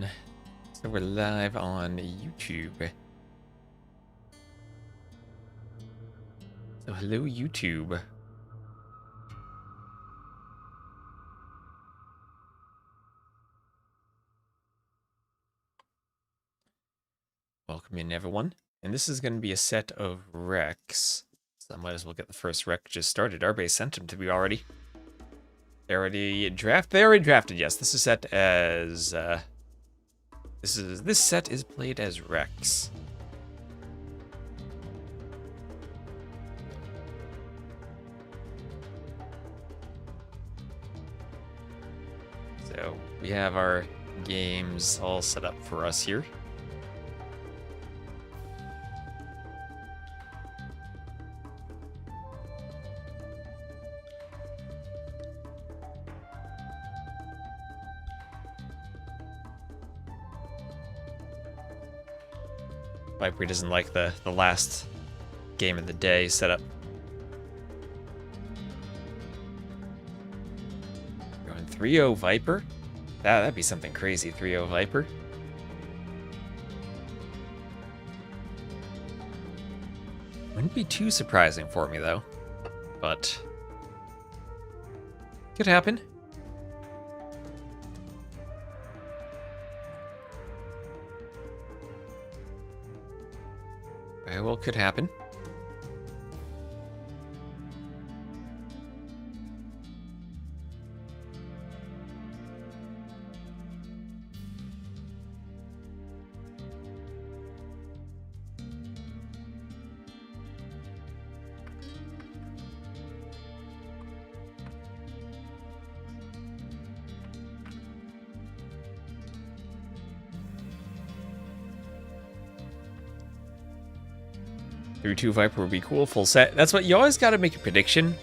on. So we're live on YouTube. So hello, YouTube. Welcome in, everyone. And this is going to be a set of Rex. So I might as well get the first Rex just started. Our base sent him to me already. They already drafted, yes. This is set as this set is played as Rex. So we have our games all set up for us here. Viper doesn't like the last game of the day setup. Going 3-0 Viper? That'd be something crazy, 3-0 Viper. Wouldn't be too surprising for me, though. But could happen. Very well could happen. Through 2 Viper would be cool, full set. That's what you always got to make a prediction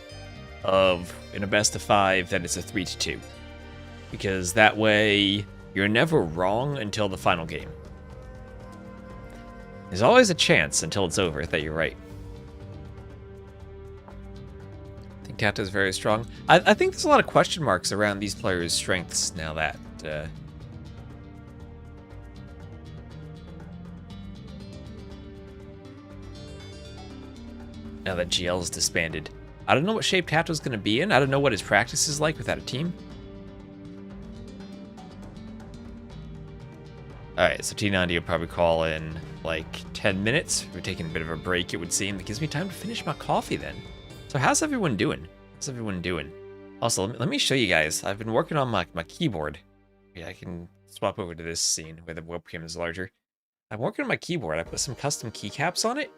of in a best of 5 that it's a 3-2. Because that way you're never wrong until the final game. There's always a chance until it's over that you're right. I think TaToH is very strong. I think there's a lot of question marks around these players' strengths now that now that GL is disbanded. I don't know what shape TaToH's going to be in. I don't know what his practice is like without a team. Alright, so T90 will probably call in like 10 minutes. We're taking a bit of a break, it would seem. That gives me time to finish my coffee then. So how's everyone doing? How's everyone doing? Also, let me show you guys. I've been working on my keyboard. Yeah, I can swap over to this scene where the webcam is larger. I'm working on my keyboard. I put some custom keycaps on it.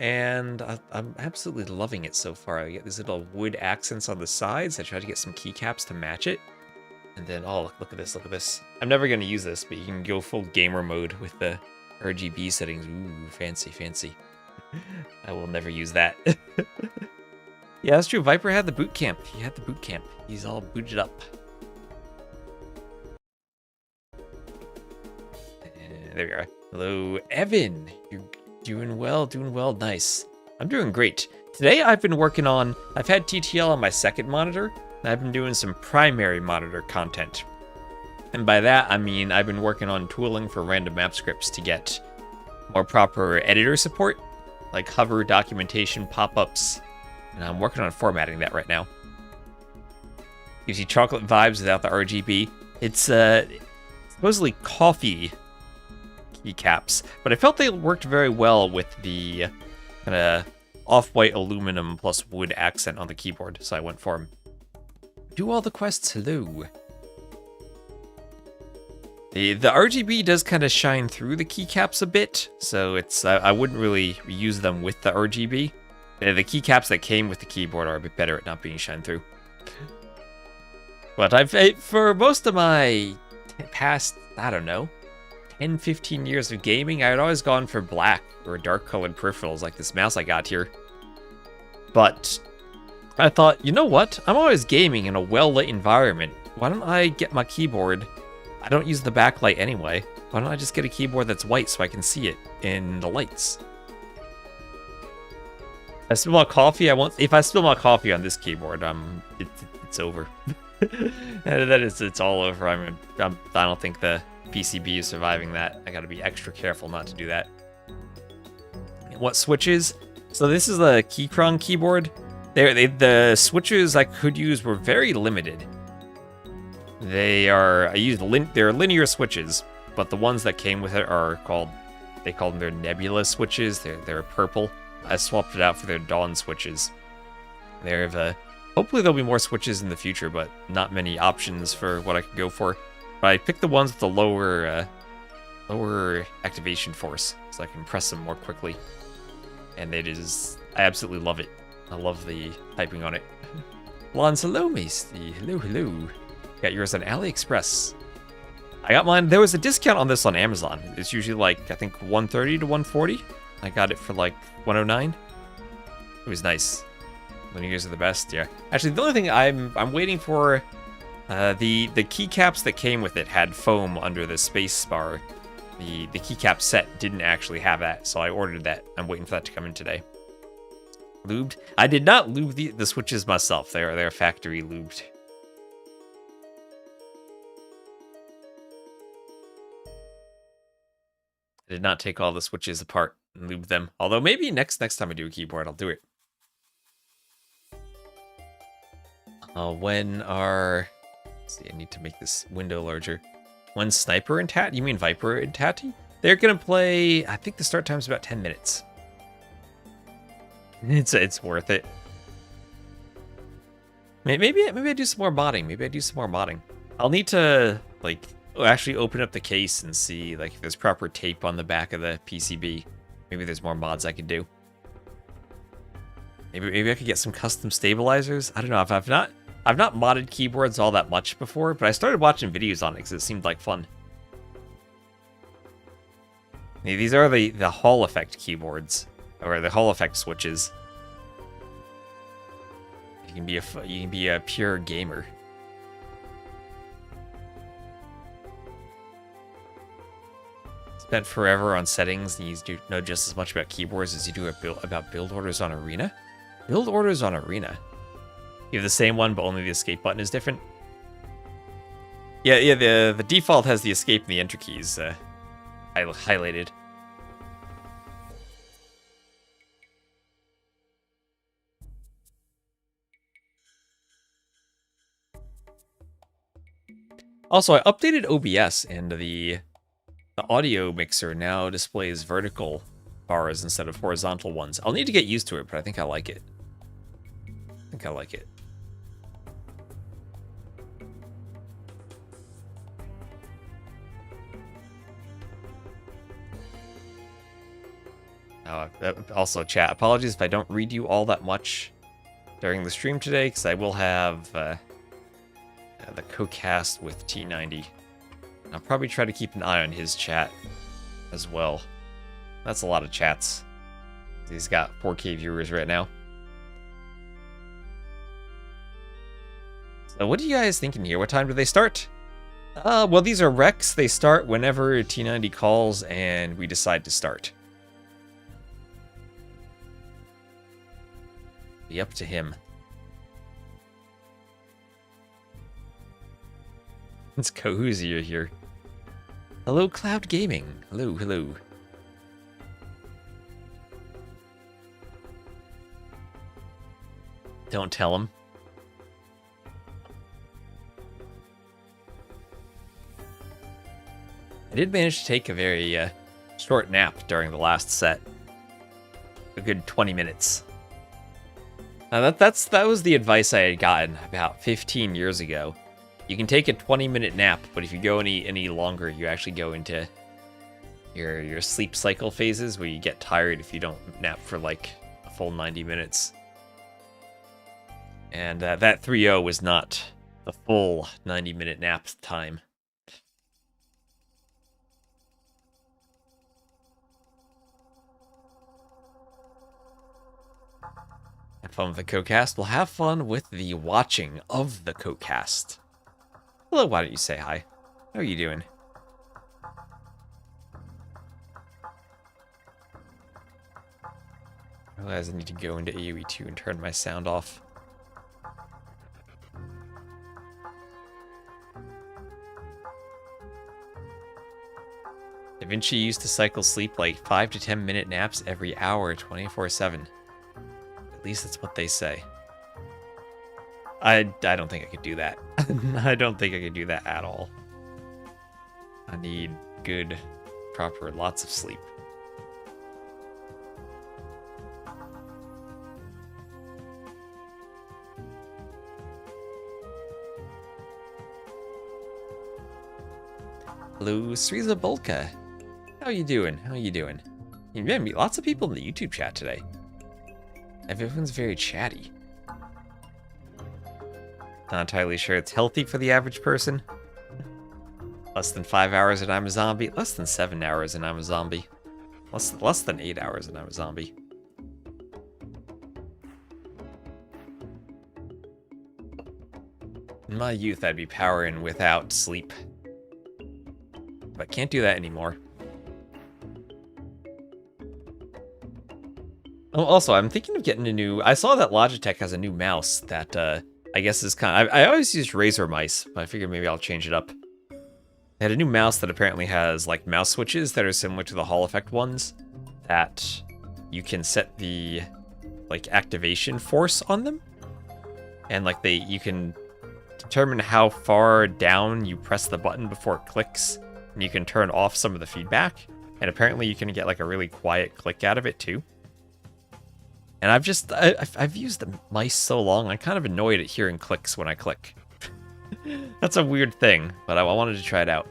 And I'm absolutely loving it so far. I get these little wood accents on the sides. I try to get some keycaps to match it. And then, oh, look at this, look at this. I'm never going to use this, but you can go full gamer mode with the RGB settings. Ooh, fancy, fancy. I will never use that. Yeah, that's true. Viper had the boot camp. He had the boot camp. He's all booted up. There we are. Hello, Evan. You're doing well, nice. I'm doing great. Today I've been working on, I've had TTL on my second monitor, and I've been doing some primary monitor content. And by that, I mean I've been working on tooling for random map scripts to get more proper editor support, like hover documentation, pop-ups, and I'm working on formatting that right now. Gives you chocolate vibes without the RGB. It's supposedly coffee keycaps, but I felt they worked very well with the kind of off-white aluminum plus wood accent on the keyboard, so I went for them. Do all the quests, hello. The RGB does kind of shine through the keycaps a bit, so it's I wouldn't really use them with the RGB. The keycaps that came with the keyboard are a bit better at not being shine through. But for most of my past, I don't know, 10, 15 years of gaming, I had always gone for black or dark colored peripherals like this mouse I got here. But I thought, you know what? I'm always gaming in a well-lit environment. Why don't I get my keyboard? I don't use the backlight anyway. Why don't I just get a keyboard that's white so I can see it in the lights? I spill my coffee. If I spill my coffee on this keyboard, it's over. It's all over. I don't think the PCB is surviving that. I gotta be extra careful not to do that. What switches? So this is the Keychron keyboard. The switches I could use were very limited. They're linear switches, but the ones that came with it are they call them their nebula switches. They're purple. I swapped it out for their dawn switches. Hopefully there'll be more switches in the future, but not many options for what I could go for. But I picked the ones with the lower activation force, so I can press them more quickly. And I absolutely love it. I love the typing on it. Lon Salome, hello. Got yours on AliExpress. I got mine. There was a discount on this on Amazon. It's usually like, I think, $130 to $140. I got it for like $109. It was nice. Linears are the best, yeah. Actually, the only thing I'm waiting for, the keycaps that came with it had foam under the space bar. The keycap set didn't actually have that, so I ordered that. I'm waiting for that to come in today. Lubed? I did not lube the switches myself. They're factory lubed. I did not take all the switches apart and lube them. Although maybe next time I do a keyboard, I'll do it. Let's see, I need to make this window larger. When Sniper and Tat, you mean Viper and Tatty? They're gonna play, I think the start time's about 10 minutes. It's worth it. Maybe I do some more modding. I'll need to, like, actually open up the case and see, like, if there's proper tape on the back of the PCB. Maybe there's more mods I could do. Maybe I could get some custom stabilizers. I don't know. I've not modded keyboards all that much before, but I started watching videos on it because it seemed like fun. These are the Hall effect keyboards, or the Hall effect switches. You can be a pure gamer. Spent forever on settings, and you know just as much about keyboards as you do about build orders on Arena. Build orders on Arena. You have the same one, but only the escape button is different. Yeah. The default has the escape and the enter keys highlighted. Also, I updated OBS, and the audio mixer now displays vertical bars instead of horizontal ones. I'll need to get used to it, but I think I like it. Also, chat, apologies if I don't read you all that much during the stream today, because I will have the co-cast with T90. I'll probably try to keep an eye on his chat as well. That's a lot of chats. He's got 4K viewers right now. So what are you guys thinking here? What time do they start? Well, these are recs. They start whenever T90 calls and we decide to start. Be up to him. It's Cohoozy here. Hello, Cloud Gaming. Hello. Don't tell him. I did manage to take a very short nap during the last set. A good 20 minutes. That was the advice I had gotten about 15 years ago. You can take a 20-minute nap, but if you go any longer, you actually go into your sleep cycle phases where you get tired if you don't nap for like a full 90 minutes. And that 3.0 was not the full 90-minute nap time. Have fun with the co-cast. We'll have fun with the watching of the co-cast. Hello, why don't you say hi? How are you doing? I realize I need to go into AoE 2 and turn my sound off. Da Vinci used to cycle sleep like 5 to 10 minute naps every hour, 24/7. At least that's what they say. I don't think I could do that. I don't think I could do that at all. I need good, proper, lots of sleep. Hello, Sriza Bolka. How you doing? How you doing? You meet lots of people in the YouTube chat today. Everyone's very chatty. Not entirely sure it's healthy for the average person. Less than 5 hours and I'm a zombie. Less than 7 hours and I'm a zombie. Less than 8 hours and I'm a zombie. In my youth, I'd be powering without sleep. But can't do that anymore. Oh, also, I'm thinking of getting a new... I saw that Logitech has a new mouse that I guess is kind of... I always used Razer mice, but I figured maybe I'll change it up. They had a new mouse that apparently has like mouse switches that are similar to the Hall Effect ones, that you can set the like activation force on them, and like you can determine how far down you press the button before it clicks, and you can turn off some of the feedback, and apparently you can get like a really quiet click out of it too. And I've used the mice so long, I'm kind of annoyed at hearing clicks when I click. That's a weird thing, but I wanted to try it out.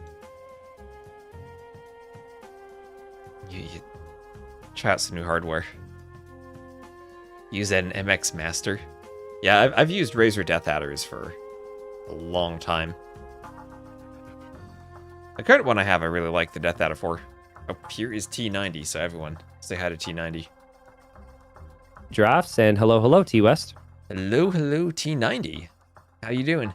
You try out some new hardware. Use an MX Master. Yeah, I've used Razer Death Adders for a long time. The current one I have, I really like the Death Adder for. Oh, here is T90, so everyone say hi to T90. Drafts, and hello, T-West. Hello, T90. How you doing?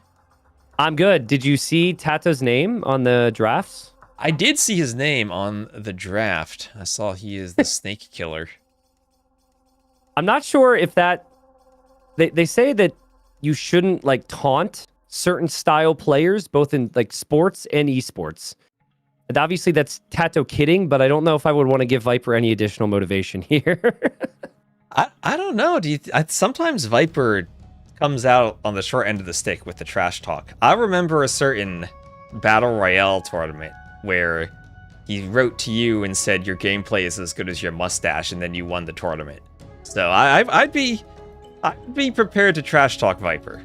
I'm good. Did you see TaToH's name on the drafts? I did see his name on the draft. I saw he is the snake killer. I'm not sure if that... They say that you shouldn't, like, taunt certain style players, both in, like, sports and esports. And obviously, that's TaToH kidding, but I don't know if I would want to give Viper any additional motivation here. I don't know. Sometimes Viper comes out on the short end of the stick with the trash talk. I remember a certain Battle Royale tournament where he wrote to you and said your gameplay is as good as your mustache, and then you won the tournament. So I'd be prepared to trash talk Viper.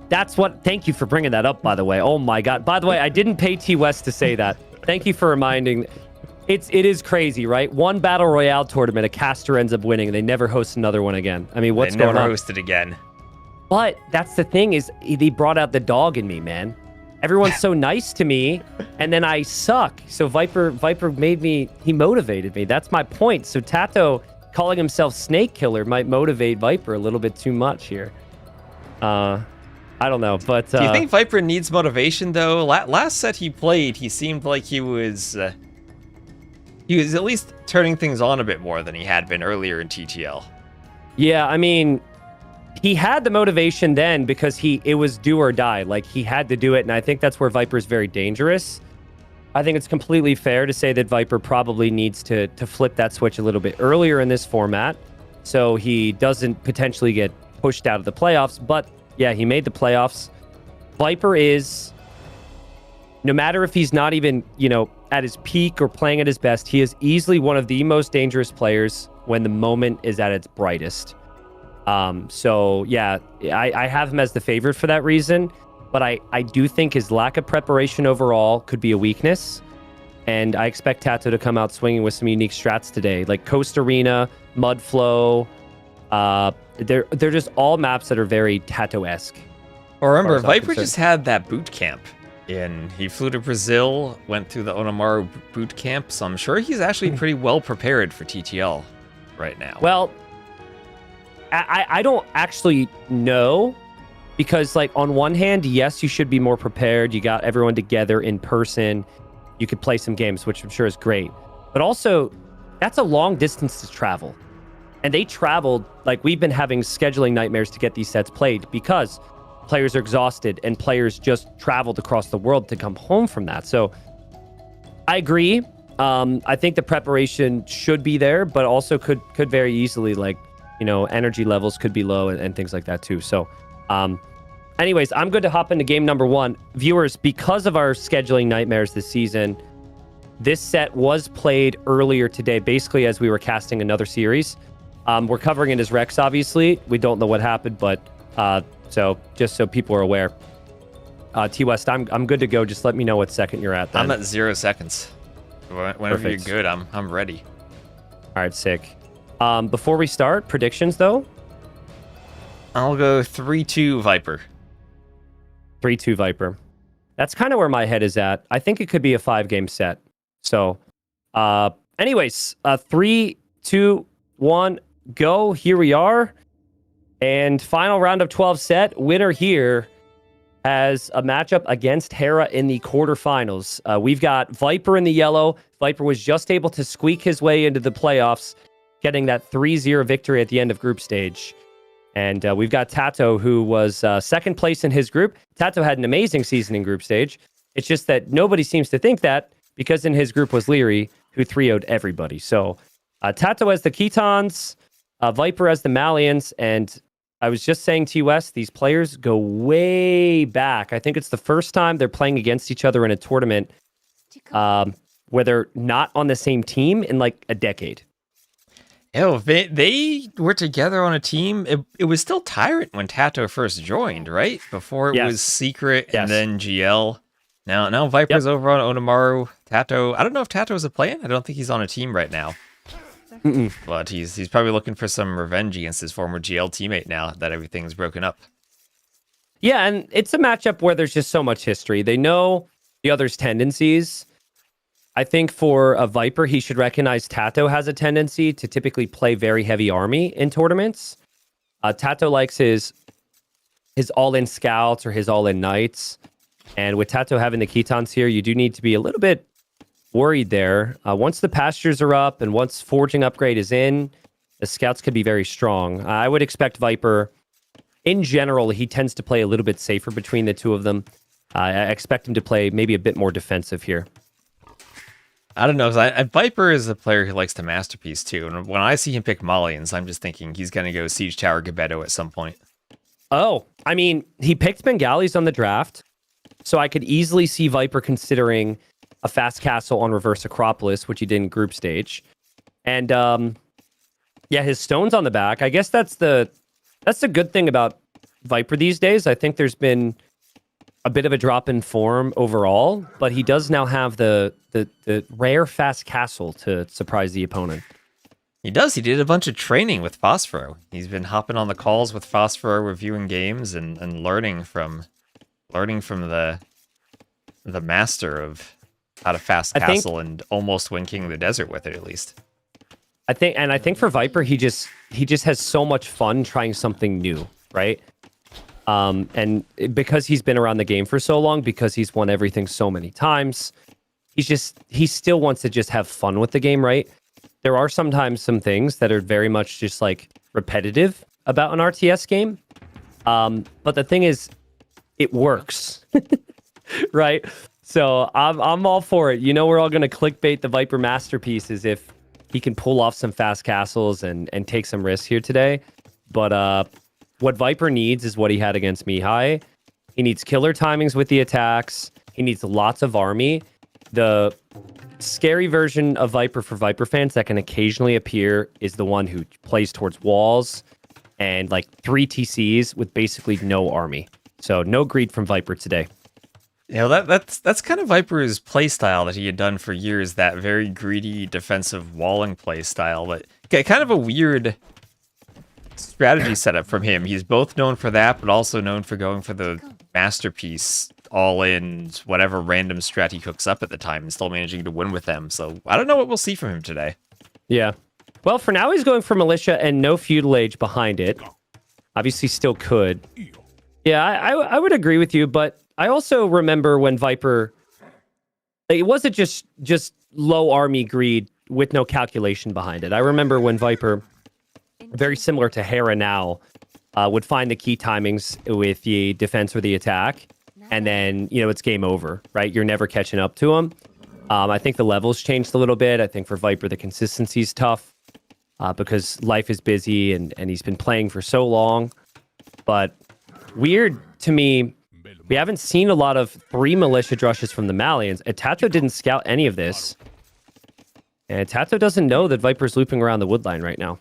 That's what... Thank you for bringing that up, by the way. Oh my god. By the way, I didn't pay T-West to say that. Thank you for reminding... It is crazy, right? One Battle Royale tournament, a caster ends up winning, and they never host another one again. I mean, what's going on? They never hosted again. But that's the thing, is they brought out the dog in me, man. Everyone's so nice to me, and then I suck. So Viper made me... He motivated me. That's my point. So TaToH calling himself Snake Killer might motivate Viper a little bit too much here. I don't know, but... Do you think Viper needs motivation, though? Last set he played, he seemed like he was at least turning things on a bit more than he had been earlier in TTL. Yeah, I mean, he had the motivation then because it was do or die. Like, he had to do it, and I think that's where Viper's very dangerous. I think it's completely fair to say that Viper probably needs to flip that switch a little bit earlier in this format so he doesn't potentially get pushed out of the playoffs. But, yeah, he made the playoffs. Viper is, no matter if he's not even, at his peak or playing at his best, he is easily one of the most dangerous players when the moment is at its brightest. So yeah, I have him as the favorite for that reason, but I do think his lack of preparation overall could be a weakness, and I expect TaToH to come out swinging with some unique strats today, like Coast Arena, Mudflow. They're just all maps that are very TaToH-esque. Well, remember, Viper just had that boot camp. And he flew to Brazil, went through the Onamaru boot camp, so I'm sure he's actually pretty well prepared for TTL right now. Well, I don't actually know, because, like, on one hand, yes, you should be more prepared. You got everyone together in person. You could play some games, which I'm sure is great. But also, that's a long distance to travel. And they traveled, like, we've been having scheduling nightmares to get these sets played because players are exhausted and players just traveled across the world to come home from that. So I agree. I think the preparation should be there, but also could very easily, like, energy levels could be low and things like that too. So, anyways, I'm good to hop into game number 1. Viewers, because of our scheduling nightmares this season, this set was played earlier today, basically as we were casting another series. We're covering it as Rex, obviously. We don't know what happened, but so just so people are aware. T-West, I'm good to go. Just let me know what second you're at then. I'm at 0 seconds. Whenever Perfect. you're good, I'm ready. All right, sick. Before we start, predictions, though? I'll go 3-2 Viper. 3-2 Viper. That's kind of where my head is at. I think it could be a 5-game set. So, anyways, 3, 2, 1, go. Here we are. And final round of 12 set. Winner here has a matchup against Hera in the quarterfinals. We've got Viper in the yellow. Viper was just able to squeak his way into the playoffs, getting that 3-0 victory at the end of group stage. And we've got TaToH, who was second place in his group. TaToH had an amazing season in group stage. It's just that nobody seems to think that, because in his group was Leary, who 3-0'd everybody. So TaToH as the Ketons, Viper as the Malians, and I was just saying to Wes, these players go way back. I think it's the first time they're playing against each other in a tournament where they're not on the same team in like a decade. They were together on a team. It was still Tyrant when TaToH first joined, right? Before it was Secret and then GL. Now Viper's over on Onamaru. TaToH, I don't know if TaToH's a play-in. I don't think he's on a team right now. But he's probably looking for some revenge against his former GL teammate now that everything's broken up. Yeah, and it's a matchup where there's just so much history. They know the other's tendencies. I think for a Viper, he should recognize TaToH has a tendency to typically play very heavy army in tournaments. TaToH likes his all-in scouts or his all-in knights. And with TaToH having the Ketons here, you do need to be a little bit worried there. Once the pastures are up and once forging upgrade is in, the scouts could be very strong. I would expect Viper, in general, he tends to play a little bit safer between the two of them. I expect him to play maybe a bit more defensive here. I don't know, because Viper is a player who likes to masterpiece too. And when I see him pick Malians, I'm just thinking he's going to go Siege Tower Gebeto at some point. Oh, I mean, he picked Bengalis on the draft, so I could easily see Viper considering a fast castle on Reverse Acropolis, which he did in group stage. And his stone's on the back. I guess that's the good thing about Viper these days. I think there's been a bit of a drop in form overall, but he does now have the rare fast castle to surprise the opponent. He does. He did a bunch of training with Phosphoro. He's been hopping on the calls with Phosphoro, reviewing games and learning from the master of how to fast castle and almost win King of the Desert with it, at least. I think for Viper, he just has so much fun trying something new, right? And because he's been around the game for so long, because he's won everything so many times, he still wants to just have fun with the game, right? There are sometimes some things that are very much just like repetitive about an RTS game. But the thing is, it works, right? So I'm all for it. We're all going to clickbait the Viper masterpieces if he can pull off some fast castles and take some risks here today. But what Viper needs is what he had against Mihai. He needs killer timings with the attacks. He needs lots of army. The scary version of Viper for Viper fans that can occasionally appear is the one who plays towards walls and like 3 TCs with basically no army. So no greed from Viper today. That's kind of Viper's playstyle that he had done for years, that very greedy defensive walling playstyle. But kind of a weird strategy setup from him. He's both known for that, but also known for going for the masterpiece all in whatever random strat he cooks up at the time and still managing to win with them. So I don't know what we'll see from him today. Yeah. Well, for now, he's going for Militia and no Feudal Age behind it. Obviously, still could. Yeah, I would agree with you, but I also remember when Viper... it wasn't just low army greed with no calculation behind it. I remember when Viper, very similar to Hera now, would find the key timings with the defense or the attack, and then, it's game over, right? You're never catching up to him. I think the levels changed a little bit. I think for Viper, the consistency's tough because life is busy and he's been playing for so long. But weird to me, we haven't seen a lot of 3 militia drushes from the Malians. And TaToH didn't scout any of this. And TaToH doesn't know that Viper's looping around the woodline right now.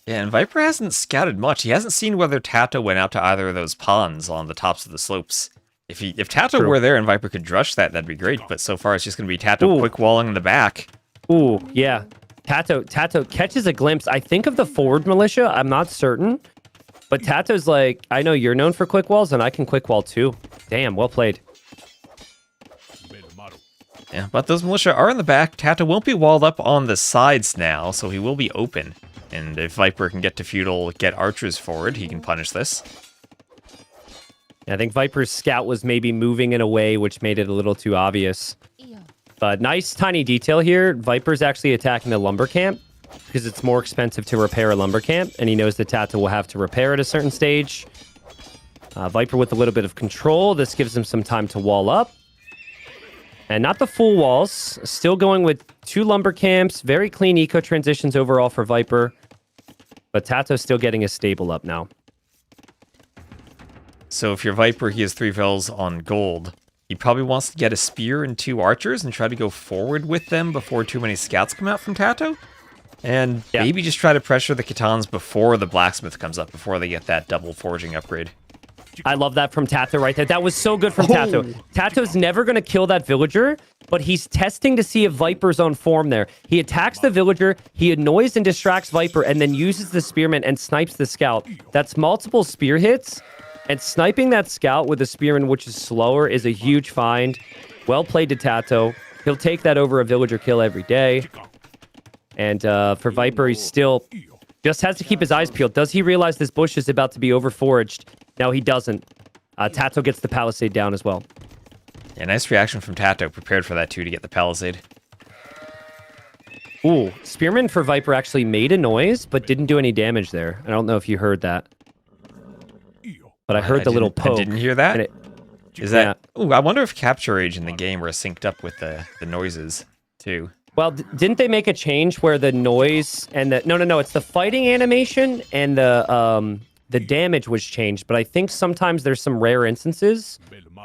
Yeah, and Viper hasn't scouted much. He hasn't seen whether TaToH went out to either of those ponds on the tops of the slopes. If TaToH were there and Viper could drush that, that'd be great. But so far, it's just going to be TaToH quick walling in the back. Ooh, yeah. TaToH catches a glimpse. I think of the forward militia. I'm not certain. But TaToH's like, I know you're known for quick walls, and I can quick wall too. Damn, well played. Yeah, but those militia are in the back. TaToH won't be walled up on the sides now, so he will be open. And if Viper can get to Feudal, get archers forward, he can punish this. I think Viper's scout was maybe moving in a way which made it a little too obvious. But nice tiny detail here. Viper's actually attacking the lumber camp because it's more expensive to repair a lumber camp, and he knows that TaToH will have to repair at a certain stage. Viper with a little bit of control. This gives him some time to wall up. And not the full walls. Still going with 2 lumber camps. Very clean eco transitions overall for Viper. But TaToH's still getting his stable up now. So if you're Viper, he has 3 vills on gold. He probably wants to get a spear and 2 archers and try to go forward with them before too many scouts come out from TaToH. And maybe just try to pressure the Khitans before the blacksmith comes up, before they get that double forging upgrade. I love that from TaToH right there. That was so good from TaToH. TaToH's never going to kill that villager, but he's testing to see if Viper's on form there. He attacks the villager, he annoys and distracts Viper, and then uses the spearman and snipes the scout. That's multiple spear hits, and sniping that scout with a spearman, which is slower, is a huge find. Well played to TaToH. He'll take that over a villager kill every day. And for Viper, he still just has to keep his eyes peeled. Does he realize this bush is about to be overforaged? No, he doesn't. TaToH gets the palisade down as well. Yeah, nice reaction from TaToH. Prepared for that too to get the palisade. Ooh, Spearman for Viper actually made a noise, but didn't do any damage there. I don't know if you heard that. But I heard the little poke. I didn't hear that. Is that... Ooh, I wonder if capture age in the game are synced up with the noises too. Well, didn't they make a change where the noise and the... No, it's the fighting animation and the damage was changed, but I think sometimes there's some rare instances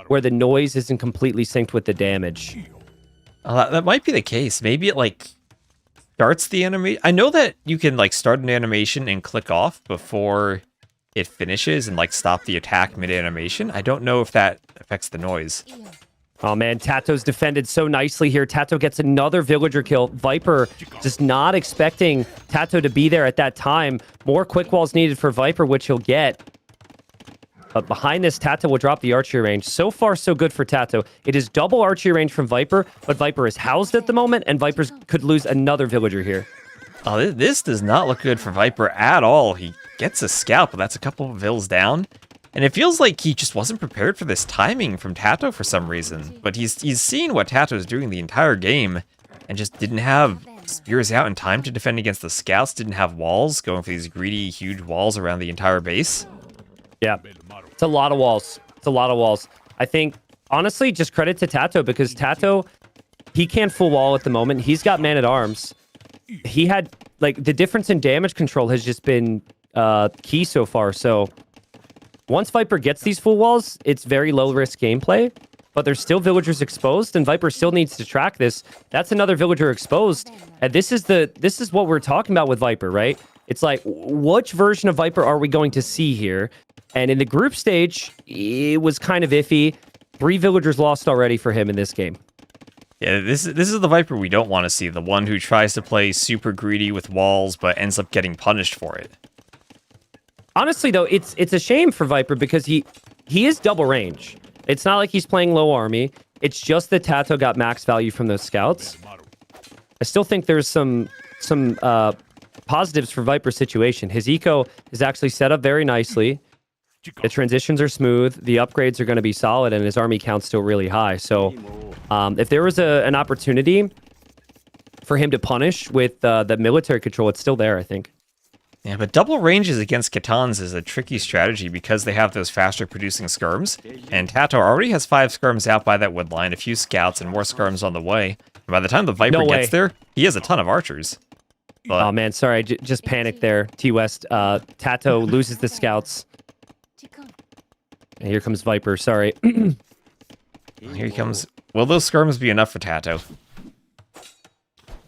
where the noise isn't completely synced with the damage. That might be the case. Maybe it, like, starts the animation. I know that you can, like, start an animation and click off before it finishes and, like, stop the attack mid-animation. I don't know if that affects the noise. Oh, man, TaToH's defended so nicely here. TaToH gets another villager kill. Viper just not expecting TaToH to be there at that time. More quick walls needed for Viper, which he'll get. But behind this, TaToH will drop the archery range. So far, so good for TaToH. It is double archery range from Viper, but Viper is housed at the moment, and Viper could lose another villager here. Oh, this does not look good for Viper at all. He gets a scalp, but that's a couple of vills down. And it feels like he just wasn't prepared for this timing from TaToH for some reason. But he's seen what TaToH is doing the entire game and just didn't have spears out in time to defend against the scouts, didn't have walls, going for these greedy, huge walls around the entire base. Yeah, it's a lot of walls. It's a lot of walls. I think, honestly, just credit to TaToH because TaToH, he can't full wall at the moment. He's got man-at-arms. He had, like, the difference in damage control has just been key so far, so... Once Viper gets these full walls, it's very low-risk gameplay, but there's still villagers exposed, and Viper still needs to track this. That's another villager exposed, and this is what we're talking about with Viper, right? It's like, which version of Viper are we going to see here? And in the group stage, it was kind of iffy. 3 villagers lost already for him in this game. Yeah, this is the Viper we don't want to see, the one who tries to play super greedy with walls, but ends up getting punished for it. Honestly, though, it's a shame for Viper because he is double range. It's not like he's playing low army. It's just that TaToH got max value from those scouts. I still think there's some positives for Viper's situation. His eco is actually set up very nicely. The transitions are smooth. The upgrades are going to be solid, and his army count's still really high. So if there was an opportunity for him to punish with the military control, it's still there, I think. Yeah, but double ranges against Kitans is a tricky strategy because they have those faster producing skirms, and TaToH already has 5 skirms out by that wood line, a few scouts, and more skirms on the way. And by the time the Viper gets there, he has a ton of archers. But, oh man, sorry, just panicked there. T-West, TaToH loses the scouts. And here comes Viper, sorry. here he comes. Will those skirms be enough for TaToH?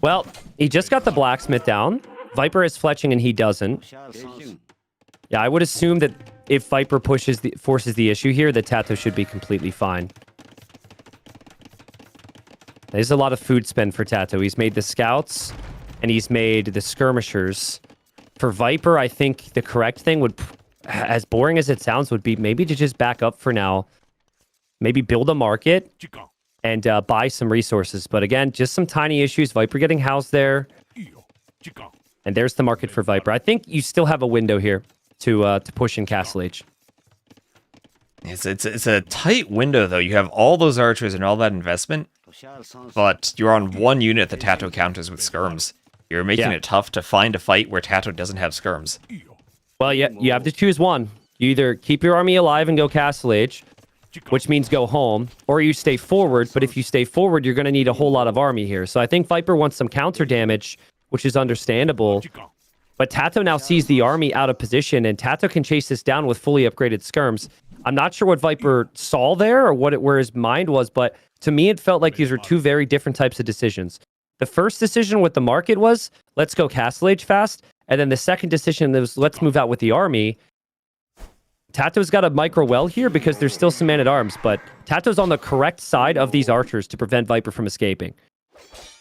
Well, he just got the blacksmith down. Viper is fletching and he doesn't. Yeah, I would assume that if Viper forces the issue here, that TaToH should be completely fine. There's a lot of food spend for TaToH. He's made the scouts and he's made the skirmishers. For Viper, I think the correct thing would, as boring as it sounds, would be maybe to just back up for now. Maybe build a market and buy some resources. But again, just some tiny issues. Viper getting housed there. And there's the market for Viper. I think you still have a window here to push in Castle H. It's a tight window, though. You have all those archers and all that investment, but you're on one unit that TaToH counters with skirms. You're making it tough to find a fight where TaToH doesn't have skirms. Well, yeah, you have to choose one. You either keep your army alive and go Castle H, which means go home, or you stay forward. But if you stay forward, you're going to need a whole lot of army here. So I think Viper wants some counter damage, which is understandable. But TaToH now sees the army out of position, and TaToH can chase this down with fully upgraded skirms. I'm not sure what Viper saw there or where his mind was, but to me, it felt like these were two very different types of decisions. The first decision with the market was, let's go Castle Age fast. And then the second decision was, let's move out with the army. TaToH's got a micro well here because there's still some man-at-arms, but TaToH's on the correct side of these archers to prevent Viper from escaping.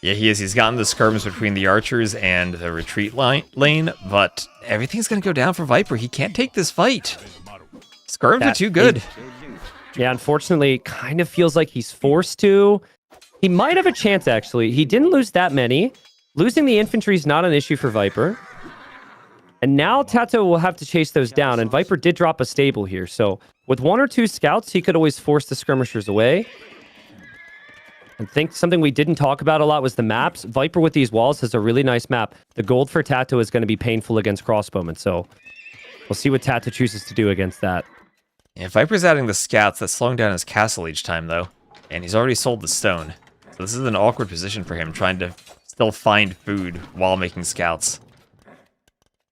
Yeah, he is. He's gotten the skirms between the archers and the retreat lane, but everything's going to go down for Viper. He can't take this fight. Skirms are too good. Yeah, unfortunately, kind of feels like he's forced to. He might have a chance, actually. He didn't lose that many. Losing the infantry is not an issue for Viper. And now TaToH will have to chase those down, and Viper did drop a stable here. So with 1 or 2 scouts, he could always force the skirmishers away. I think something we didn't talk about a lot was the maps. Viper with these walls has a really nice map. The gold for TaToH is going to be painful against crossbowmen, so we'll see what TaToH chooses to do against that. Yeah, Viper's adding the scouts. That's slowing down his castle each time, though. And he's already sold the stone. So this is an awkward position for him, trying to still find food while making scouts.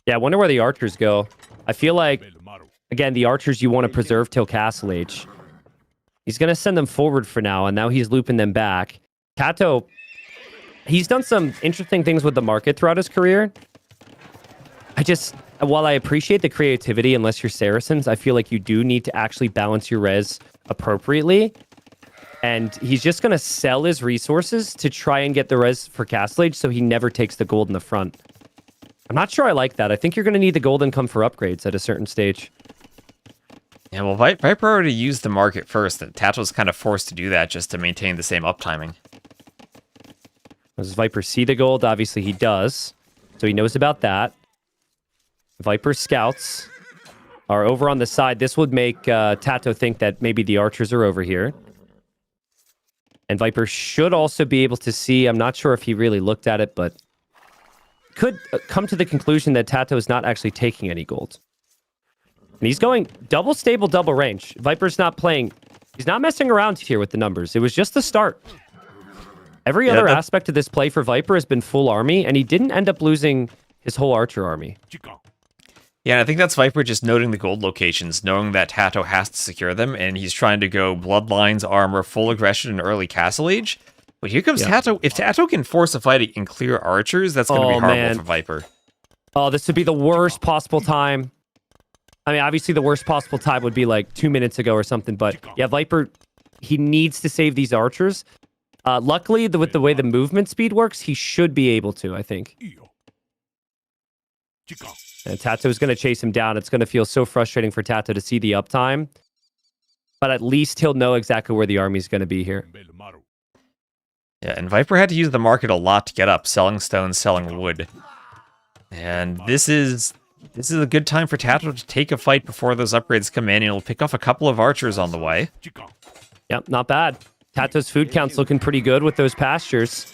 Yeah, I wonder where the archers go. I feel like, again, the archers you want to preserve till Castle Age. He's going to send them forward for now, and now he's looping them back. TaToH, he's done some interesting things with the market throughout his career. While I appreciate the creativity, unless you're Saracens, I feel like you do need to actually balance your res appropriately. And he's just going to sell his resources to try and get the res for Castle Age so he never takes the gold in the front. I'm not sure I like that. I think you're going to need the gold income for upgrades at a certain stage. Yeah, well, Viper already used the market first, and TaToH's kind of forced to do that just to maintain the same uptiming. Does Viper see the gold? Obviously he does. So he knows about that. Viper scouts are over on the side. This would make TaToH think that maybe the archers are over here. And Viper should also be able to see, I'm not sure if he really looked at it, but could come to the conclusion that TaToH is not actually taking any gold. And he's going double stable, double range. Viper's not playing. He's not messing around here with the numbers. It was just the start. Every other aspect of this play for Viper has been full army, and he didn't end up losing his whole archer army. Yeah, and I think that's Viper just noting the gold locations, knowing that TaToH has to secure them, and he's trying to go bloodlines, armor, full aggression, and early Castle Age. But here comes TaToH. If TaToH can force a fight and clear archers, that's going to be horrible for Viper. Oh, this would be the worst possible time. I mean, obviously the worst possible time would be like 2 minutes ago or something, but yeah, Viper, he needs to save these archers. Luckily, with the way the movement speed works, he should be able to, I think. And TaToH's going to chase him down. It's going to feel so frustrating for TaToH to see the uptime. But at least he'll know exactly where the army's going to be here. Yeah, and Viper had to use the market a lot to get up, selling stone, selling wood. And this is a good time for TaToH to take a fight before those upgrades come in, and he'll pick off a couple of archers on the way. Yep, not bad. TaToH's food count's looking pretty good with those pastures.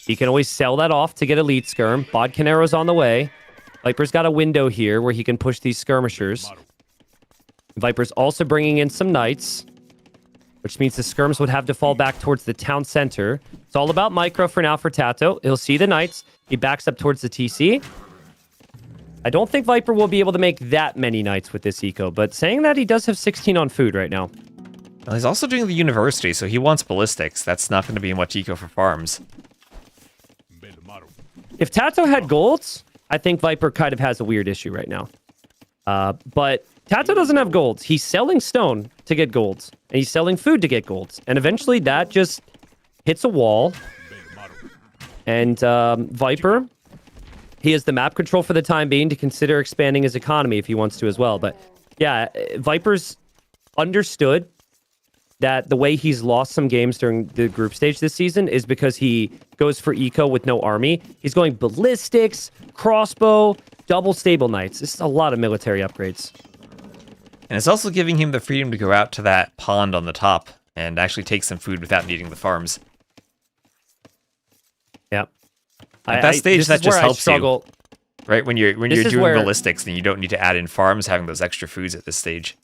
He can always sell that off to get elite skirm. Bodkin arrow's on the way. Viper's got a window here where he can push these skirmishers. Viper's also bringing in some knights, which means the skirms would have to fall back towards the town center. It's all about micro for now for TaToH. He'll see the knights. He backs up towards the TC. I don't think Viper will be able to make that many knights with this eco, but saying that, he does have 16 on food right now. Well, he's also doing the university, so he wants ballistics. That's not going to be much eco for farms. If TaToH had golds, I think Viper kind of has a weird issue right now. But TaToH doesn't have golds. He's selling stone to get golds, and he's selling food to get golds. And eventually that just hits a wall. And Viper, he has the map control for the time being to consider expanding his economy if he wants to as well. But yeah, Viper's understood that the way he's lost some games during the group stage this season is because he goes for eco with no army. He's going ballistics, crossbow, double stable knights. This is a lot of military upgrades. And it's also giving him the freedom to go out to that pond on the top and actually take some food without needing the farms. Yep. At that stage, that just helps you. Right? When you're doing where... ballistics, then you don't need to add in farms, having those extra foods at this stage.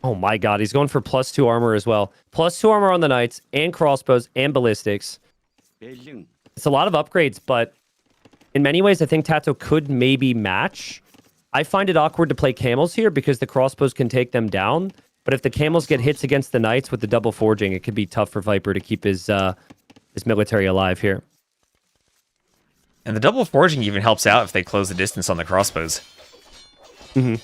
Oh my god, he's going for +2 armor as well. +2 armor on the knights, and crossbows, and ballistics. It's a lot of upgrades, but in many ways, I think TaToH could maybe match. I find it awkward to play camels here because the crossbows can take them down. But if the camels get hits against the knights with the double forging, it could be tough for Viper to keep his military alive here. And the double forging even helps out if they close the distance on the crossbows. Mm-hmm.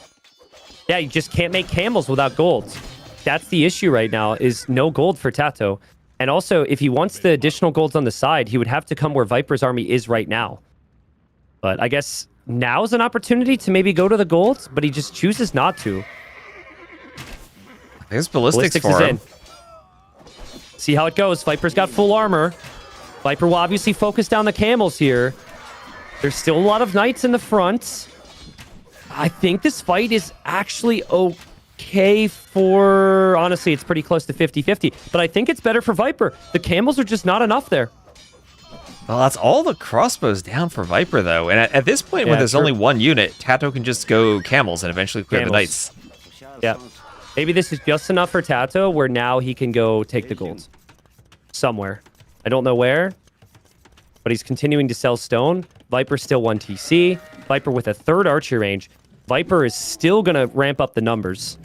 Yeah, you just can't make camels without golds. That's the issue right now, is no gold for TaToH. And also, if he wants the additional golds on the side, he would have to come where Viper's army is right now. But I guess now's an opportunity to maybe go to the golds, but he just chooses not to. There's ballistics for him. See how it goes. Viper's got full armor. Viper will obviously focus down the camels here. There's still a lot of knights in the front. I think this fight is actually okay for... Honestly, it's pretty close to 50-50. But I think it's better for Viper. The camels are just not enough there. Well, that's all the crossbows down for Viper, though. And at this point, when there's only one unit, TaToH can just go camels and eventually clear the knights. Yeah. Maybe this is just enough for TaToH, where now he can go take the golds. Somewhere. I don't know where, but he's continuing to sell stone. Viper still 1 TC. Viper with a 3rd archer range. Viper is still going to ramp up the numbers.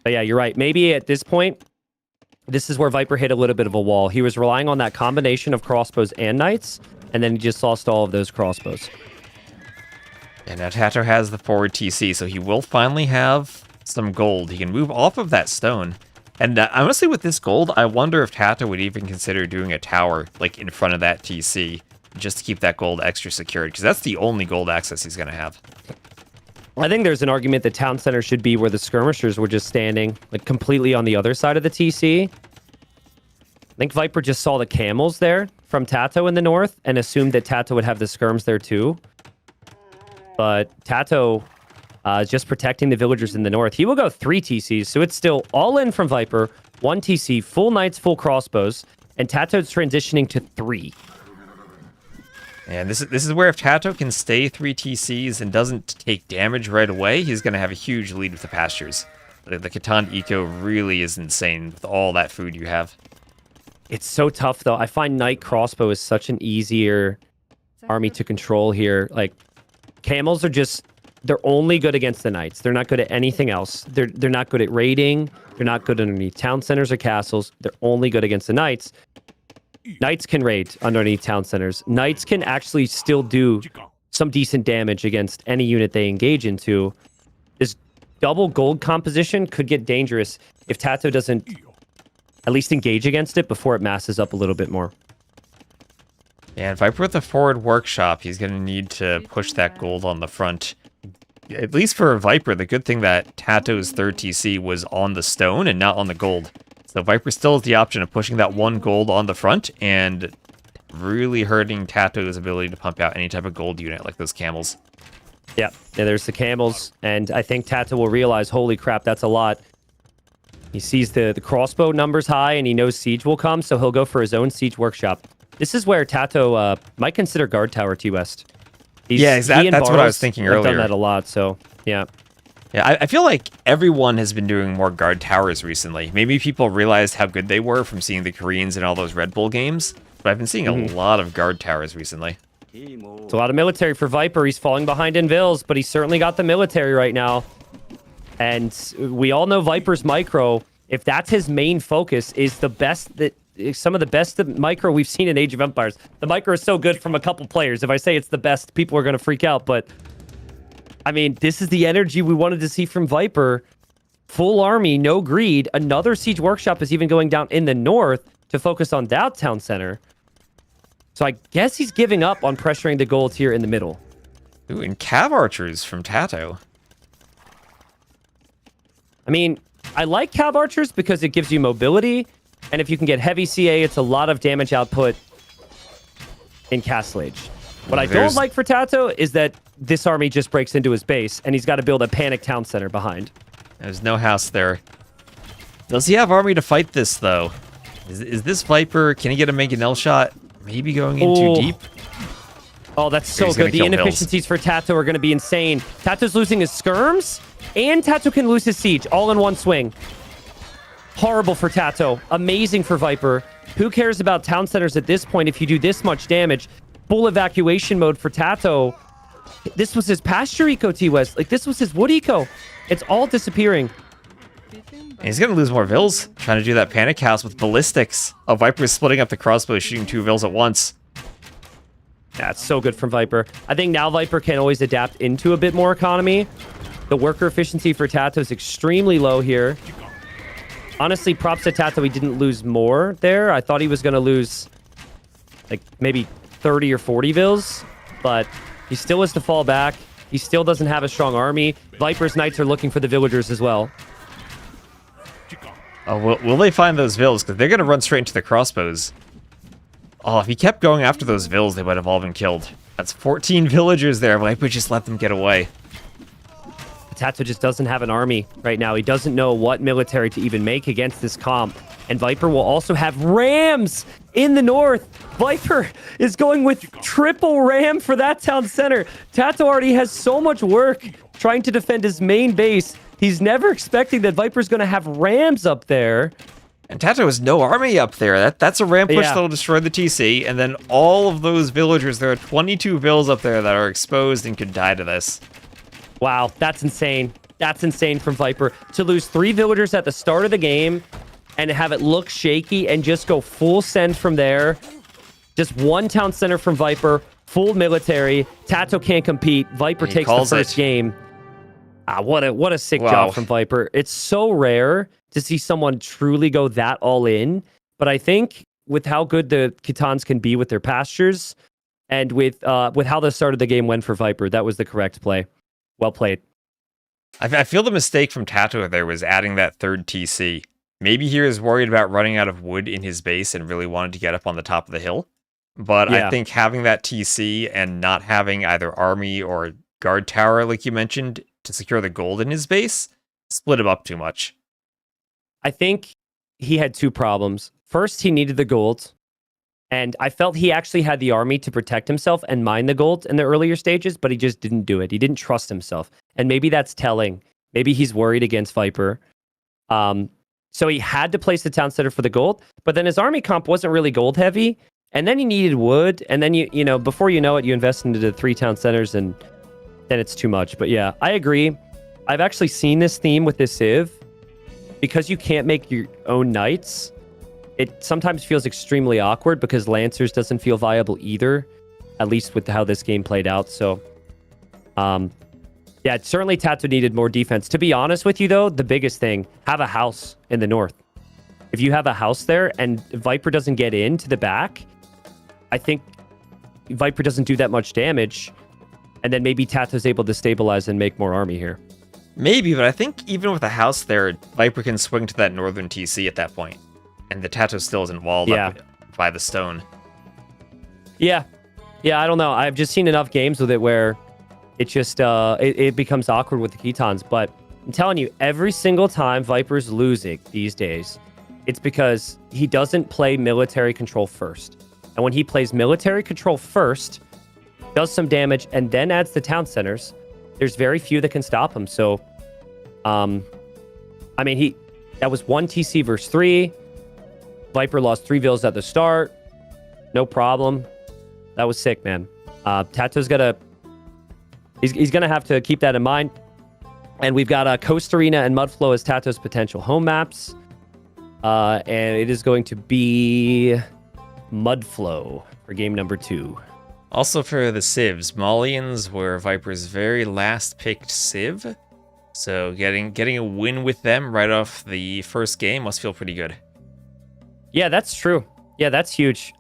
But yeah, you're right. Maybe at this point, this is where Viper hit a little bit of a wall. He was relying on that combination of crossbows and knights, and then he just lost all of those crossbows. And now TaToH has the forward TC, so he will finally have some gold. He can move off of that stone. And honestly, with this gold, I wonder if TaToH would even consider doing a tower, like, in front of that TC, just to keep that gold extra secured, because that's the only gold access he's going to have. I think there's an argument that town center should be where the skirmishers were just standing, like, completely on the other side of the TC. I think Viper just saw the camels there from TaToH in the north and assumed that TaToH would have the skirms there too. But TaToH is just protecting the villagers in the north. He will go 3 TCs, so it's still all in from Viper, 1 TC, full knights, full crossbows, and TaToH's transitioning to 3. And this is where if TaToH can stay 3 TCs and doesn't take damage right away, he's going to have a huge lead with the pastures. The Catan eco really is insane with all that food you have. It's so tough, though. I find Knight Crossbow is such an easier army to control here. Like, camels are just... They're only good against the knights. They're not good at anything else. They're not good at raiding. They're not good underneath town centers or castles. They're only good against the knights. Knights can raid underneath town centers. Knights can actually still do some decent damage against any unit they engage into. This double gold composition could get dangerous if TaToH doesn't at least engage against it before it masses up a little bit more. Yeah, and Viper with the forward workshop, he's going to need to push that gold on the front. At least for Viper, the good thing that TaToH's 3rd TC was on the stone and not on the gold. So Viper still has the option of pushing that 1 gold on the front and really hurting TaToH's ability to pump out any type of gold unit like those camels. Yeah, there's the camels, and I think TaToH will realize, holy crap, that's a lot. He sees the crossbow numbers high, and he knows siege will come, so he'll go for his own siege workshop. This is where TaToH might consider guard tower T-West. Yeah, He and that's what I was Bartles thinking have earlier. done that a lot, so yeah. Yeah, I feel like everyone has been doing more guard towers recently. Maybe people realized how good they were from seeing the Koreans in all those Red Bull games, but I've been seeing a lot of guard towers recently. It's a lot of military for Viper. He's falling behind in Vils, but he's certainly got the military right now. And we all know Viper's micro, if that's his main focus, is the best that some of the best micro we've seen in Age of Empires. The micro is so good from a couple players. If I say it's the best, people are going to freak out. But, I mean, this is the energy we wanted to see from Viper. Full army, no greed. Another Siege Workshop is even going down in the north to focus on Downtown Center. So I guess he's giving up on pressuring the gold here in the middle. Ooh, and Cav Archers from TaToH. I mean, I like Cav Archers because it gives you mobility. And if you can get heavy CA, it's a lot of damage output in Castle Age. What I don't like for TaToH is that this army just breaks into his base, and he's got to build a panic town center behind. There's no house there. Does he have army to fight this, though? Is this Viper, can he get a mangonel shot? Maybe going in too deep? Oh, that's so good. The inefficiencies for TaToH are going to be insane. TaToH's losing his skirms, and TaToH can lose his siege all in one swing. Horrible for TaToH. Amazing for Viper. Who cares about town centers at this point if you do this much damage? Full evacuation mode for TaToH. This was his pasture eco, T-West. Like, this was his wood eco. It's all disappearing. And he's going to lose more Vils, trying to do that panic house with ballistics. Oh, Viper's splitting up the crossbow, shooting 2 Vils at once. That's so good from Viper. I think now Viper can always adapt into a bit more economy. The worker efficiency for TaToH is extremely low here. Honestly, props to TaToH, he didn't lose more there. I thought he was going to lose, like, maybe 30 or 40 Vils, but he still has to fall back. He still doesn't have a strong army. Viper's Knights are looking for the villagers as well. Oh, will they find those Vils? Because they're going to run straight into the crossbows. Oh, if he kept going after those Vils, they would have all been killed. That's 14 villagers there. Viper just let them get away. TaToH just doesn't have an army right now. He doesn't know what military to even make against this comp. And Viper will also have rams in the north. Viper is going with triple ram for that town center. TaToH already has so much work trying to defend his main base. He's never expecting that Viper's going to have rams up there. And TaToH has no army up there. That's a ram push that'll destroy the TC. And then all of those villagers, there are 22 Vils up there that are exposed and could die to this. Wow, that's insane. That's insane from Viper. To lose 3 villagers at the start of the game and have it look shaky and just go full send from there. Just one town center from Viper, full military. TaToH can't compete. Viper takes the first game. What a sick job from Viper. It's so rare to see someone truly go that all in. But I think with how good the Khitans can be with their pastures and with how the start of the game went for Viper, that was the correct play. Well played. I feel the mistake from TaToH there was adding that third TC. Maybe he was worried about running out of wood in his base and really wanted to get up on the top of the hill. But I think having that TC and not having either army or guard tower, like you mentioned, to secure the gold in his base, split him up too much. I think he had 2 problems. First, he needed the gold. And I felt he actually had the army to protect himself and mine the gold in the earlier stages, but he just didn't do it. He didn't trust himself. And maybe that's telling. Maybe he's worried against Viper. So he had to place the town center for the gold, but then his army comp wasn't really gold heavy. And then he needed wood. And then, you know, before you know it, you invest into the 3 town centers and then it's too much. But yeah, I agree. I've actually seen this theme with this Civ. Because you can't make your own knights, it sometimes feels extremely awkward because Lancers doesn't feel viable either, at least with how this game played out. So, yeah, certainly TaToH needed more defense. To be honest with you, though, the biggest thing, have a house in the north. If you have a house there and Viper doesn't get into the back, I think Viper doesn't do that much damage. And then maybe TaToH's able to stabilize and make more army here. Maybe, but I think even with a house there, Viper can swing to that northern TC at that point. And the TaToH still isn't walled up by the stone. Yeah. Yeah, I don't know. I've just seen enough games with it where it just it becomes awkward with the Khitans. But I'm telling you, every single time Viper's losing these days, it's because he doesn't play military control first. And when he plays military control first, does some damage, and then adds the town centers, there's very few that can stop him. So, I mean, that was 1 TC versus 3. Viper lost 3 vills at the start. No problem. That was sick, man. TaToH's he's gonna have to keep that in mind. And we've got Coast Arena and Mudflow as TaToH's potential home maps. And it is going to be Mudflow for game number 2. Also for the civs, Maulians were Viper's very last picked civ. So getting a win with them right off the first game must feel pretty good. Yeah, that's true. Yeah, that's huge.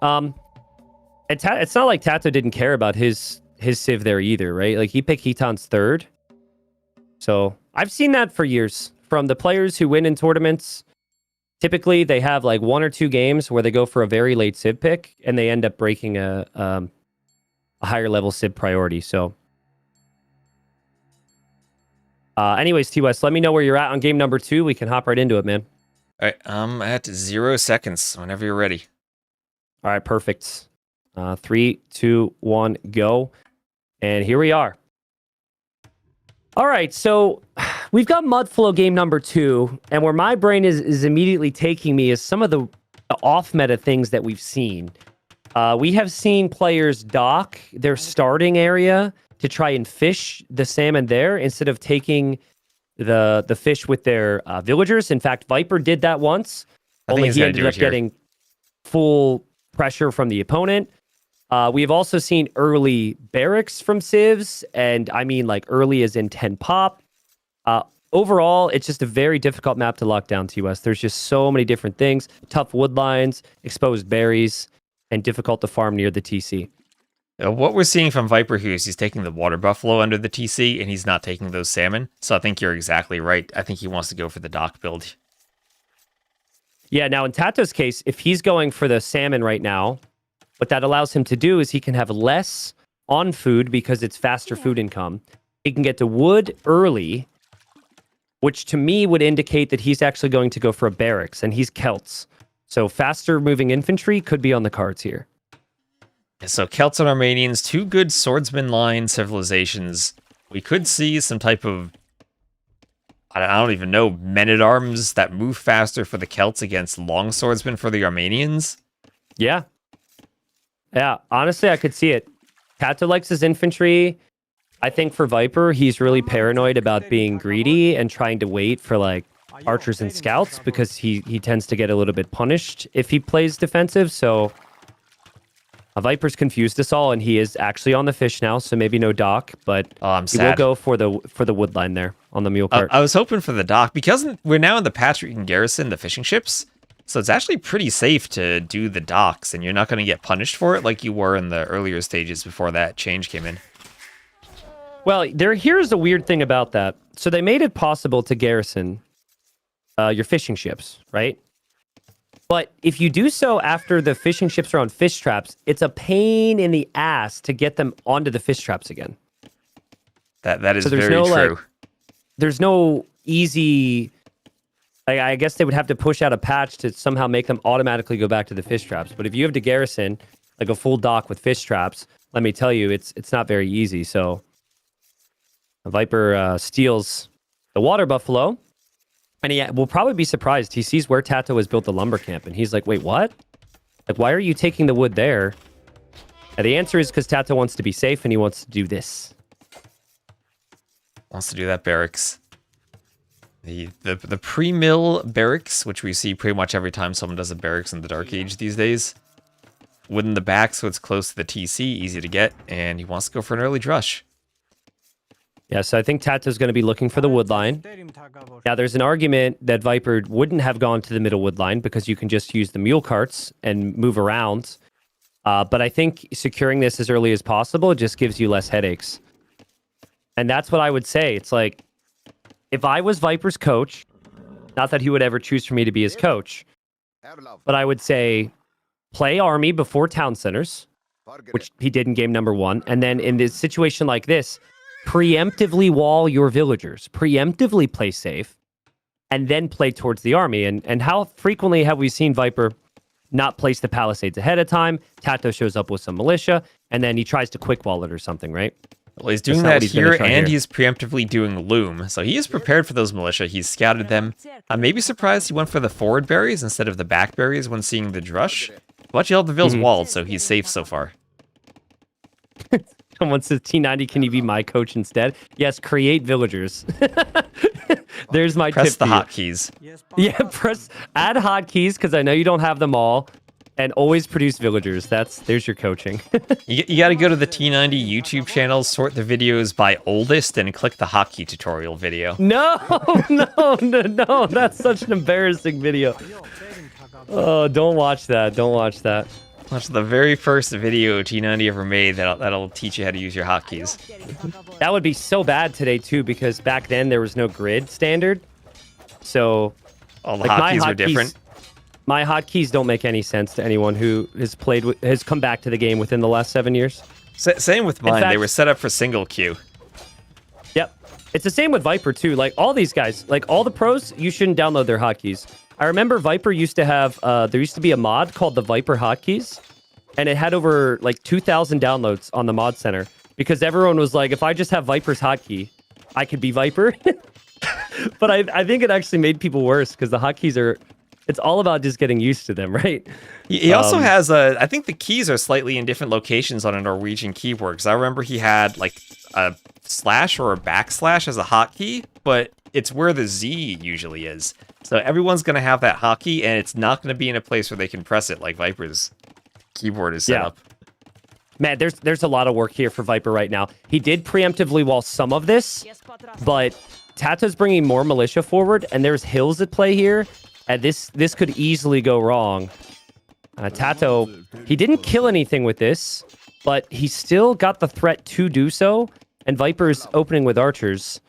It's not like TaToH didn't care about his civ there either, right? Like, he picked Heaton's 3rd. So I've seen that for years from the players who win in tournaments. Typically, they have like 1 or 2 games where they go for a very late civ pick, and they end up breaking a higher level civ priority. So, anyways, T-West, let me know where you're at on game number 2. We can hop right into it, man. All right, I'm at 0 seconds whenever you're ready. All right, perfect. 3, 2, 1, go. And here we are. All right, so we've got Mudflow game number 2, and where my brain is immediately taking me is some of the off-meta things that we've seen. We have seen players dock their starting area to try and fish the salmon there instead of taking the fish with their villagers. In fact, Viper did that once, only he ended up getting full pressure from the opponent. We have also seen early barracks from civs, and I mean like early as in 10 pop. Overall, it's just a very difficult map to lock down TOS. There's just so many different things. Tough wood lines, exposed berries, and difficult to farm near the TC. What we're seeing from Viper here is he's taking the water buffalo under the TC, and he's not taking those salmon. So I think you're exactly right. I think he wants to go for the dock build. Yeah, now in TaToH's case, if he's going for the salmon right now, what that allows him to do is he can have less on food because it's faster food income. He can get to wood early, which to me would indicate that he's actually going to go for a barracks, and he's Celts. So faster moving infantry could be on the cards here. So Celts and Armenians, 2 good swordsman line civilizations. We could see some type of, I don't even know, men-at-arms that move faster for the Celts against long swordsmen for the Armenians. Yeah. Yeah, honestly, I could see it. TaToH likes his infantry. I think for Viper, he's really paranoid about being greedy and trying to wait for like archers and scouts because he tends to get a little bit punished if he plays defensive. So Viper's confused us all, and he is actually on the fish now, so maybe no dock, but he will go for the wood line there on the mule cart. I was hoping for the dock because we're now in the patch where you can garrison the fishing ships. So it's actually pretty safe to do the docks, and you're not going to get punished for it like you were in the earlier stages before that change came in. Well, here's the weird thing about that. So they made it possible to garrison your fishing ships, right? But if you do so after the fishing ships are on fish traps, it's a pain in the ass to get them onto the fish traps again. That is very true. There's no easy... I guess they would have to push out a patch to somehow make them automatically go back to the fish traps. But if you have to garrison like a full dock with fish traps, let me tell you, it's not very easy. So Viper steals the water buffalo, and he will probably be surprised. He sees where TaToH has built the lumber camp, and he's like, wait, what? Like, why are you taking the wood there? And the answer is because TaToH wants to be safe, and he wants to do this. Wants to do that barracks. The pre-mill barracks, which we see pretty much every time someone does a barracks in the Dark Age these days. Wood in the back, so it's close to the TC, easy to get, and he wants to go for an early drush. Yeah, so I think TaToH's going to be looking for the wood line. Now, there's an argument that Viper wouldn't have gone to the middle wood line because you can just use the mule carts and move around. But I think securing this as early as possible just gives you less headaches. And that's what I would say. It's like, if I was Viper's coach, not that he would ever choose for me to be his coach, but I would say play army before town centers, which he did in game number 1. And then in this situation like this, preemptively wall your villagers, preemptively play safe, and then play towards the army. And how frequently have we seen Viper not place the palisades ahead of time. TaToH shows up with some militia, and then he tries to quick wall it or something, right? Well, he's doing that here, and he's preemptively doing loom. So he is prepared for those militia. He's scouted them. I may be surprised he went for the forward berries instead of the back berries when seeing the drush. But you held the Ville's walled, so he's safe so far. Someone says, T90, can you be my coach instead? Yes, create villagers. There's my tip. Press the hotkeys. Yeah, add hotkeys because I know you don't have them all. And always produce villagers. There's your coaching. You got to go to the T90 YouTube channel, sort the videos by oldest, and click the hotkey tutorial video. No. That's such an embarrassing video. Oh, don't watch that. Don't watch that. Watch the very first video T90 ever made that'll teach you how to use your hotkeys. That would be so bad today, too, because back then there was no grid standard. So all the hotkeys were different. My hotkeys don't make any sense to anyone who has come back to the game within the last 7 years. Same with mine. They were set up for single queue. Yep. It's the same with Viper, too. Like, all these guys, like, all the pros, you shouldn't download their hotkeys. I remember Viper used to have, there used to be a mod called the Viper Hotkeys, and it had over, like, 2,000 downloads on the mod center, because everyone was like, if I just have Viper's hotkey, I could be Viper. But I think it actually made people worse, because the hotkeys are... It's all about just getting used to them, right? He also has I think the keys are slightly in different locations on a Norwegian keyboard. Because I remember he had like a slash or a backslash as a hotkey, but it's where the Z usually is. So everyone's going to have that hotkey, and it's not going to be in a place where they can press it like Viper's keyboard is set up. Man, there's a lot of work here for Viper right now. He did preemptively wall some of this, but TaToH's bringing more militia forward, and there's hills at play here. And this could easily go wrong. TaToH, he didn't kill anything with this, but he still got the threat to do so, and Viper's opening with archers.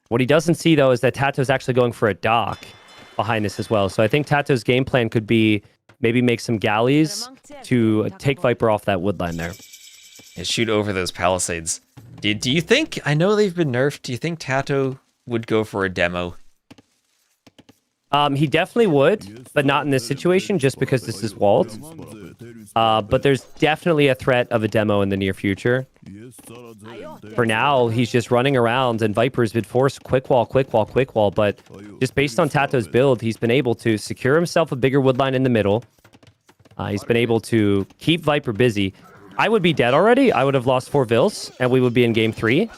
What he doesn't see, though, is that TaToH's actually going for a dock behind this as well. So I think TaToH's game plan could be maybe make some galleys to take Viper off that wood line there. And shoot over those palisades. Do you think, I know they've been nerfed, do you think TaToH would go for a demo? He definitely would, but not in this situation, just because this is walled. But there's definitely a threat of a demo in the near future. For now, he's just running around, and Viper's been forced quick wall, but just based on TaToH's build, he's been able to secure himself a bigger wood line in the middle. He's been able to keep Viper busy. I would be dead already. I would have lost 4 vills, and we would be in game 3.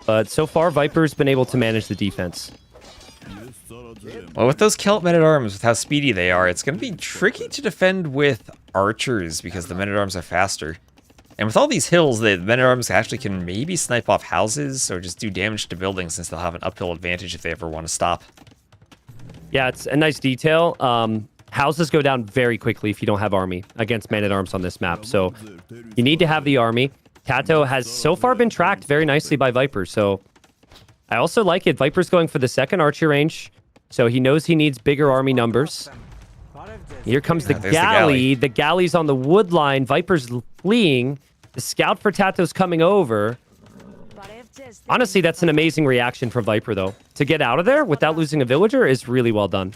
But so far, Viper's been able to manage the defense. Well, with those Celt men-at-arms, with how speedy they are, it's going to be tricky to defend with archers because the men-at-arms are faster. And with all these hills, the men-at-arms actually can maybe snipe off houses or just do damage to buildings since they'll have an uphill advantage if they ever want to stop. Yeah, it's a nice detail. Houses go down very quickly if you don't have army against men-at-arms on this map. So you need to have the army. TaToH has so far been tracked very nicely by Viper, so I also like it. Viper's going for the second archer range. So he knows he needs bigger army numbers. Here comes the galley. The galley's on the wood line. Viper's fleeing. The scout for TaToH's coming over. Honestly, that's an amazing reaction from Viper, though. To get out of there without losing a villager is really well done.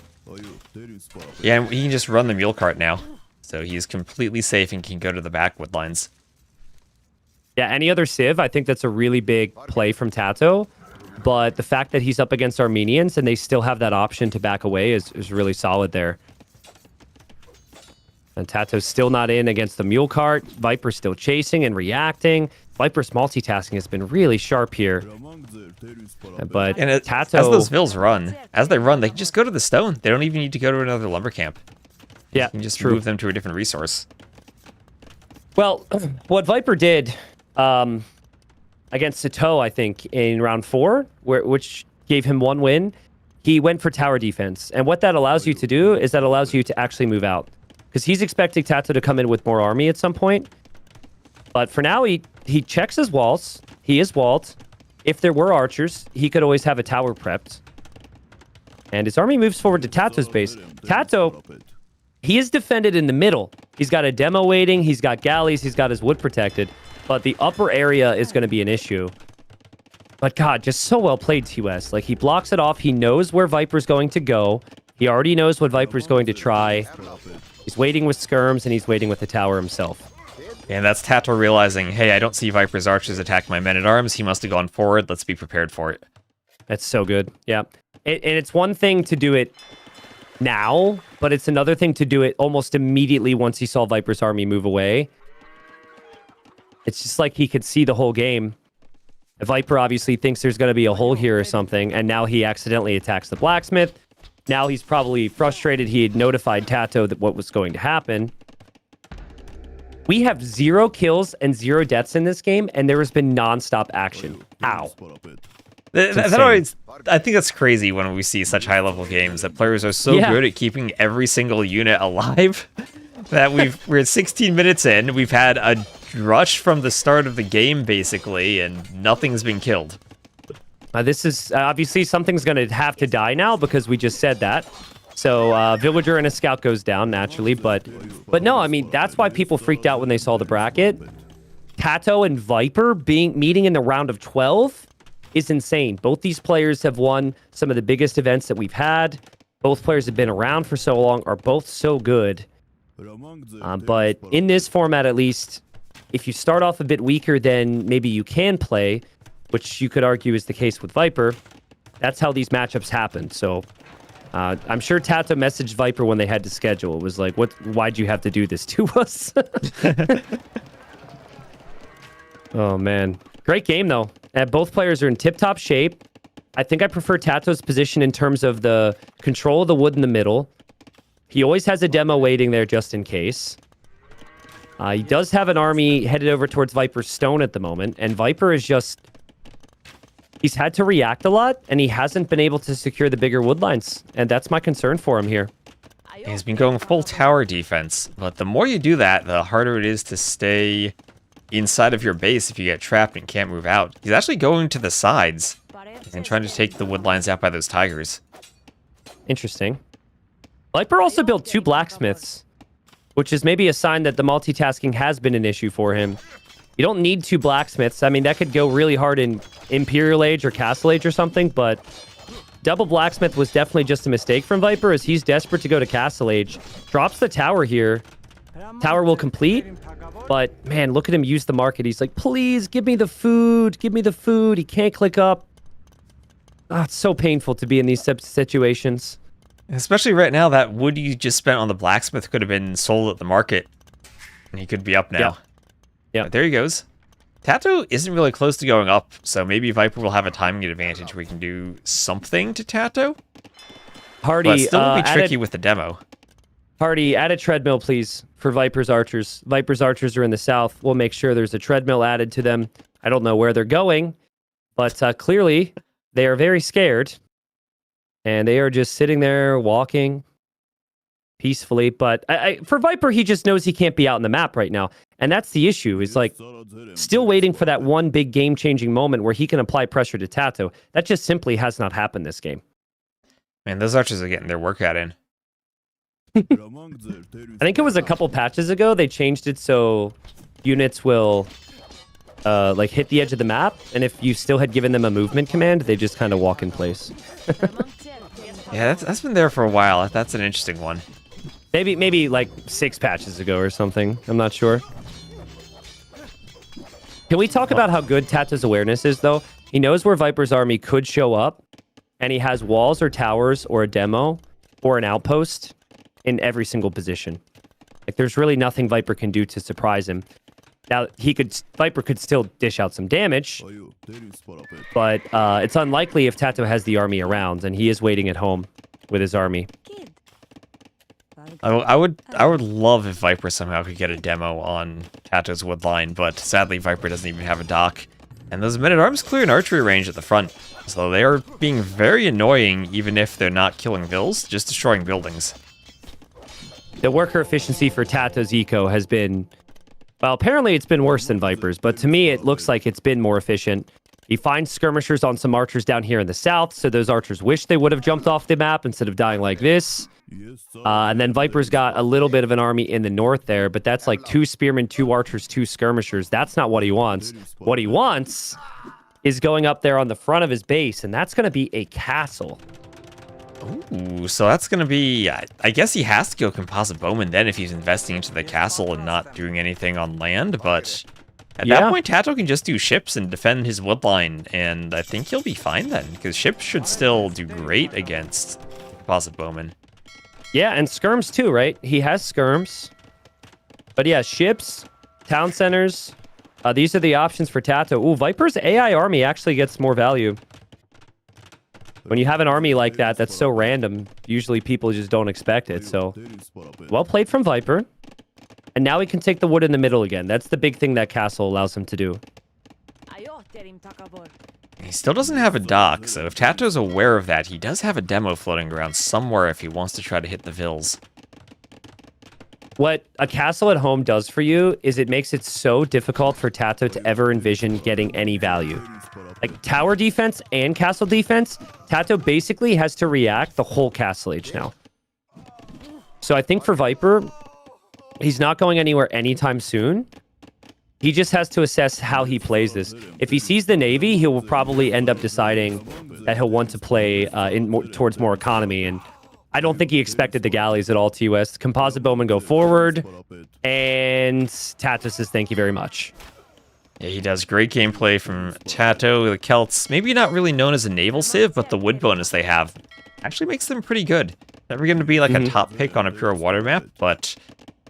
Yeah, he can just run the mule cart now. So he's completely safe and can go to the back wood lines. Yeah, any other civ, I think that's a really big play from TaToH. But the fact that he's up against Armenians and they still have that option to back away is really solid there. And TaToH's still not in against the mule cart. Viper's still chasing and reacting. Viper's multitasking has been really sharp here. But TaToH... As those vills run, they can just go to the stone. They don't even need to go to another lumber camp. Yeah, you can just move them to a different resource. Well, what Viper did... against TaToH, I think, in round 4, which gave him 1 win, he went for tower defense. And what that allows you to do is that allows you to actually move out. Because he's expecting TaToH to come in with more army at some point. But for now, he checks his walls. He is walled. If there were archers, he could always have a tower prepped. And his army moves forward to TaToH's base. TaToH, he is defended in the middle. He's got a demo waiting. He's got galleys. He's got his wood protected. But the upper area is going to be an issue. But God, just so well played, TOS. Like, he blocks it off. He knows where Viper's going to go. He already knows what Viper's going to try. He's waiting with skirms, and he's waiting with the tower himself. And that's TaToH realizing, hey, I don't see Viper's archers attack my men-at-arms. He must have gone forward. Let's be prepared for it. That's so good. Yeah. And it's one thing to do it now, but it's another thing to do it almost immediately once he saw Viper's army move away. It's just like he could see the whole game. Viper obviously thinks there's going to be a hole here or something, and now he accidentally attacks the blacksmith. Now he's probably frustrated. He had notified TaToH that what was going to happen. We have 0 kills and 0 deaths in this game, and there has been non-stop action. Ow. That always, I think that's crazy when we see such high-level games that players are so good at keeping every single unit alive that we're 16 minutes in. We've had a rush from the start of the game basically, and nothing's been killed. This is obviously something's going to have to die now because we just said that. So villager and a scout goes down naturally, but no, I mean that's why people freaked out when they saw the bracket. TaToH and Viper meeting in the round of 12 is insane. Both these players have won some of the biggest events that we've had. Both players have been around for so long, are both so good. But in this format, at least, if you start off a bit weaker than maybe you can play, which you could argue is the case with Viper, that's how these matchups happen. So I'm sure TaToH messaged Viper when they had to schedule. It was like, why'd you have to do this to us? Oh, man. Great game, though. Both players are in tip-top shape. I think I prefer TaToH's position in terms of the control of the wood in the middle. He always has a demo waiting there just in case. He does have an army headed over towards Viper's stone at the moment, and Viper is just... He's had to react a lot, and he hasn't been able to secure the bigger wood lines, and that's my concern for him here. He's been going full tower defense, but the more you do that, the harder it is to stay inside of your base if you get trapped and can't move out. He's actually going to the sides and trying to take the wood lines out by those tigers. Interesting. Viper also built 2 blacksmiths, which is maybe a sign that the multitasking has been an issue for him. You don't need 2 blacksmiths. I mean, that could go really hard in Imperial Age or Castle Age or something, but double blacksmith was definitely just a mistake from Viper as he's desperate to go to Castle Age. Drops the tower here. Tower will complete, but man, look at him use the market. He's like, please give me the food. Give me the food. He can't click up. Oh, it's so painful to be in these types of situations. Especially right now, that wood you just spent on the blacksmith could have been sold at the market, and he could be up now. Yeah. But there he goes. TaToH isn't really close to going up, so maybe Viper will have a timing advantage where he can do something to TaToH. Hardy, but still will be tricky with the demo. Hardy, add a treadmill, please, for Viper's archers. Viper's archers are in the south. We'll make sure there's a treadmill added to them. I don't know where they're going, but clearly they are very scared. And they are just sitting there walking peacefully. But for Viper, he just knows he can't be out in the map right now. And that's the issue. He's like still waiting for that one big game-changing moment where he can apply pressure to TaToH. That just simply has not happened this game. Man, those archers are getting their workout in. I think it was a couple patches ago they changed it so units will like hit the edge of the map, and if you still had given them a movement command, they just kind of walk in place. Yeah, that's been there for a while. That's an interesting one. Maybe like 6 patches ago or something. I'm not sure. Can we talk about how good TaToH's awareness is, though? He knows where Viper's army could show up, and he has walls or towers or a demo or an outpost in every single position. Like, there's really nothing Viper can do to surprise him. Now, Viper could still dish out some damage, but it's unlikely if TaToH has the army around, and he is waiting at home with his army. I would love if Viper somehow could get a demo on TaToH's wood line, but sadly Viper doesn't even have a dock. And those men-at-arms clear an archery range at the front, so they are being very annoying even if they're not killing vills, just destroying buildings. The worker efficiency for TaToH's eco has been... Well, apparently it's been worse than Viper's, but to me it looks like it's been more efficient. He finds skirmishers on some archers down here in the south, so those archers wish they would have jumped off the map instead of dying like this. And then Viper's got a little bit of an army in the north there, but that's like 2 spearmen, 2 archers, 2 skirmishers. That's not what he wants. What he wants is going up there on the front of his base, and that's going to be a castle. Ooh, so that's going to be... I guess he has to go Composite Bowman then if he's investing into the castle and not doing anything on land, but... At that point, TaToH can just do ships and defend his wood line, and I think he'll be fine then, because ships should still do great against Composite Bowman. Yeah, and skirms too, right? He has skirms. But yeah, ships, town centers, these are the options for TaToH. Ooh, Viper's AI army actually gets more value. When you have an army like that that's so random, usually people just don't expect it, so... Well played from Viper. And now he can take the wood in the middle again. That's the big thing that castle allows him to do. He still doesn't have a dock, so if TaToH's aware of that, he does have a demo floating around somewhere if he wants to try to hit the Vills. What a castle at home does for you is it makes it so difficult for TaToH to ever envision getting any value. Like tower defense and castle defense, TaToH basically has to react the whole castle age now. So I think for Viper, he's not going anywhere anytime soon. He just has to assess how he plays this. If he sees the Navy, he will probably end up deciding that he'll want to play towards more economy. And I don't think he expected the galleys at all, TUS. Composite Bowman go forward. And TaToH says thank you very much. Yeah, he does great gameplay from TaToH. The Celts, maybe not really known as a naval civ, but the wood bonus they have actually makes them pretty good. Never going to be like a top pick on a pure water map, but...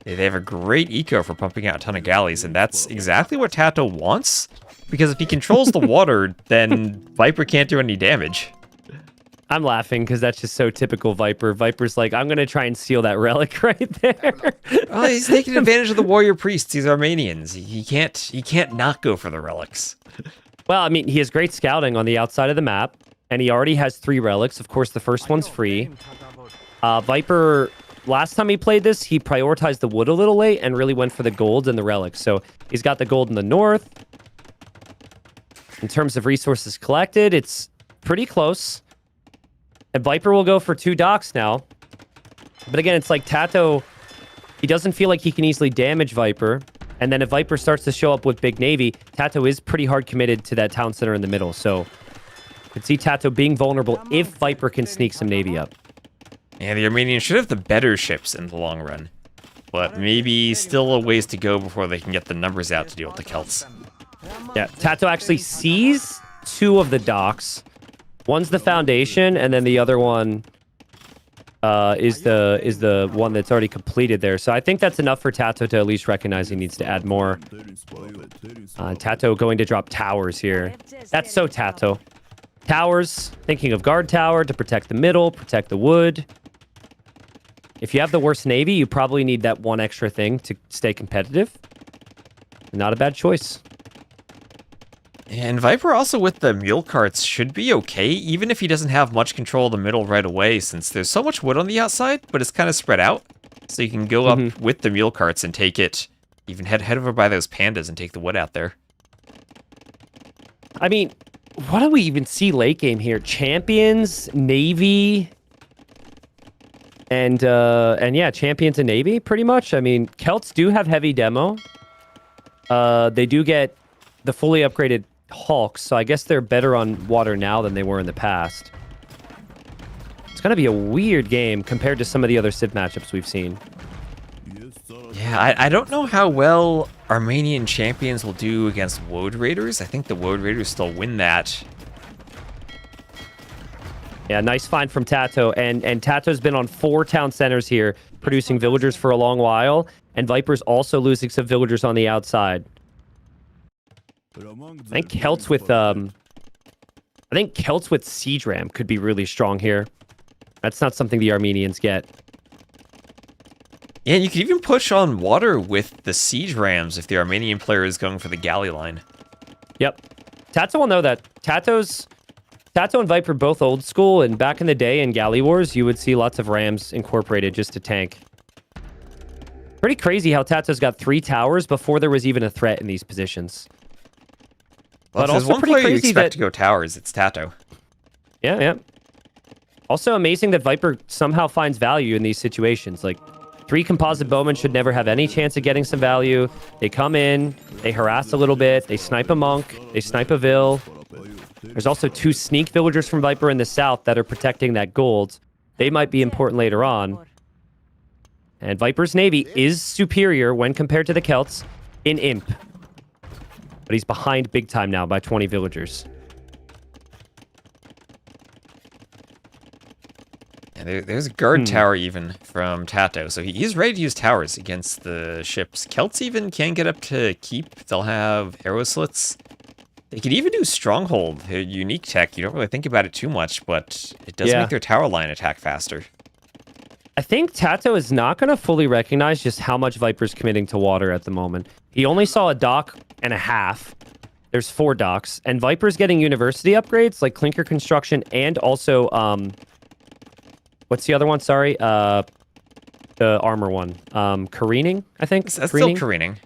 they have a great eco for pumping out a ton of galleys, and that's exactly what TaToH wants, because if he controls the water, then Viper can't do any damage. I'm laughing because that's just so typical Viper. Viper's like, I'm going to try and steal that relic right there. Well, he's taking advantage of the warrior priests, these Armenians. He can't not go for the relics. Well, I mean, he has great scouting on the outside of the map, and he already has 3 relics. Of course, the first one's free. Viper... last time he played this, he prioritized the wood a little late and really went for the gold and the relics. So he's got the gold in the north. In terms of resources collected, it's pretty close. And Viper will go for 2 docks now. But again, it's like TaToH, he doesn't feel like he can easily damage Viper. And then if Viper starts to show up with big Navy, TaToH is pretty hard committed to that town center in the middle. So you can see TaToH being vulnerable if Viper can sneak some Navy up. Yeah, the Armenians should have the better ships in the long run. But maybe still a ways to go before they can get the numbers out to deal with the Celts. Yeah, TaToH actually sees 2 of the docks. One's the foundation, and then the other one is the one that's already completed there. So I think that's enough for TaToH to at least recognize he needs to add more. TaToH going to drop towers here. That's so TaToH. Towers, thinking of guard tower to protect the middle, protect the wood. If you have the worst Navy, you probably need that one extra thing to stay competitive. Not a bad choice. And Viper also with the mule carts should be okay, even if he doesn't have much control of the middle right away, since there's so much wood on the outside, but it's kind of spread out. So you can go up with the mule carts and take it, even head over by those pandas and take the wood out there. I mean, what do we even see late game here? Champions, Navy... And yeah, Champions and Navy, pretty much. I mean, Celts do have heavy demo. They do get the fully upgraded Hulks, so I guess they're better on water now than they were in the past. It's going to be a weird game compared to some of the other Civ matchups we've seen. Yeah, I don't know how well Armenian Champions will do against Woad Raiders. I think the Woad Raiders still win that. Yeah, nice find from TaToH. And TaToH's been on 4 town centers here, producing villagers for a long while. And Viper's also losing some villagers on the outside. I think Celts with Siege Ram could be really strong here. That's not something the Armenians get. Yeah, you could even push on water with the Siege Rams if the Armenian player is going for the galley line. Yep. TaToH will know that. TaToH and Viper both old school, and back in the day in Galley Wars, you would see lots of Rams incorporated just to tank. Pretty crazy how TaToH's got 3 towers before there was even a threat in these positions. Well, but also pretty crazy you expect to go towers, it's TaToH. Yeah, yeah. Also amazing that Viper somehow finds value in these situations. Like, 3 composite bowmen should never have any chance of getting some value. They come in, they harass a little bit, they snipe a monk, they snipe a vill. There's also 2 sneak villagers from Viper in the south that are protecting that gold. They might be important later on. And Viper's Navy is superior when compared to the Celts in Imp. But he's behind big time now by 20 villagers. Yeah, there's a guard tower even from TaToH. So he's ready to use towers against the ships. Celts even can get up to keep. They'll have arrow slits. They could even do stronghold. They're unique tech. You don't really think about it too much, but it does make their tower line attack faster. I think TaToH is not going to fully recognize just how much Viper's committing to water at the moment. He only saw a dock and a half. There's 4 docks. And Viper's getting university upgrades like clinker construction and also, what's the other one? Sorry. The armor one. Careening, I think. That's still careening.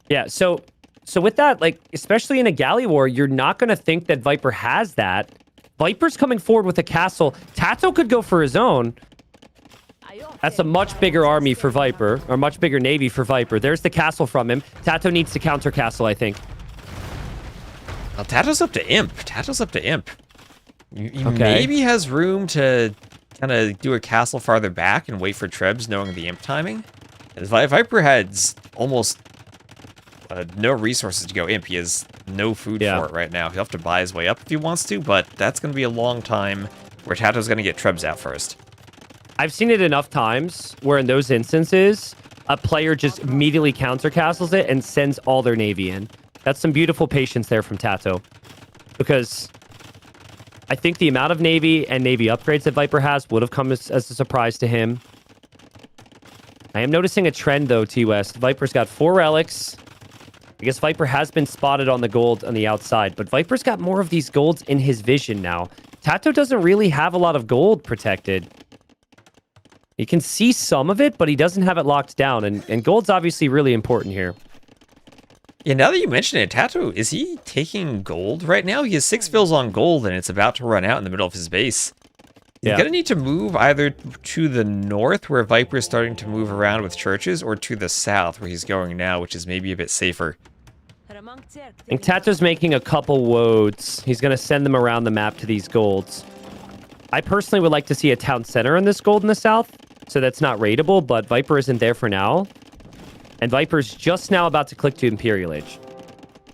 Yeah, so with that, like, especially in a galley war, you're not going to think that Viper has that. Viper's coming forward with a castle. TaToH could go for his own. That's a much bigger army for Viper, or much bigger navy for Viper. There's the castle from him. TaToH needs to counter castle, I think. Well, TaToH's up to Imp. TaToH's up to Imp. He maybe has room to kind of do a castle farther back and wait for Trebs, knowing the Imp timing. As Viper has almost no resources to go Imp. He has no food for it right now. He'll have to buy his way up if he wants to, but that's going to be a long time where TaToH's going to get Trebs out first. I've seen it enough times where in those instances, a player just immediately counter castles it and sends all their navy in. That's some beautiful patience there from TaToH. Because I think the amount of navy and navy upgrades that Viper has would have come as a surprise to him. I am noticing a trend though, T-West. Viper's got 4 relics. I guess Viper has been spotted on the gold on the outside, but Viper's got more of these golds in his vision now. TaToH doesn't really have a lot of gold protected. You can see some of it, but he doesn't have it locked down, and gold's obviously really important here. Yeah, now that you mention it, TaToH, is he taking gold right now? He has 6 fills on gold, and it's about to run out in the middle of his base. He's going to need to move either to the north, where Viper's starting to move around with churches, or to the south, where he's going now, which is maybe a bit safer. I think TaToH's making a couple woads. He's going to send them around the map to these golds. I personally would like to see a town center in this gold in the south, so that's not raidable, but Viper isn't there for now. And Viper's just now about to click to Imperial Age.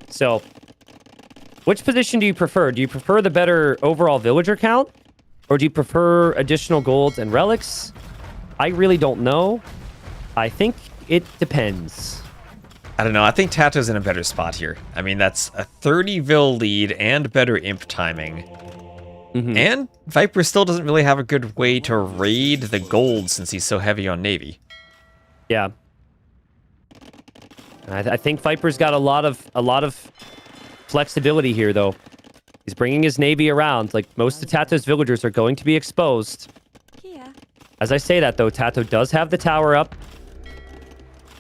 So, which position do you prefer? Do you prefer the better overall villager count? Or do you prefer additional golds and relics? I really don't know. I think it depends. I don't know. I think TaToH's in a better spot here. I mean, that's a 30 vil lead and better imp timing. And Viper still doesn't really have a good way to raid the gold since he's so heavy on navy. Yeah. I think Viper's got a lot of flexibility here, though. He's bringing his navy around. Like, most of TaToH's villagers are going to be exposed. As I say that, though, TaToH does have the tower up.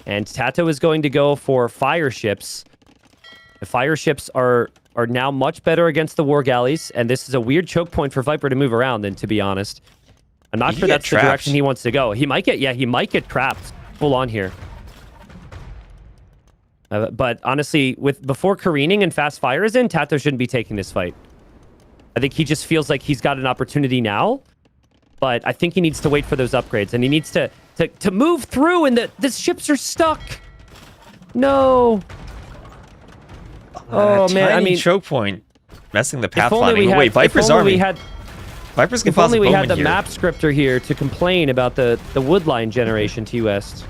And TaToH is going to go for fire ships. The fire ships are now much better against the war galleys, and this is a weird choke point for Viper to move around in, to be honest. I'm not sure that's the direction he wants to go. He might get trapped full on here. But honestly, before careening and fast fire is in, TaToH shouldn't be taking this fight. I think he just feels like he's got an opportunity now, but I think he needs to wait for those upgrades, and he needs to move through, and the ships are stuck. No. Oh man, I mean, choke point messing the pathfinding. Wait, Viper's army. Viper's if only we had the map scripter here to complain about the wood line generation, T-West.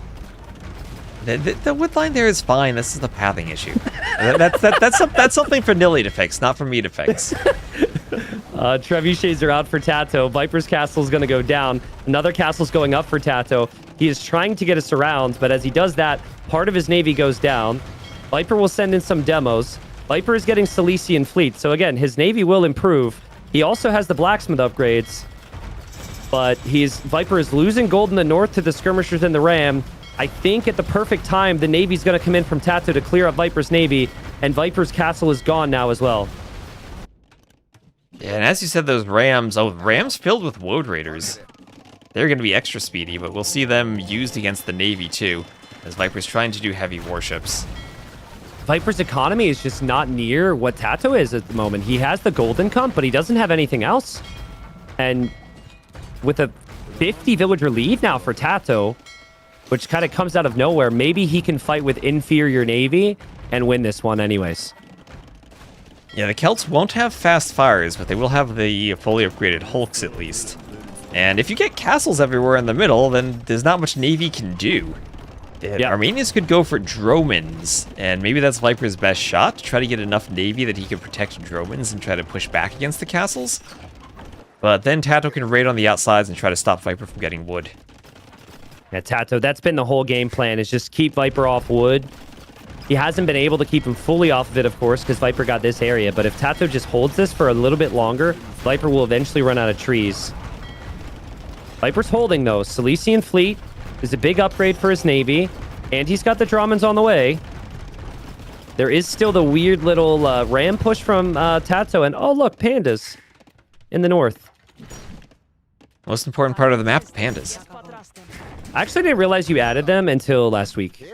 The wood line there is fine. This is the pathing issue. that's something for Nilly to fix, not for me to fix. Trebuchets are out for TaToH. Viper's castle is going to go down. Another castle's going up for TaToH. He is trying to get us around, but as he does that, part of his navy goes down. Viper will send in some demos. Viper is getting Cilician fleet, so again, his navy will improve. He also has the blacksmith upgrades, but Viper is losing gold in the north to the skirmishers and the ram. I think at the perfect time, the navy's going to come in from TaToH to clear up Viper's navy, and Viper's castle is gone now as well. Yeah, and as you said, those rams, rams filled with woad raiders. They're going to be extra speedy, but we'll see them used against the navy too, as Viper's trying to do heavy warships. Viper's economy is just not near what TaToH is at the moment. He has the golden comp, but he doesn't have anything else. And with a 50 villager lead now for TaToH, which kind of comes out of nowhere. Maybe he can fight with inferior navy and win this one anyways. Yeah, the Celts won't have fast fires, but they will have the fully upgraded hulks at least. And if you get castles everywhere in the middle, then there's not much navy can do. Armenians could go for Dromans, and maybe that's Viper's best shot, to try to get enough navy that he can protect Dromans and try to push back against the castles. But then TaToH can raid on the outsides and try to stop Viper from getting wood. Yeah, TaToH, that's been the whole game plan, is just keep Viper off wood. He hasn't been able to keep him fully off of it, of course, because Viper got this area. But if TaToH just holds this for a little bit longer, Viper will eventually run out of trees. Viper's holding, though. Silesian Fleet is a big upgrade for his navy, and he's got the Dramans on the way. There is still the weird little ram push from TaToH, and oh, look, pandas in the north. Most important part of the map, pandas. I actually didn't realize you added them until last week.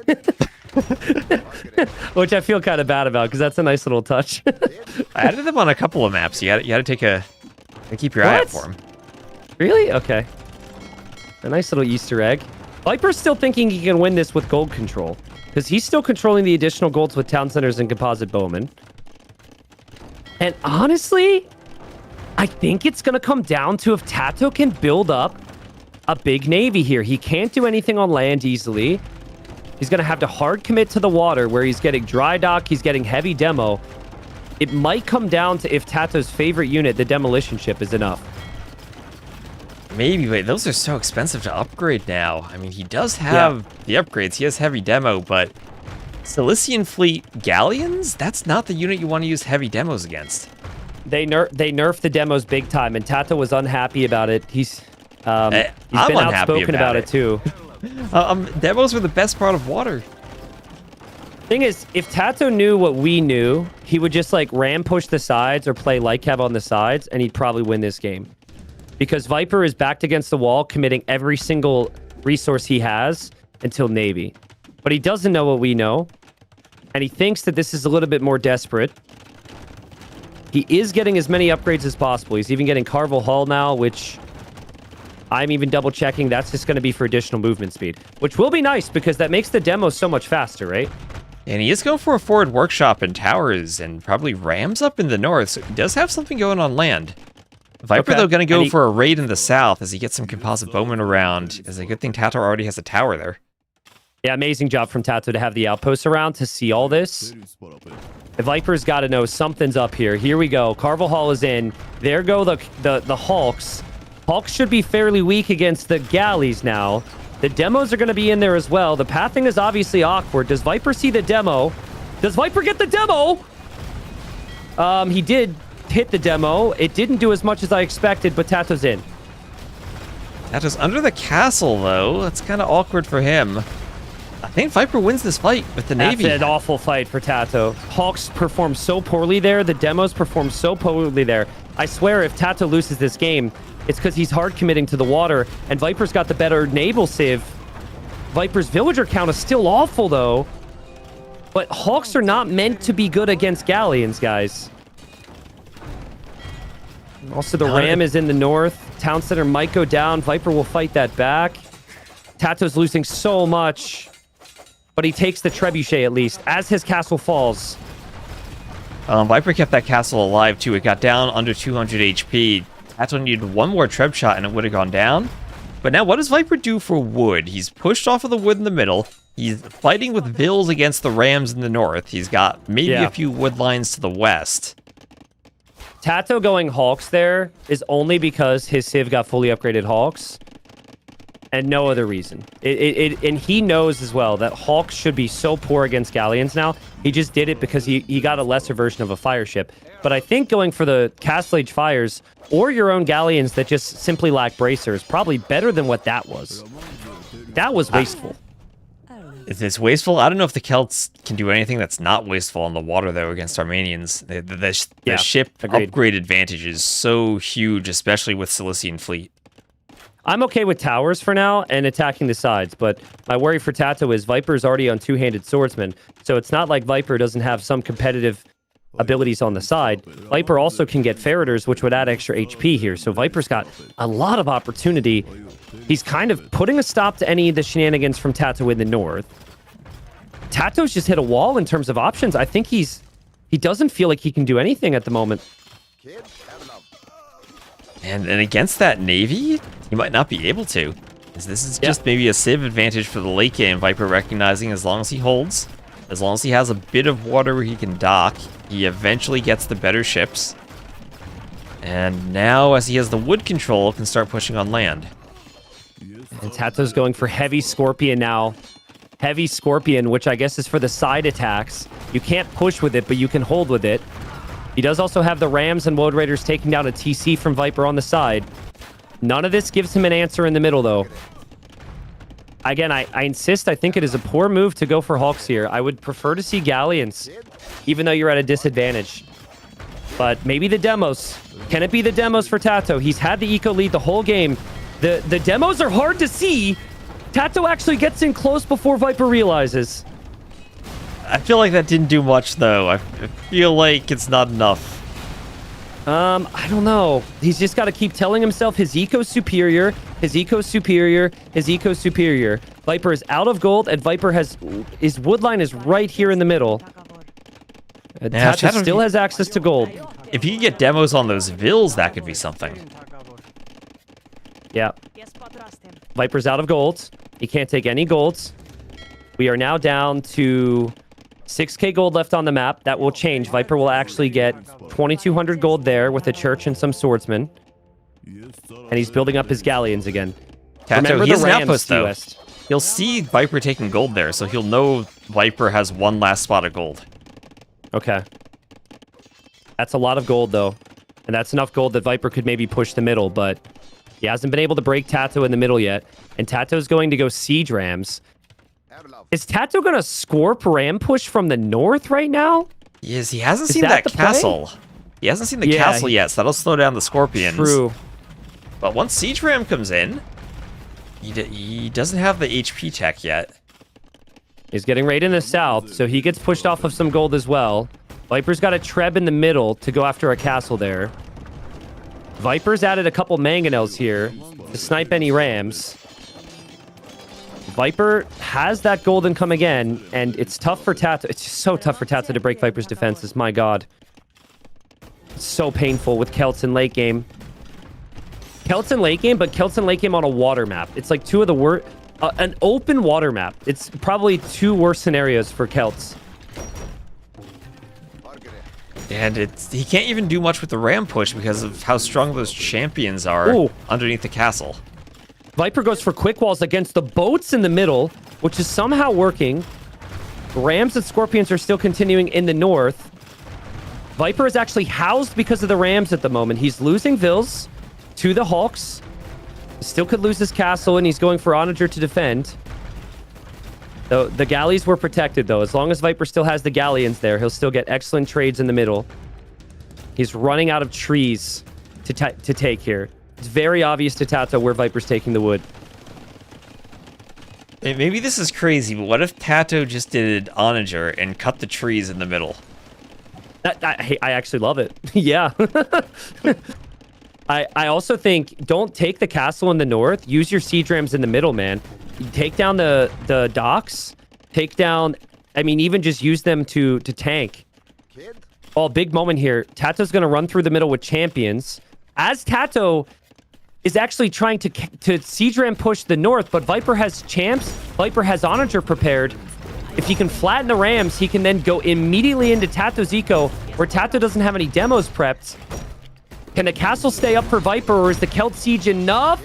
Which I feel kind of bad about, because that's a nice little touch. I added them on a couple of maps. You had to keep your eye out for them. Really? Okay. A nice little Easter egg. Viper's still thinking he can win this with gold control, because he's still controlling the additional golds with town centers and composite bowmen. And honestly, I think it's going to come down to if TaToH can build up a big navy here. He can't do anything on land easily. He's going to have to hard commit to the water, where he's getting dry dock, he's getting heavy demo. It might come down to if TaToH's favorite unit, the demolition ship, is enough. Maybe, but those are so expensive to upgrade now. I mean, he does have the upgrades. He has heavy demo, but Silesian Fleet Galleons? That's not the unit you want to use heavy demos against. They nerfed the demos big time, and TaToH was unhappy about it. He's been outspoken about it too. Demos were the best part of water. Thing is, if TaToH knew what we knew, he would just like ram push the sides or play light cav on the sides, and he'd probably win this game. Because Viper is backed against the wall, committing every single resource he has until Navy. But he doesn't know what we know, and he thinks that this is a little bit more desperate. He is getting as many upgrades as possible. He's even getting Carvel Hull now, which I'm even double checking. That's just going to be for additional movement speed, which will be nice because that makes the demo so much faster, right? And he is going for a forward workshop and towers and probably rams up in the north, so he does have something going on land. Viper, though, going to go for a raid in the south as he gets some composite bowmen around. It's a good thing TaToH already has a tower there. Yeah, amazing job from TaToH to have the outposts around to see all this. The Viper's got to know something's up here. Here we go. Carvel Hall is in. There go the Hawks. Hawks should be fairly weak against the galleys now. The demos are going to be in there as well. The pathing is obviously awkward. Does Viper see the demo? Does Viper get the demo? He did hit the demo. It didn't do as much as I expected, but TaToH's in. TaToH's under the castle, though. That's kind of awkward for him. I think Viper wins this fight with the Navy. That's an awful fight for TaToH. Hawks perform so poorly there. The demos perform so poorly there. I swear if TaToH loses this game, it's because he's hard committing to the water, and Viper's got the better naval civ. Viper's villager count is still awful, though. But Hawks are not meant to be good against galleons, guys. Also, the ram is in the north. Town center might go down. Viper will fight that back. TaToH's losing so much, but he takes the trebuchet at least as his castle falls. Viper kept that castle alive too. It got down under 200 HP. TaToH needed one more treb shot and it would have gone down. But now what does Viper do for wood? He's pushed off of the wood in the middle. He's fighting with Vills against the rams in the north. He's got maybe a few wood lines to the west. TaToH going Hawks there is only because his civ got fully upgraded Hawks. And no other reason. And he knows as well that Hawks should be so poor against galleons now. He just did it because he got a lesser version of a fire ship. But I think going for the Castle Age fires or your own galleons that just simply lack bracers probably better than what that was. That was wasteful. Is this wasteful? I don't know if the Celts can do anything that's not wasteful on the water, though, against Armenians. The ship upgrade advantage is so huge, especially with Silesian Fleet. I'm okay with towers for now and attacking the sides, but my worry for TaToH is Viper's already on two-handed swordsman, so it's not like Viper doesn't have some competitive abilities on the side. Viper also can get Ferreters, which would add extra HP here, so Viper's got a lot of opportunity He's kind of putting a stop to any of the shenanigans from TaToH in the north. TaToH's just hit a wall in terms of options. I think he doesn't feel like he can do anything at the moment. And against that Navy, he might not be able to. This is just maybe a civ advantage for the late game. Viper recognizing as long as he holds, as long as he has a bit of water where he can dock, he eventually gets the better ships. And now, as he has the wood control, can start pushing on land. And TaToH's going for heavy Scorpion now. Heavy Scorpion, which I guess is for the side attacks. You can't push with it, but you can hold with it. He does also have the Rams and Woad Raiders taking down a TC from Viper on the side. None of this gives him an answer in the middle, though. Again, I insist, I think it is a poor move to go for Hawks here. I would prefer to see Galleons, even though you're at a disadvantage. But maybe the demos. Can it be the demos for TaToH? He's had the eco lead the whole game. The demos are hard to see. TaToH actually gets in close before Viper realizes. I feel like that didn't do much, though. I feel like it's not enough. I don't know. He's just got to keep telling himself his eco's superior, his eco's superior, his eco's superior. Viper is out of gold, and Viper his wood line is right here in the middle. TaToH still has access to gold. If you can get demos on those vills, that could be something. Yeah. Viper's out of golds. He can't take any golds. We are now down to 6k gold left on the map. That will change. Viper will actually get 2200 gold there with a church and some swordsmen. And he's building up his galleons again. TaToH, he has an outpost, though. He'll see Viper taking gold there, so he'll know Viper has one last spot of gold. Okay. That's a lot of gold, though. And that's enough gold that Viper could maybe push the middle, but he hasn't been able to break TaToH in the middle yet. And TaToH's going to go siege rams. Is TaToH going to scorp ram push from the north right now? Yes, he hasn't seen that castle. He hasn't seen the castle yet, so that'll slow down the Scorpions. True. But once siege ram comes in, he doesn't have the HP tech yet. He's getting right in the south, so he gets pushed off of some gold as well. Viper's got a Treb in the middle to go after a castle there. Viper's added a couple mangonels here to snipe any rams. Viper has that golden come again, and it's tough for TaToH. It's just so tough for TaToH to break Viper's defenses. My God. It's so painful with Celts in late game. Celts in late game, but Celts in late game on a water map. It's like two of the worst... an open water map. It's probably two worst scenarios for Celts. And he can't even do much with the ram push because of how strong those champions are underneath the castle. Viper goes for quick walls against the boats in the middle, which is somehow working. Rams and Scorpions are still continuing in the north. Viper is actually housed because of the Rams at the moment. He's losing Vills to the Hawks. Still could lose his castle, and he's going for Onager to defend. So the galleys were protected, though. As long as Viper still has the galleons there, he'll still get excellent trades in the middle. He's running out of trees to take here. It's very obvious to TaToH where Viper's taking the wood. Maybe this is crazy, but what if TaToH just did Onager and cut the trees in the middle? I actually love it. Yeah. I also think don't take the castle in the north. Use your siege rams in the middle, man. Take down the docks. Take down... I mean, even just use them to tank. Oh, big moment here. TaToH's going to run through the middle with champions. As TaToH is actually trying to siege ram push the north, but Viper has champs. Viper has Onager prepared. If he can flatten the rams, he can then go immediately into TaToH's eco, where TaToH doesn't have any demos prepped. Can the castle stay up for Viper, or is the Celt siege enough?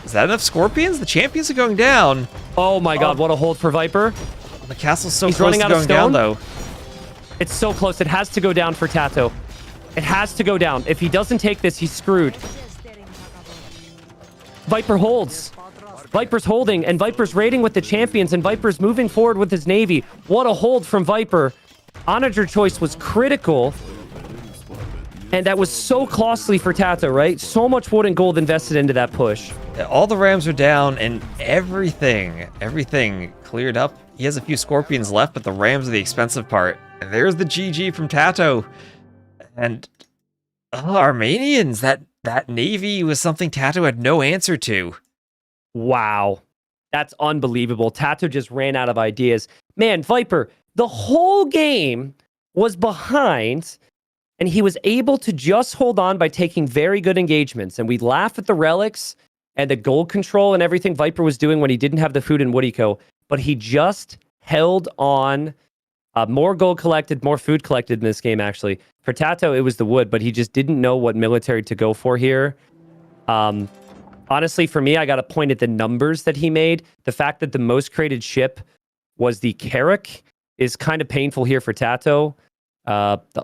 Is that enough Scorpions? The champions are going down. Oh my God, what a hold for Viper. The castle's so He's close running to out of going down, stone. though. It's so close. It has to go down for TaToH. It has to go down. If he doesn't take this, he's screwed. Viper holds. Viper's holding, and Viper's raiding with the champions, and Viper's moving forward with his navy. What a hold from Viper. Onager choice was critical. And that was so costly for TaToH, right? So much wood and gold invested into that push. All the rams are down, and everything cleared up. He has a few Scorpions left, but the rams are the expensive part. And there's the GG from TaToH. And Armenians, that navy was something TaToH had no answer to. Wow. That's unbelievable. TaToH just ran out of ideas. Man, Viper, the whole game was behind, and he was able to just hold on by taking very good engagements. And we laugh at the relics and the gold control and everything Viper was doing when he didn't have the food in Woodico, but he just held on. More gold collected, more food collected in this game, actually. For TaToH, it was the wood, but he just didn't know what military to go for here. Honestly, for me, I got to point at the numbers that he made. The fact that the most created ship was the Carrack is kind of painful here for TaToH.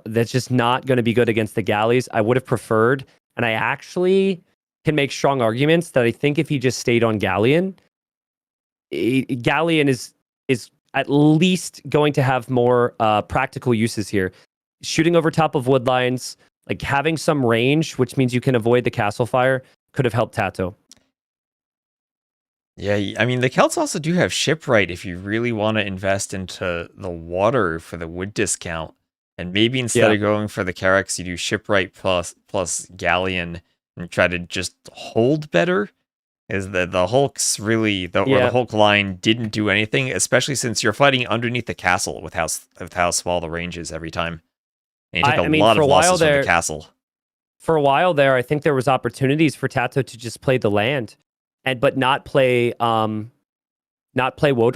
That's just not going to be good against the galleys. I would have preferred, and I actually can make strong arguments that I think if he just stayed on Galleon, Galleon is at least going to have more practical uses here. Shooting over top of wood lines, like having some range, which means you can avoid the castle fire, could have helped TaToH. Yeah, I mean, the Celts also do have shipwright if you really want to invest into the water for the wood discount. And maybe instead of going for the Carracks, you do shipwright plus galleon and try to just hold better. Is the Hulks really, or the Hulk line didn't do anything, especially since you're fighting underneath the castle with how small the range is every time. And you take a lot of losses from the castle. For a while there, I think there was opportunities for TaToH to just play the land, but not play Woad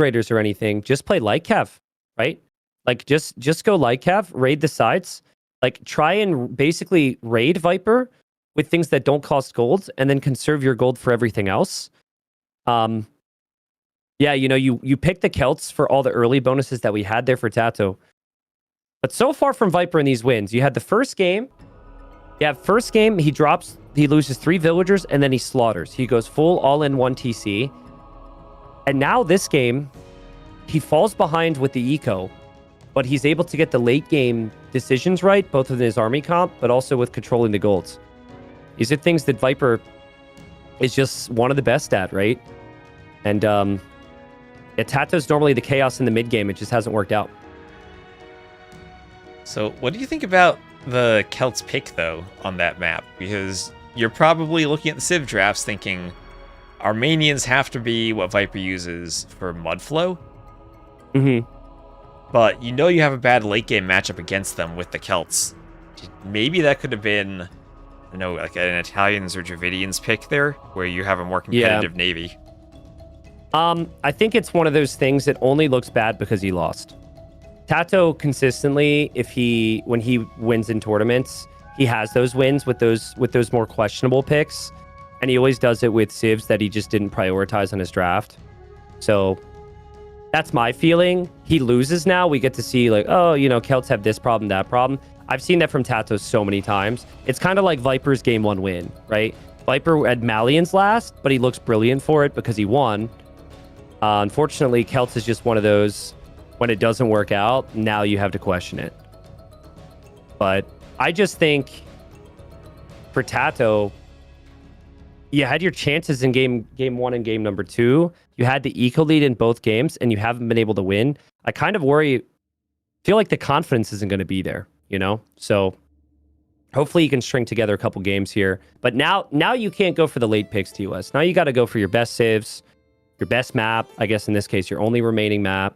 Raiders or anything. Just play Light Cav, right? Like just go Light Cav, raid the sides, like try and basically raid Viper with things that don't cost gold, and then conserve your gold for everything else. Yeah, you pick the Celts for all the early bonuses that we had there for TaToH. But so far from Viper in these wins, you had the first game. Yeah, first game, he loses 3 villagers, and then he slaughters. He goes full all-in-one TC. And now this game, he falls behind with the eco, but he's able to get the late game decisions right, both in his army comp, but also with controlling the golds. These are things that Viper is just one of the best at, right? And TaToH's normally the chaos in the mid game. It just hasn't worked out. So what do you think about the Celts pick, though, on that map? Because you're probably looking at the Civ drafts thinking Armenians have to be what Viper uses for Mudflow. Mm-hmm. But you have a bad late game matchup against them with the Celts. Maybe that could have been, like an Italians or Dravidians pick there, where you have a more competitive navy. I think it's one of those things that only looks bad because he lost. TaToH consistently, when he wins in tournaments, he has those wins with those more questionable picks, and he always does it with civs that he just didn't prioritize on his draft. So that's my feeling. He loses now. We get to see Celts have this problem, that problem. I've seen that from TaToH so many times. It's kind of like Viper's game 1 win, right? Viper had Malians last, but he looks brilliant for it because he won. Unfortunately, Celts is just one of those, when it doesn't work out, now you have to question it. But I just think for TaToH, you had your chances in game 1 and game number 2. You had the eco lead in both games, and you haven't been able to win. I kind of feel like the confidence isn't going to be there, So hopefully you can string together a couple games here. But now you can't go for the late picks, TOS. Now you got to go for your best saves, your best map, I guess in this case, your only remaining map,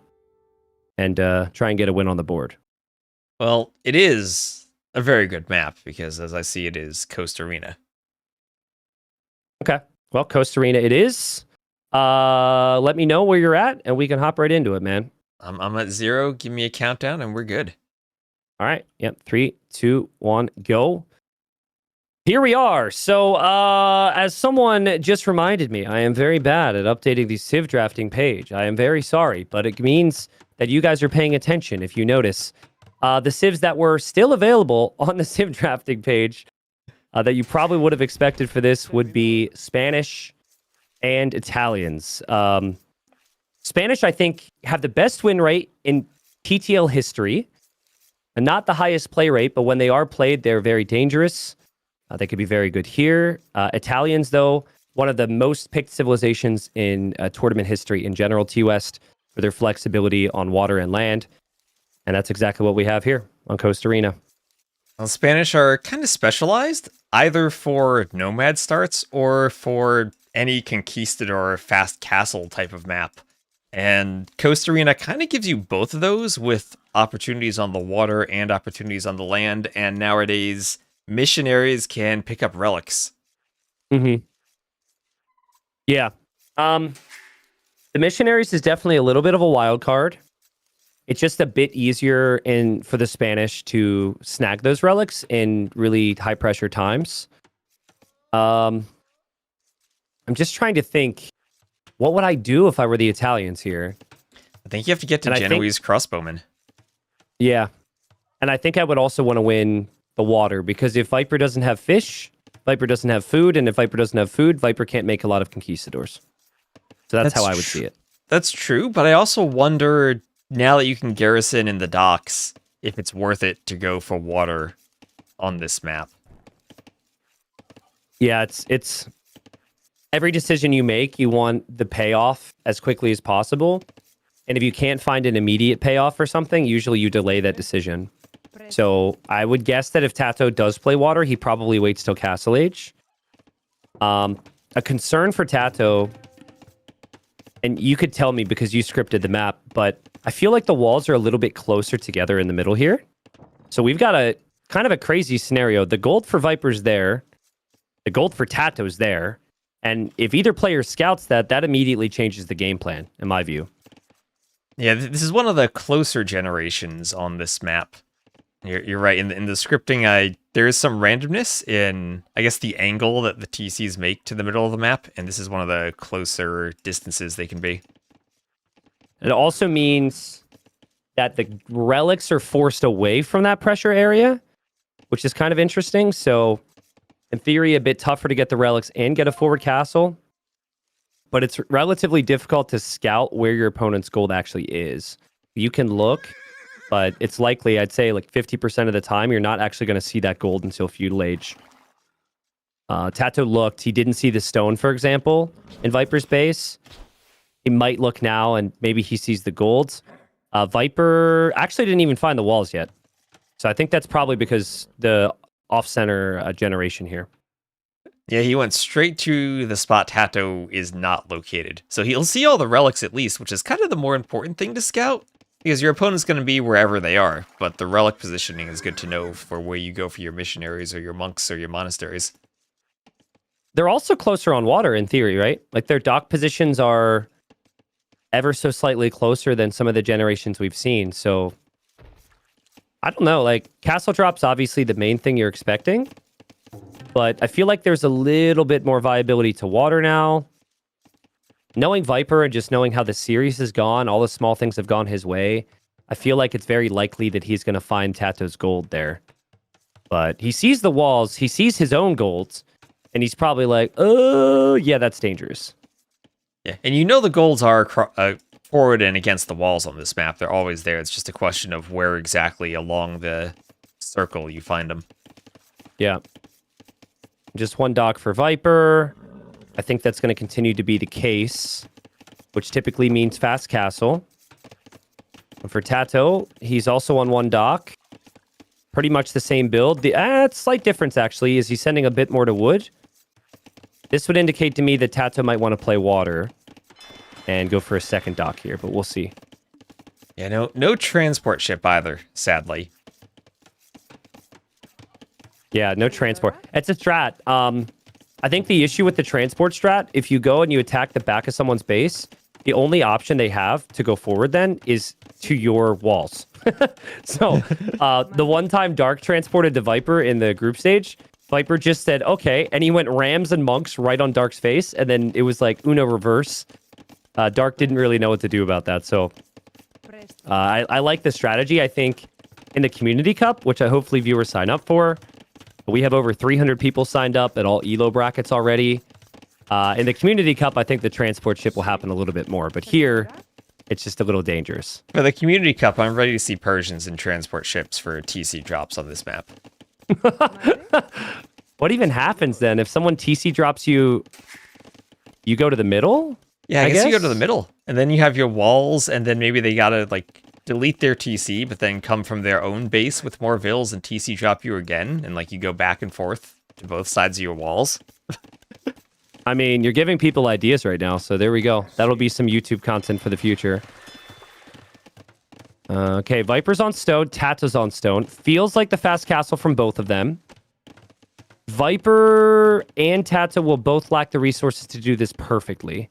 and try and get a win on the board. Well, it is a very good map because, as I see it, is Coast Arena. Okay. Well, Coast Arena it is. Let me know where you're at, and we can hop right into it, man. I'm at 0. Give me a countdown, and we're good. All right. Yep. 3, 2, 1, go. Here we are. So, as someone just reminded me, I am very bad at updating the Civ drafting page. I am very sorry, but it means that you guys are paying attention if you notice. The Civs that were still available on the Civ drafting page that you probably would have expected for this would be Spanish and Italians. Spanish, I think, have the best win rate in TTL history. And not the highest play rate, but when they are played, they're very dangerous. They could be very good here. Italians, though, one of the most picked civilizations in tournament history in general, T-West, for their flexibility on water and land. And that's exactly what we have here on Coast Arena. Well, Spanish are kind of specialized, either for nomad starts or for any conquistador fast castle type of map. And Coast Arena kind of gives you both of those with opportunities on the water and opportunities on the land. And nowadays, missionaries can pick up relics. Mm-hmm. Yeah. The missionaries is definitely a little bit of a wild card. It's just a bit easier for the Spanish to snag those relics in really high pressure times. I'm just trying to think, what would I do if I were the Italians here? I think you have to get to And Genoese crossbowmen. Yeah. And I think I would also want to win the water, because if Viper doesn't have fish, Viper doesn't have food, and if Viper doesn't have food, Viper can't make a lot of conquistadors. So that's how I would see it. That's true, but I also wonder, now that you can garrison in the docks, if it's worth it to go for water on this map. Yeah, it's every decision you make, you want the payoff as quickly as possible. And if you can't find an immediate payoff for something, usually you delay that decision. So I would guess that if TaToH does play water, he probably waits till Castle Age. A concern for TaToH, and you could tell me because you scripted the map, but I feel like the walls are a little bit closer together in the middle here. So we've got a kind of a crazy scenario. The gold for Viper's there. The gold for TaToH's there. And if either player scouts that immediately changes the game plan, in my view. Yeah, this is one of the closer generations on this map. You're right. In the scripting, there is some randomness in, I guess, the angle that the TCs make to the middle of the map, and this is one of the closer distances they can be. It also means that the relics are forced away from that pressure area, which is kind of interesting. So, in theory, a bit tougher to get the relics and get a forward castle. But it's relatively difficult to scout where your opponent's gold actually is. You can look, but it's likely, I'd say, like 50% of the time, you're not actually going to see that gold until Feudal Age. TaToH looked. He didn't see the stone, for example, in Viper's base. He might look now, and maybe he sees the gold. Viper actually didn't even find the walls yet. So I think that's probably because the off-center generation here. Yeah, he went straight to the spot TaToH is not located. So he'll see all the relics at least, which is kind of the more important thing to scout. Because your opponent's going to be wherever they are, but the relic positioning is good to know for where you go for your missionaries or your monks or your monasteries. They're also closer on water in theory, right? Like their dock positions are ever so slightly closer than some of the generations we've seen. So I don't know, like castle drop's obviously the main thing you're expecting, but I feel like there's a little bit more viability to water now. Knowing Viper and just knowing how the series has gone, all the small things have gone his way, I feel like it's very likely that he's going to find TaToH's gold there. But he sees the walls, he sees his own golds, and he's probably like, oh, yeah, that's dangerous. Yeah, and you know the golds are forward and against the walls on this map. They're always there. It's just a question of where exactly along the circle you find them. Yeah. Just one dock for Viper. I think that's going to continue to be the case, which typically means fast castle. And for TaToH, he's also on one dock. Pretty much the same build. The slight difference, actually, is he's sending a bit more to wood. This would indicate to me that TaToH might want to play water and go for a second dock here, but we'll see. Yeah, no transport ship either, sadly. Yeah, no transport. It's a strat. I think the issue with the transport strat, if you go and you attack the back of someone's base, the only option they have to go forward then is to your walls. So, the one time Dark transported to Viper in the group stage, Viper just said, okay, and he went Rams and Monks right on Dark's face, and then it was like Uno reverse. Dark didn't really know what to do about that, so I like the strategy. I think in the Community Cup, which I hopefully viewers sign up for, we have over 300 people signed up at all ELO brackets already. In the Community Cup, I think the transport ship will happen a little bit more, but here, it's just a little dangerous. For the Community Cup, I'm ready to see Persians and transport ships for TC drops on this map. What even happens then? If someone TC drops you, you go to the middle? Yeah, I guess you go to the middle. And then you have your walls, and then maybe they gotta, like, delete their TC, but then come from their own base with more vills and TC drop you again, and, like, you go back and forth to both sides of your walls. I mean, you're giving people ideas right now, so there we go. That'll be some YouTube content for the future. Okay, Viper's on stone, TaToH's on stone. Feels like the fast castle from both of them. Viper and TaToH will both lack the resources to do this perfectly.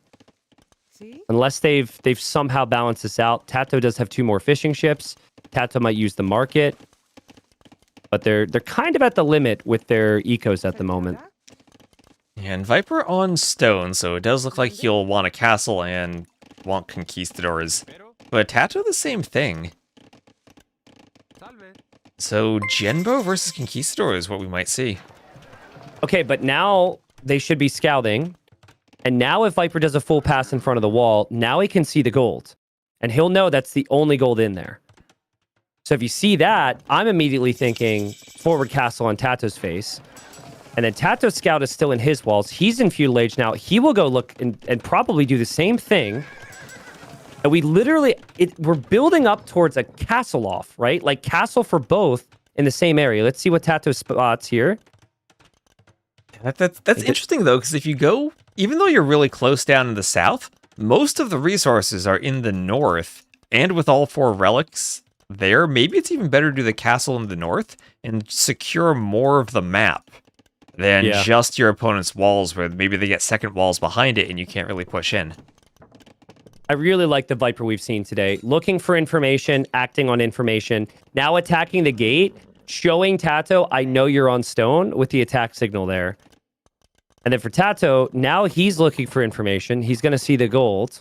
Unless they've somehow balanced this out. TaToH does have 2 more fishing ships. TaToH might use the market. But they're kind of at the limit with their ecos at the moment. And Viper on stone, so it does look like he'll want a castle and want conquistadors. But TaToH the same thing. So Genbo versus conquistador is what we might see. Okay, but now they should be scouting. And now if Viper does a full pass in front of the wall, now he can see the gold. And he'll know that's the only gold in there. So if you see that, I'm immediately thinking forward castle on TaToH's face. And then TaToH's scout is still in his walls. He's in feudal age now. He will go look and probably do the same thing. And we literally, we're building up towards a castle off, right? Like castle for both in the same area. Let's see what TaToH spots here. That's interesting, though, because if you go, even though you're really close down in the south, most of the resources are in the north. And with all 4 relics there, maybe it's even better to do the castle in the north and secure more of the map than just your opponent's walls, where maybe they get second walls behind it and you can't really push in. I really like the Viper we've seen today. Looking for information, acting on information. Now attacking the gate, showing TaToH, I know you're on stone with the attack signal there. And then for TaToH, now he's looking for information. He's going to see the gold.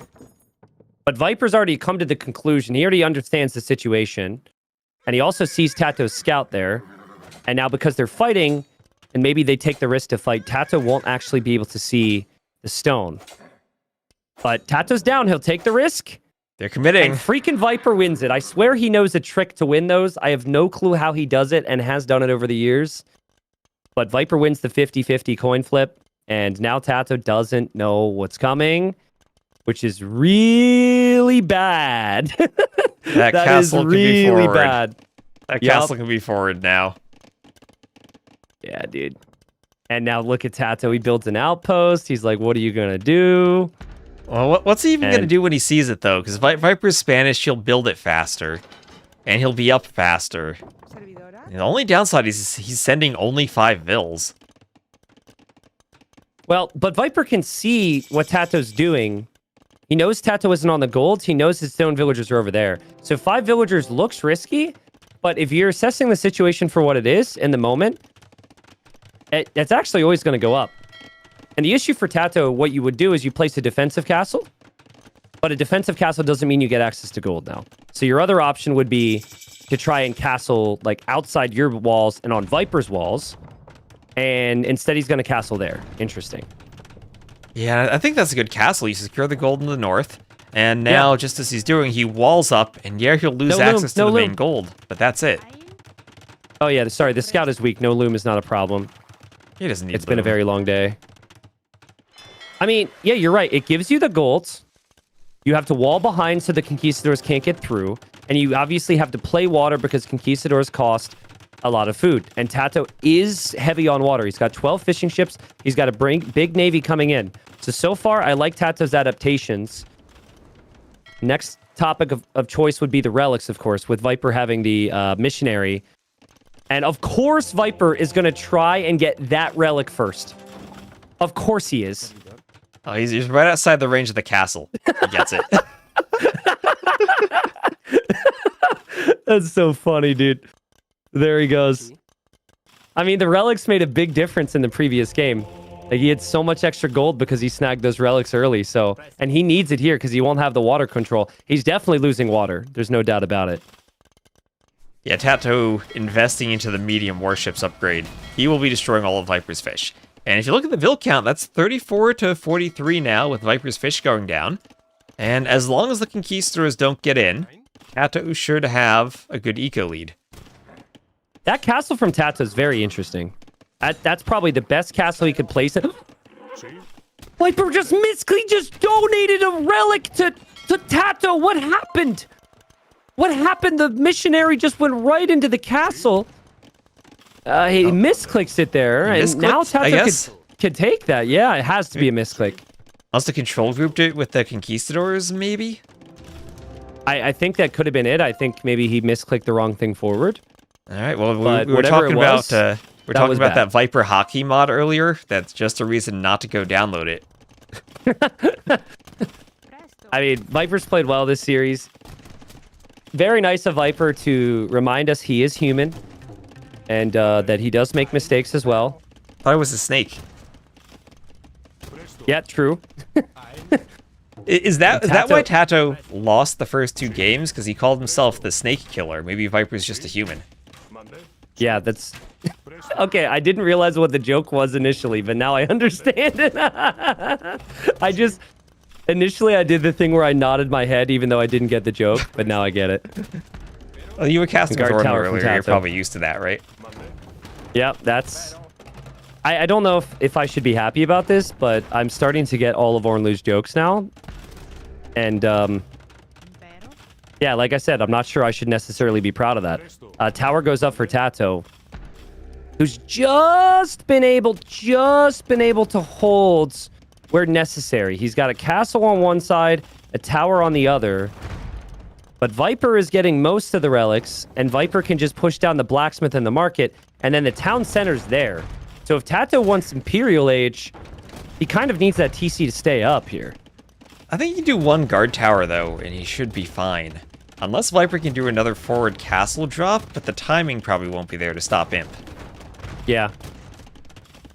But Viper's already come to the conclusion. He already understands the situation. And he also sees TaToH's scout there. And now because they're fighting, and maybe they take the risk to fight, TaToH won't actually be able to see the stone. But TaToH's down. He'll take the risk. They're committing. And freaking Viper wins it. I swear he knows a trick to win those. I have no clue how he does it and has done it over the years. But Viper wins the 50-50 coin flip. And now TaToH doesn't know what's coming, which is really bad. That castle can be forward. Bad. That castle can be forward now. Yeah, dude. And now look at TaToH. He builds an outpost. He's like, what are you going to do? Well, what's he even going to do when he sees it, though? Because Viper's Spanish, he'll build it faster. And he'll be up faster. And the only downside is he's sending only 5 vills. Well, but Viper can see what TaToH's doing. He knows TaToH isn't on the gold. He knows his stone villagers are over there. So 5 villagers looks risky, but if you're assessing the situation for what it is in the moment, it's actually always going to go up. And the issue for TaToH, what you would do is you place a defensive castle, but a defensive castle doesn't mean you get access to gold now. So your other option would be to try and castle like outside your walls and on Viper's walls. And instead, he's going to castle there. Interesting. Yeah, I think that's a good castle. You secure the gold in the north. And now, just as he's doing, he walls up. And yeah, he'll lose access to the main gold. But that's it. Oh, yeah. Sorry, the scout is weak. No loom is not a problem. He doesn't need It's been a very long day. I mean, yeah, you're right. It gives you the gold. You have to wall behind so the conquistadors can't get through. And you obviously have to play water because conquistadors cost a lot of food. And TaToH is heavy on water. He's got 12 fishing ships. He's got a big navy coming in. So far, I like TaToH's adaptations. Next topic of choice would be the relics, of course, with Viper having the missionary. And of course, Viper is going to try and get that relic first. Of course he is. Oh, he's right outside the range of the castle. He gets it. That's so funny, dude. There he goes. I mean, the relics made a big difference in the previous game. Like, he had so much extra gold because he snagged those relics early. So, and he needs it here because he won't have the water control. He's definitely losing water. There's no doubt about it. Yeah, TaToH investing into the medium warships upgrade. He will be destroying all of Viper's fish. And if you look at the vill count, that's 34 to 43 now with Viper's fish going down. And as long as the conquistadors don't get in, TaToH is sure to have a good eco lead. That castle from TaToH is very interesting. That's probably the best castle he could place it. Viper just donated a relic to TaToH. What happened? What happened? The missionary just went right into the castle. He misclicks it there, and now TaToH could take that. Yeah, it has to be a misclick. Unless the control grouped it with the Conquistadors, maybe? I think that could have been it. I think maybe he misclicked the wrong thing forward. All right, well, But we were whatever talking it was, about that was bad. that Viper hockey mod earlier. That's just a reason not to go download it. I mean, Viper's played well this series. Very nice of Viper to remind us he is human and that he does make mistakes as well. Thought it was a snake. Yeah, true. Is that why TaToH lost the first 2 games? Because he called himself the snake killer. Maybe Viper's just a human. Yeah, that's... Okay, I didn't realize what the joke was initially, but now I understand it. Initially, I did the thing where I nodded my head even though I didn't get the joke, but now I get it. Well, you were casting Guard Thorn tower from earlier. You're TaToH. probably used to that, right? Yep, that's... I don't know if I should be happy about this, but I'm starting to get all of Ornlu's jokes now. And, yeah, like I said, I'm not sure I should necessarily be proud of that. Tower goes up for TaToH, who's just been able to hold where necessary. He's got a castle on one side, a tower on the other. But Viper is getting most of the relics, and Viper can just push down the blacksmith in the market, and then the town center's there. So if TaToH wants Imperial Age, he kind of needs that TC to stay up here. I think you can do 1 guard tower, though, and he should be fine. Unless Viper can do another forward castle drop, but the timing probably won't be there to stop Imp. Yeah.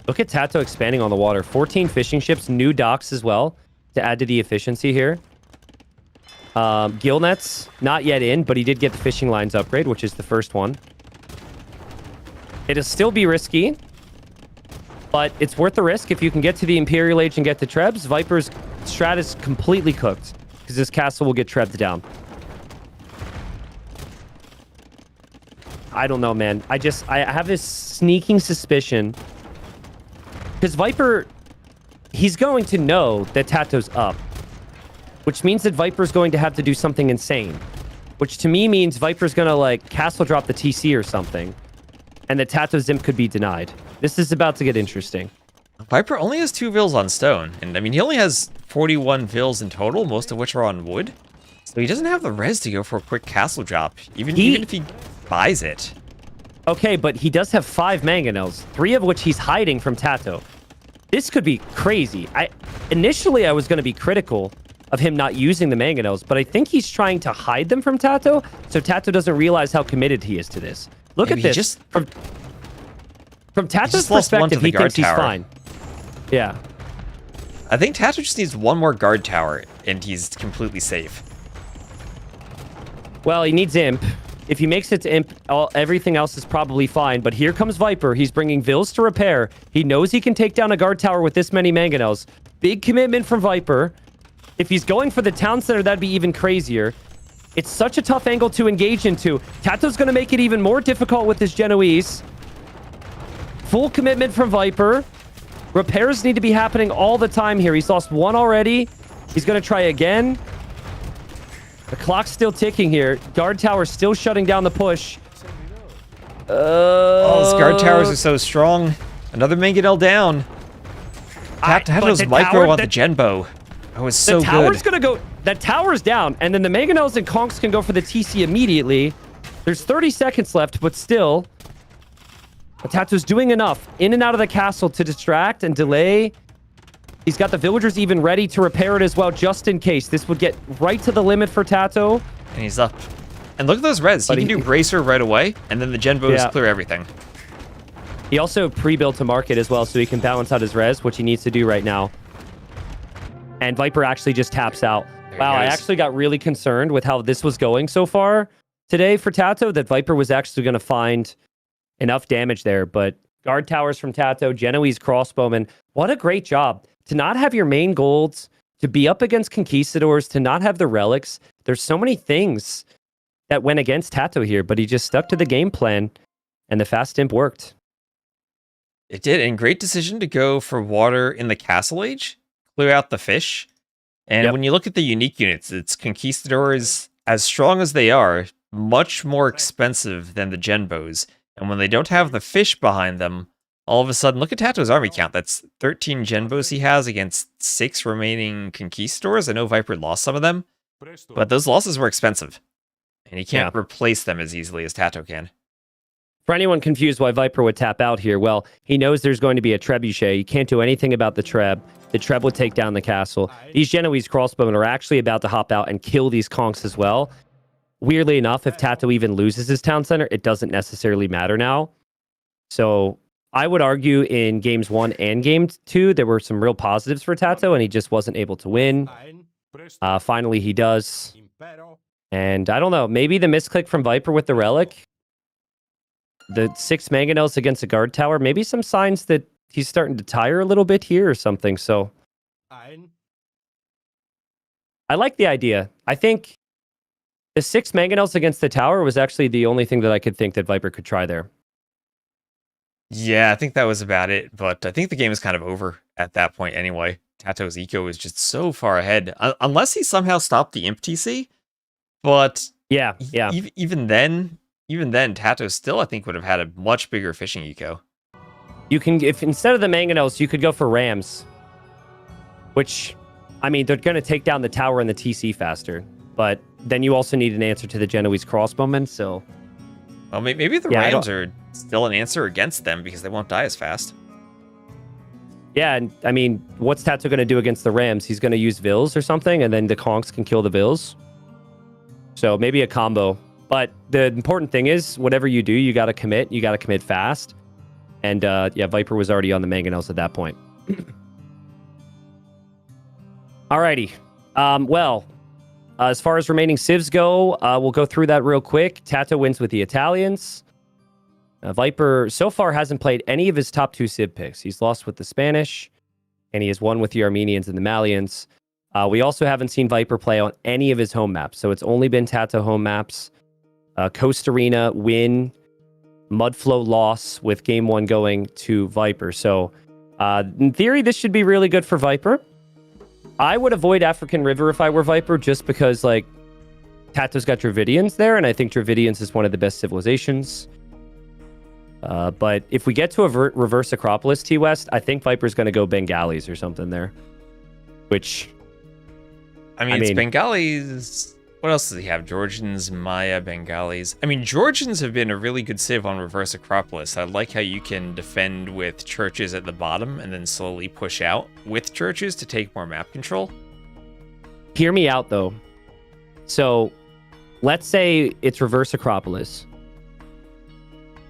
Look at TaToH expanding on the water. 14 fishing ships, new docks as well, to add to the efficiency here. Gill nets, not yet in, but he did get the fishing lines upgrade, which is the first one. It'll still be risky, but it's worth the risk if you can get to the Imperial Age and get the Trebs. Viper's strat is completely cooked because this castle will get Trebs down. I don't know, man. I have this sneaking suspicion because Viper, he's going to know that TaToH's up, which means that Viper's going to have to do something insane, which to me means Viper's going to like castle drop the TC or something, and that TaToH's Imp could be denied. This is about to get interesting. Viper only has 2 vills on stone, and I mean, he only has 41 vills in total, most of which are on wood. So he doesn't have the res to go for a quick castle drop, even if he buys it. Okay, but he does have 5 mangonels, 3 of which he's hiding from TaToH. This could be crazy. Initially, I was going to be critical of him not using the mangonels, but I think he's trying to hide them from TaToH, so TaToH doesn't realize how committed he is to this. Look at this. From TaToH's perspective, he thinks he's fine. Yeah. I think TaToH just needs 1 more guard tower, and he's completely safe. Well, he needs Imp. If he makes it to Imp, everything else is probably fine. But here comes Viper. He's bringing Vills to repair. He knows he can take down a guard tower with this many mangonels. Big commitment from Viper. If he's going for the town center, that'd be even crazier. It's such a tough angle to engage into. TaToH's going to make it even more difficult with his Genoese. Full commitment from Viper. Repairs need to be happening all the time here. He's lost 1 already. He's going to try again. The clock's still ticking here. Guard tower still shutting down the push. Oh, those guard towers are so strong. Another mangonel down. TaToH's micro on the Genbow. Oh, it's so good. The tower's going to go... That tower's down, and then the mangonels and conks can go for the TC immediately. There's 30 seconds left, but still... TaToH's doing enough in and out of the castle to distract and delay. He's got the villagers even ready to repair it as well, just in case. This would get right to the limit for TaToH. And he's up. And look at those res. He can do Bracer right away, and then the Genbows clear everything. He also pre-built a market as well, so he can balance out his res, which he needs to do right now. And Viper actually just taps out. Wow, I actually got really concerned with how this was going so far today for TaToH, that Viper was actually going to find enough damage there. But guard towers from TaToH, Genoese crossbowmen, what a great job. To not have your main golds, to be up against conquistadors, to not have the relics. There's so many things that went against TaToH here, but he just stuck to the game plan, and the fast imp worked. It did, and great decision to go for water in the Castle Age, clear out the fish. And when you look at the unique units, it's conquistadors, as strong as they are, much more expensive than the Genbows. And when they don't have the fish behind them, all of a sudden, look at TaToH's army count. That's 13 Genbos he has against 6 remaining Conquistadors. I know Viper lost some of them, but those losses were expensive. And he can't replace them as easily as TaToH can. For anyone confused why Viper would tap out here, well, he knows there's going to be a trebuchet. He can't do anything about the treb. The treb would take down the castle. These Genoese crossbowmen are actually about to hop out and kill these conks as well. Weirdly enough, if TaToH even loses his town center, it doesn't necessarily matter now. So I would argue in games 1 and game 2, there were some real positives for TaToH, and he just wasn't able to win. Finally, he does. And I don't know, maybe the misclick from Viper with the relic, the 6 mangonels against a guard tower, maybe some signs that he's starting to tire a little bit here or something. So I like the idea. I think the 6 mangonels against the tower was actually the only thing that I could think that Viper could try there. Yeah, I think that was about it, but I think the game is kind of over at that point anyway. TaToH's eco is just so far ahead, unless he somehow stopped the Imp TC. But yeah. Even then, TaToH still, I think, would have had a much bigger fishing eco. You can, if instead of the mangonels, you could go for rams, which, I mean, they're going to take down the tower and the TC faster. But then you also need an answer to the Genoese crossbowmen, so... Well, maybe the rams are still an answer against them because they won't die as fast. Yeah, and I mean, what's TaToH going to do against the rams? He's going to use Vills or something, and then the conks can kill the Vills. So maybe a combo. But the important thing is, whatever you do, you got to commit. You got to commit fast. And yeah, Viper was already on the mangonels at that point. Alrighty. Well, as far as remaining civs go, we'll go through that real quick. TaToH wins with the Italians. Viper so far hasn't played any of his top 2 civ picks. He's lost with the Spanish, and he has won with the Armenians and the Malians. We also haven't seen Viper play on any of his home maps, so it's only been TaToH home maps. Coast Arena win, Mudflow loss with game 1 going to Viper. So in theory, this should be really good for Viper. I would avoid African River if I were Viper, just because like TaToH's got Dravidians there, and I think Dravidians is one of the best civilizations. But if we get to a reverse Acropolis T-West, I think Viper's going to go Bengalis or something there. Which... I mean, it's Bengalis... What else does he have? Georgians, Maya, Bengalis. I mean, Georgians have been a really good civ on reverse Acropolis. I like how you can defend with churches at the bottom and then slowly push out with churches to take more map control. Hear me out, though. So, let's say it's reverse Acropolis.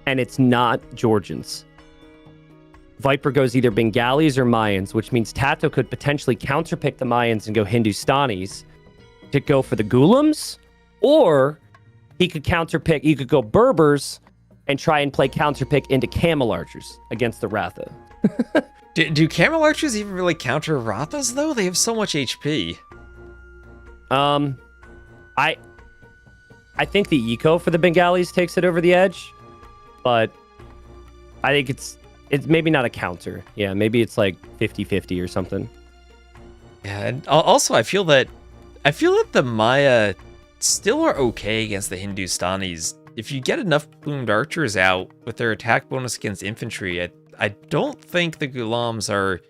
And it's not Georgians. Viper goes either Bengalis or Mayans, which means TaToH could potentially counterpick the Mayans and go Hindustanis to go for the Ghulams, or he could go Berbers and try and play counterpick into Camel Archers against the Ratha. do Camel Archers even really counter Rathas, though? They have so much HP. I think the eco for the Bengalis takes it over the edge, but I think it's maybe not a counter. Yeah, maybe it's like 50-50 or something. Yeah, and also I feel that the Maya still are okay against the Hindustanis. If you get enough plumed archers out with their attack bonus against infantry, I don't think the Ghulams are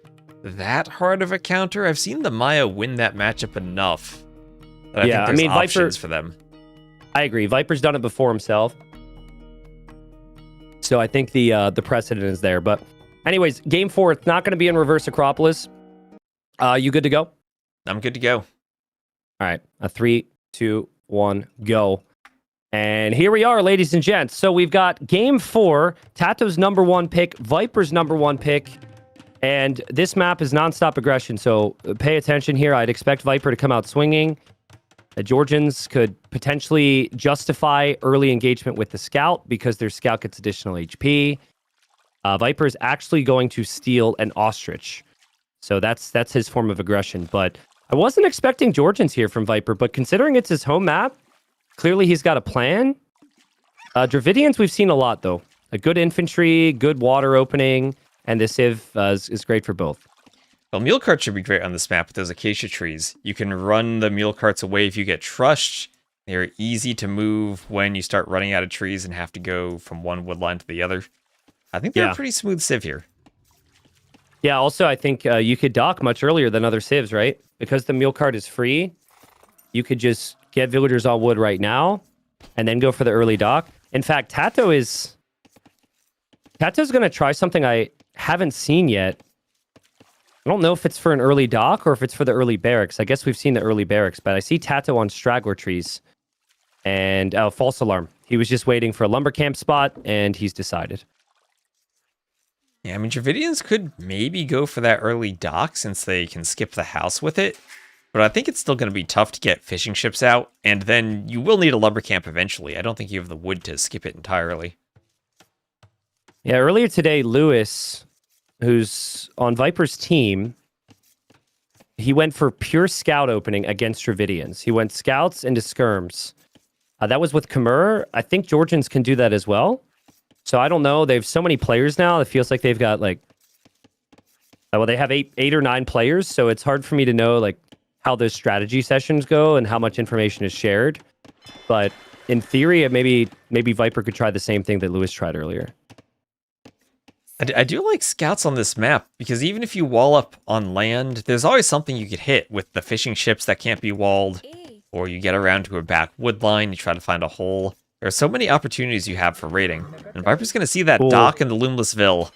that hard of a counter. I've seen the Maya win that matchup enough that I think there's options for them. I agree. Viper's done it before himself. So I think the precedent is there. But anyways, game 4, it's not going to be in reverse Acropolis. You good to go? I'm good to go. All right, 3, 2, 1, go. And here we are, ladies and gents. So we've got game 4, TaToH's #1 pick, Viper's #1 pick, and this map is nonstop aggression. So pay attention here. I'd expect Viper to come out swinging. The Georgians could potentially justify early engagement with the scout because their scout gets additional HP. Viper is actually going to steal an ostrich. So that's his form of aggression, but I wasn't expecting Georgians here from Viper, but considering it's his home map, clearly he's got a plan. Dravidians we've seen a lot, though. A good infantry, good water opening, and the civ is great for both. Well, mule carts should be great on this map with those acacia trees. You can run the mule carts away if you get trushed. They're easy to move when you start running out of trees and have to go from one wood line to the other. I think they're Yeah. a pretty smooth civ here. Yeah, also, I think you could dock much earlier than other civs, right? Because the mule cart is free, you could just get villagers on wood right now and then go for the early dock. In fact, TaToH's going to try something I haven't seen yet. I don't know if it's for an early dock or if it's for the early barracks. I guess we've seen the early barracks, but I see TaToH on straggler trees. And false alarm. He was just waiting for a lumber camp spot, and he's decided. Yeah, I mean, Dravidians could maybe go for that early dock since they can skip the house with it. But I think it's still going to be tough to get fishing ships out, and then you will need a lumber camp eventually. I don't think you have the wood to skip it entirely. Yeah, earlier today, Lewis, who's on Viper's team, he went for pure scout opening against Dravidians. He went scouts into skirms. That was with Khmer. I think Georgians can do that as well. So I don't know. They have so many players now. It feels like they've got like, well, they have eight or nine players. So it's hard for me to know like how those strategy sessions go and how much information is shared. But in theory, maybe Viper could try the same thing that Lewis tried earlier. I do like scouts on this map, because even if you wall up on land, there's always something you could hit with the fishing ships that can't be walled, or you get around to a back wood line, you try to find a hole. There are so many opportunities you have for raiding, and Viper's going to see that dock in the Loomless Ville.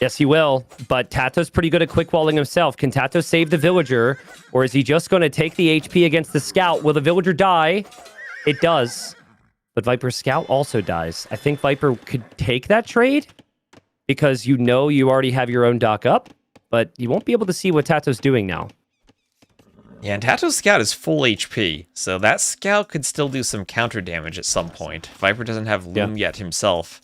Yes, he will, but TaToH's pretty good at quick walling himself. Can TaToH save the villager, or is he just going to take the HP against the scout? Will the villager die? It does, but Viper's scout also dies. I think Viper could take that trade, because you know you already have your own dock up, but you won't be able to see what TaToH's doing now. Yeah, and TaToH's scout is full HP, so that scout could still do some counter damage at some point. Viper doesn't have Loom yet himself.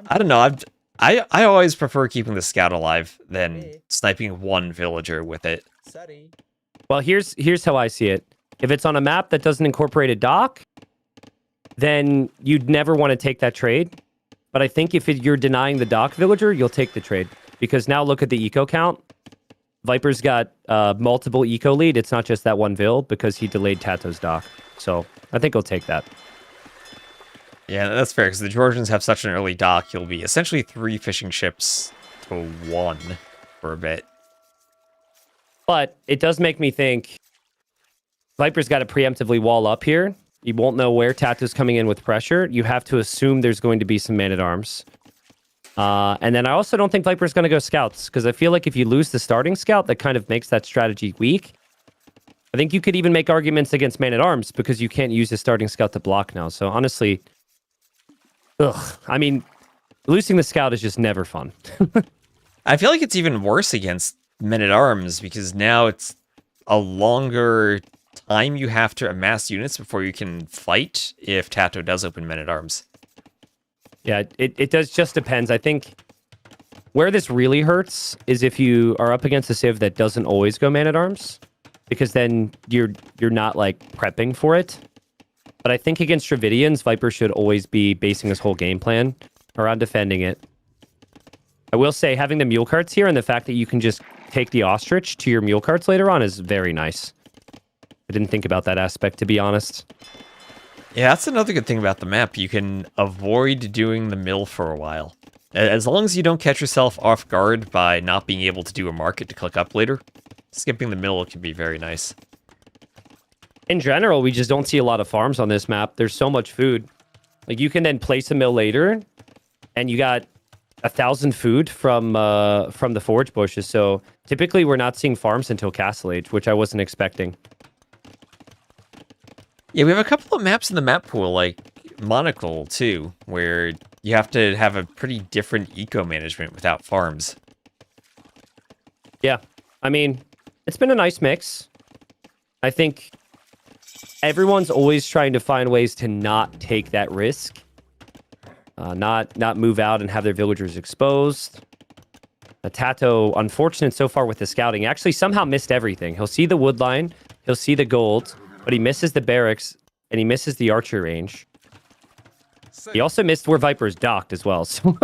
I don't know, I always prefer keeping the scout alive than sniping one villager with it. Well, here's how I see it. If it's on a map that doesn't incorporate a dock, then you'd never want to take that trade. But I think if you're denying the dock villager, you'll take the trade. Because now look at the eco count. Viper's got multiple eco lead. It's not just that one vill because he delayed TaToH's dock. So I think he'll take that. Yeah, that's fair, because the Georgians have such an early dock, you'll be essentially 3 fishing ships to 1 for a bit. But it does make me think Viper's got to preemptively wall up here. You won't know where TaToH's coming in with pressure. You have to assume there's going to be some man-at-arms. And then I also don't think Viper's going to go scouts, because I feel like if you lose the starting scout, that kind of makes that strategy weak. I think you could even make arguments against man-at-arms, because you can't use the starting scout to block now. So honestly, I mean, losing the scout is just never fun. I feel like it's even worse against men-at-arms, because now it's a longer time you have to amass units before you can fight if TaToH does open men-at-arms. Yeah, it does just depends. I think where this really hurts is if you are up against a civ that doesn't always go man-at-arms, because then you're not like prepping for it. But I think against Dravidians, Viper should always be basing his whole game plan around defending it. I will say having the mule carts here and the fact that you can just take the ostrich to your mule carts later on is very nice. I didn't think about that aspect, to be honest. Yeah, that's another good thing about the map. You can avoid doing the mill for a while. As long as you don't catch yourself off guard by not being able to do a market to click up later, skipping the mill can be very nice. In general, we just don't see a lot of farms on this map. There's so much food. Like, you can then place a mill later, and you got 1,000 food from the forage bushes. So typically, we're not seeing farms until Castle Age, which I wasn't expecting. Yeah, we have a couple of maps in the map pool, like Monocle, too, where you have to have a pretty different eco management without farms. Yeah, I mean, it's been a nice mix. I think everyone's always trying to find ways to not take that risk. Not move out and have their villagers exposed. TaToH, unfortunate so far with the scouting, actually somehow missed everything. He'll see the wood line, he'll see the gold, but he misses the barracks, and he misses the archer range. He also missed where Viper's docked as well. So,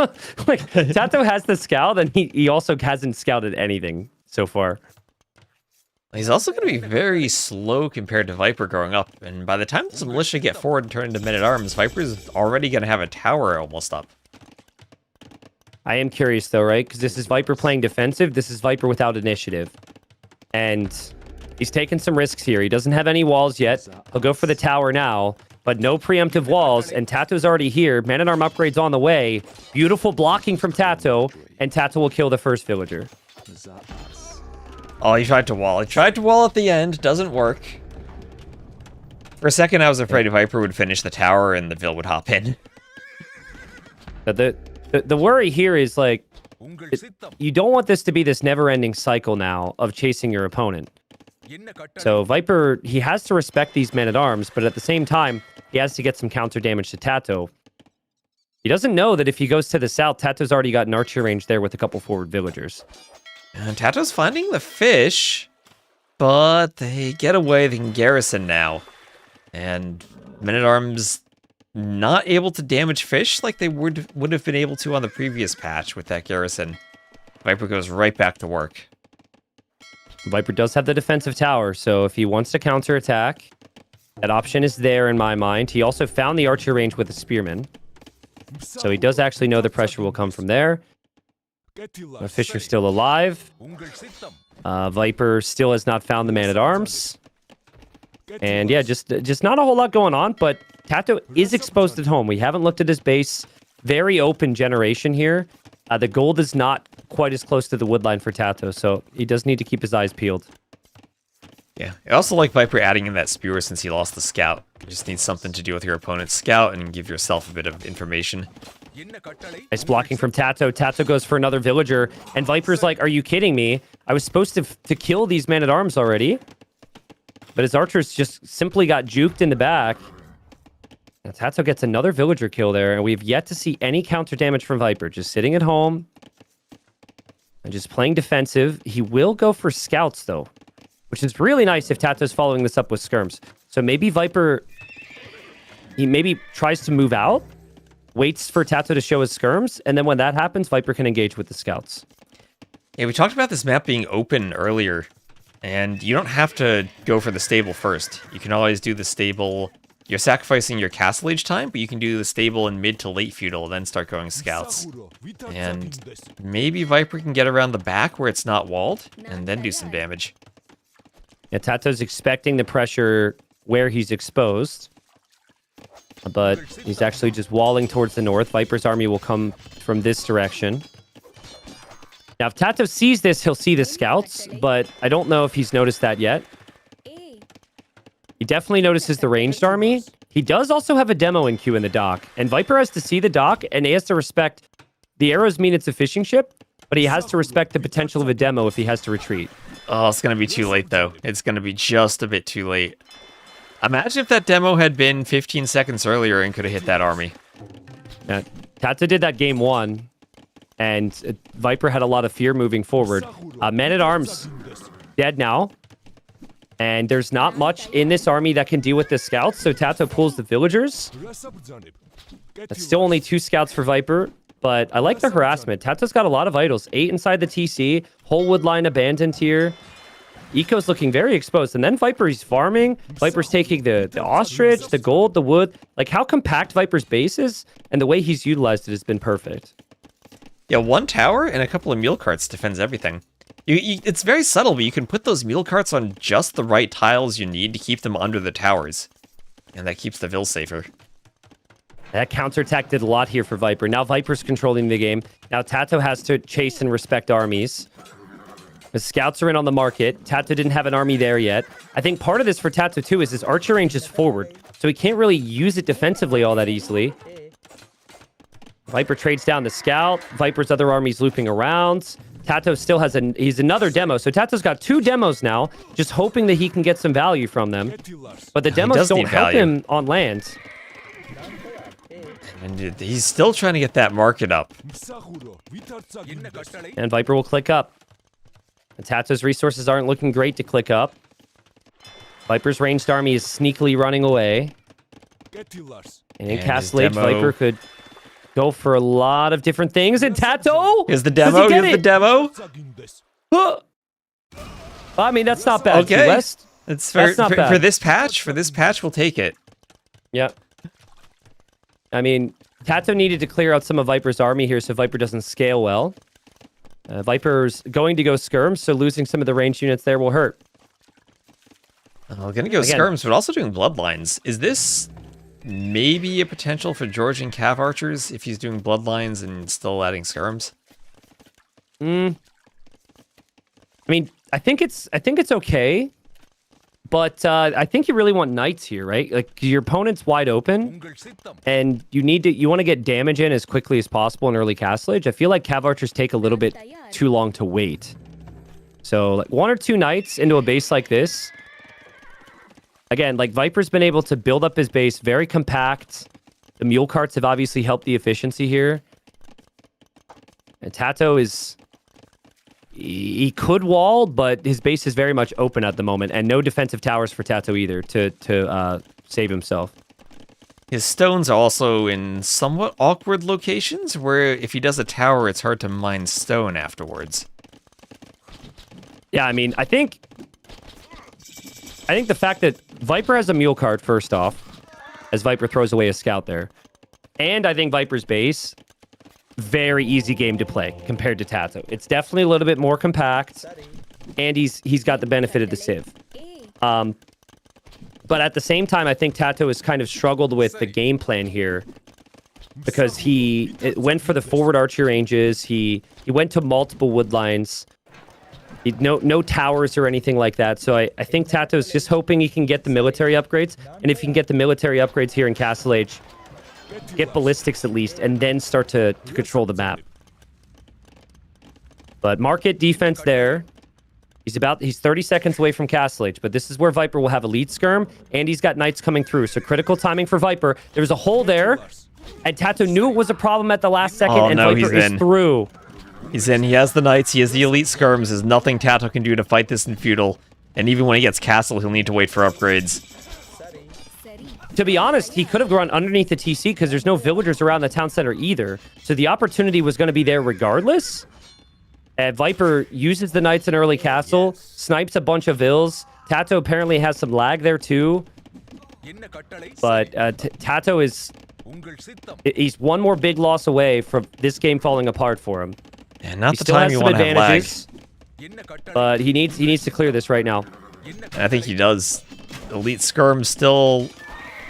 like, TaToH has the scout, and he also hasn't scouted anything so far. He's also going to be very slow compared to Viper growing up, and by the time this militia get forward and turn into men-at-arms, Viper's already going to have a tower almost up. I am curious though, right? Because this is Viper playing defensive. This is Viper without initiative. And he's taking some risks here. He doesn't have any walls yet. He'll go for the tower now, but no preemptive walls. And TaToH's already here. Man-at-arm upgrade's on the way. Beautiful blocking from TaToH. And TaToH will kill the first villager. Oh, he tried to wall. He tried to wall at the end. Doesn't work. For a second, I was afraid Viper would finish the tower and the Vil would hop in. But the worry here is, like, you don't want this to be this never-ending cycle now of chasing your opponent. So Viper, he has to respect these men-at-arms, but at the same time, he has to get some counter damage to TaToH. He doesn't know that if he goes to the south, TaToH's already got an archer range there with a couple forward villagers. And TaToH's finding the fish, but they get away. They can garrison now. And men-at-arms not able to damage fish like they would have been able to on the previous patch with that garrison. Viper goes right back to work. Viper does have the defensive tower, so if he wants to counterattack, that option is there in my mind. He also found the archer range with a spearman. So he does actually know the pressure will come from there. The fish are still alive. Viper still has not found the man-at-arms. And yeah, just not a whole lot going on, but TaToH is exposed at home. We haven't looked at his base. Very open generation here. The gold is not quite as close to the wood line for TaToH, so he does need to keep his eyes peeled. Yeah, I also like Viper adding in that spear since he lost the scout. You just need something to do with your opponent's scout and give yourself a bit of information. Nice blocking from TaToH. TaToH goes for another villager, and Viper's like, are you kidding me? I was supposed to kill these men-at-arms already. But his archers just simply got juked in the back. Now TaToH gets another villager kill there, and we've yet to see any counter damage from Viper. Just sitting at home and just playing defensive. He will go for scouts, though, which is really nice if TaToH's following this up with skirms. So maybe Viper, he maybe tries to move out, waits for TaToH to show his skirms, and then when that happens, Viper can engage with the scouts. Yeah, we talked about this map being open earlier. And you don't have to go for the stable first. You can always do the stable. You're sacrificing your castle age time, but you can do the stable in mid to late feudal, then start going scouts. And maybe Viper can get around the back where it's not walled, and then do some damage. Yeah, TaToH's expecting the pressure where he's exposed. But he's actually just walling towards the north. Viper's army will come from this direction. Now, if TaToH sees this, he'll see the scouts, but I don't know if he's noticed that yet. He definitely notices the ranged army. He does also have a demo in queue in the dock, and Viper has to see the dock, and he has to respect... The arrows mean it's a fishing ship, but he has to respect the potential of a demo if he has to retreat. Oh, it's going to be too late, though. It's going to be just a bit too late. Imagine if that demo had been 15 seconds earlier and could have hit that army. Now, TaToH did that game 1. And Viper had a lot of fear moving forward. Men-at-arms dead now. And there's not much in this army that can deal with the scouts, so TaToH pulls the villagers. That's still only 2 scouts for Viper, but I like the harassment. TaToH's got a lot of idols. 8 inside the TC. Whole wood line abandoned here. Eco's looking very exposed. And then Viper, he's farming. Viper's taking the ostrich, the gold, the wood. Like, how compact Viper's base is, and the way he's utilized it has been perfect. Yeah, 1 tower and a couple of mule carts defends everything. It's very subtle, but you can put those mule carts on just the right tiles you need to keep them under the towers. And that keeps the Vil safer. That counterattack did a lot here for Viper. Now Viper's controlling the game. Now TaToH has to chase and respect armies. The scouts are in on the market. TaToH didn't have an army there yet. I think part of this for TaToH too is his archer range is forward. So he can't really use it defensively all that easily. Viper trades down the scout. Viper's other army's looping around. TaToH still has he's another demo. So TaToH's got 2 demos now, just hoping that he can get some value from them. But the demos don't help him on land. And he's still trying to get that market up. And Viper will click up. And TaToH's resources aren't looking great to click up. Viper's ranged army is sneakily running away. And in cast late, Viper could go for a lot of different things. And TaToH! Here's the demo. Here's the demo. I mean, that's not bad. Okay. West. It's for this patch. For this patch, we'll take it. Yeah. I mean, TaToH needed to clear out some of Viper's army here so Viper doesn't scale well. Viper's going to go skirms, so losing some of the ranged units there will hurt. Gonna go skirms, but also doing bloodlines. Is this maybe a potential for Georgian cav archers if he's doing bloodlines and still adding skirms? I mean, I think it's okay, but I think you really want knights here, right? Like your opponent's wide open, and you want to get damage in as quickly as possible in early castle age. I feel like cav archers take a little bit too long to wait. So like 1 or 2 knights into a base like this. Again, like Viper's been able to build up his base very compact. The mule carts have obviously helped the efficiency here. And TaToH is... He could wall, but his base is very much open at the moment. And no defensive towers for TaToH either to save himself. His stones are also in somewhat awkward locations, where if he does a tower, it's hard to mine stone afterwards. Yeah, I mean, I think the fact that Viper has a mule cart, first off, as Viper throws away a scout there. And I think Viper's base, very easy game to play compared to TaToH. It's definitely a little bit more compact, and he's got the benefit of the Civ. But at the same time, I think TaToH has kind of struggled with the game plan here, because he went for the forward archer ranges. He went to multiple wood lines. No towers or anything like that. So I think TaToH is just hoping he can get the military upgrades. And if he can get the military upgrades here in Castle Age, get ballistics at least, and then start to control the map. But market defense there. He's 30 seconds away from Castle Age, but this is where Viper will have elite skirm, and he's got knights coming through. So critical timing for Viper. There's a hole there, and TaToH knew it was a problem at the last second, and Viper is through. He's in. He has the knights. He has the elite skirms. There's nothing TaToH can do to fight this in feudal. And even when he gets castle, he'll need to wait for upgrades. To be honest, he could have gone underneath the TC because there's no villagers around the town center either. So the opportunity was going to be there regardless. Viper uses the knights in early castle, snipes a bunch of vills. TaToH apparently has some lag there too. But TaToH is... He's one more big loss away from this game falling apart for him. And not the time you want to have lag. But he needs to clear this right now. And I think he does. Elite skirm still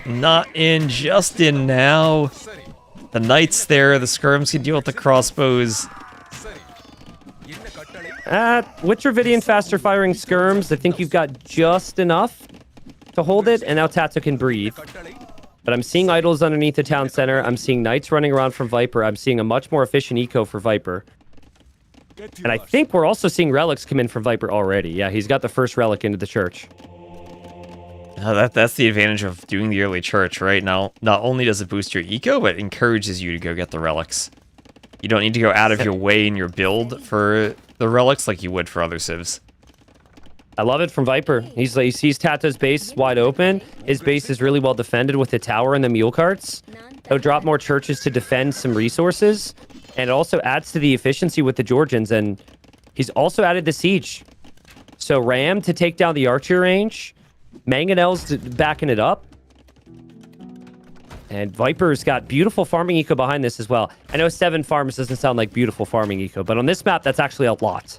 not in, just in now. The knights there, the skirms can deal with the crossbows. With Dravidian faster firing skirms, I think you've got just enough to hold it, and now TaToH can breathe. But I'm seeing idols underneath the town center. I'm seeing knights running around from Viper. I'm seeing a much more efficient eco for Viper. And I think we're also seeing relics come in from Viper already. Yeah, he's got the first relic into the church. That's the advantage of doing the early church, right? Now, not only does it boost your eco, but it encourages you to go get the relics. You don't need to go out of your way in your build for the relics like you would for other civs. I love it from Viper. He sees TaToH's base wide open. His base is really well defended with the tower and the mule carts. He'll drop more churches to defend some resources. And it also adds to the efficiency with the Georgians. And he's also added the siege. So Ram to take down the archer range. Mangonel's backing it up. And Viper's got beautiful farming eco behind this as well. I know 7 farms doesn't sound like beautiful farming eco, but on this map, that's actually a lot.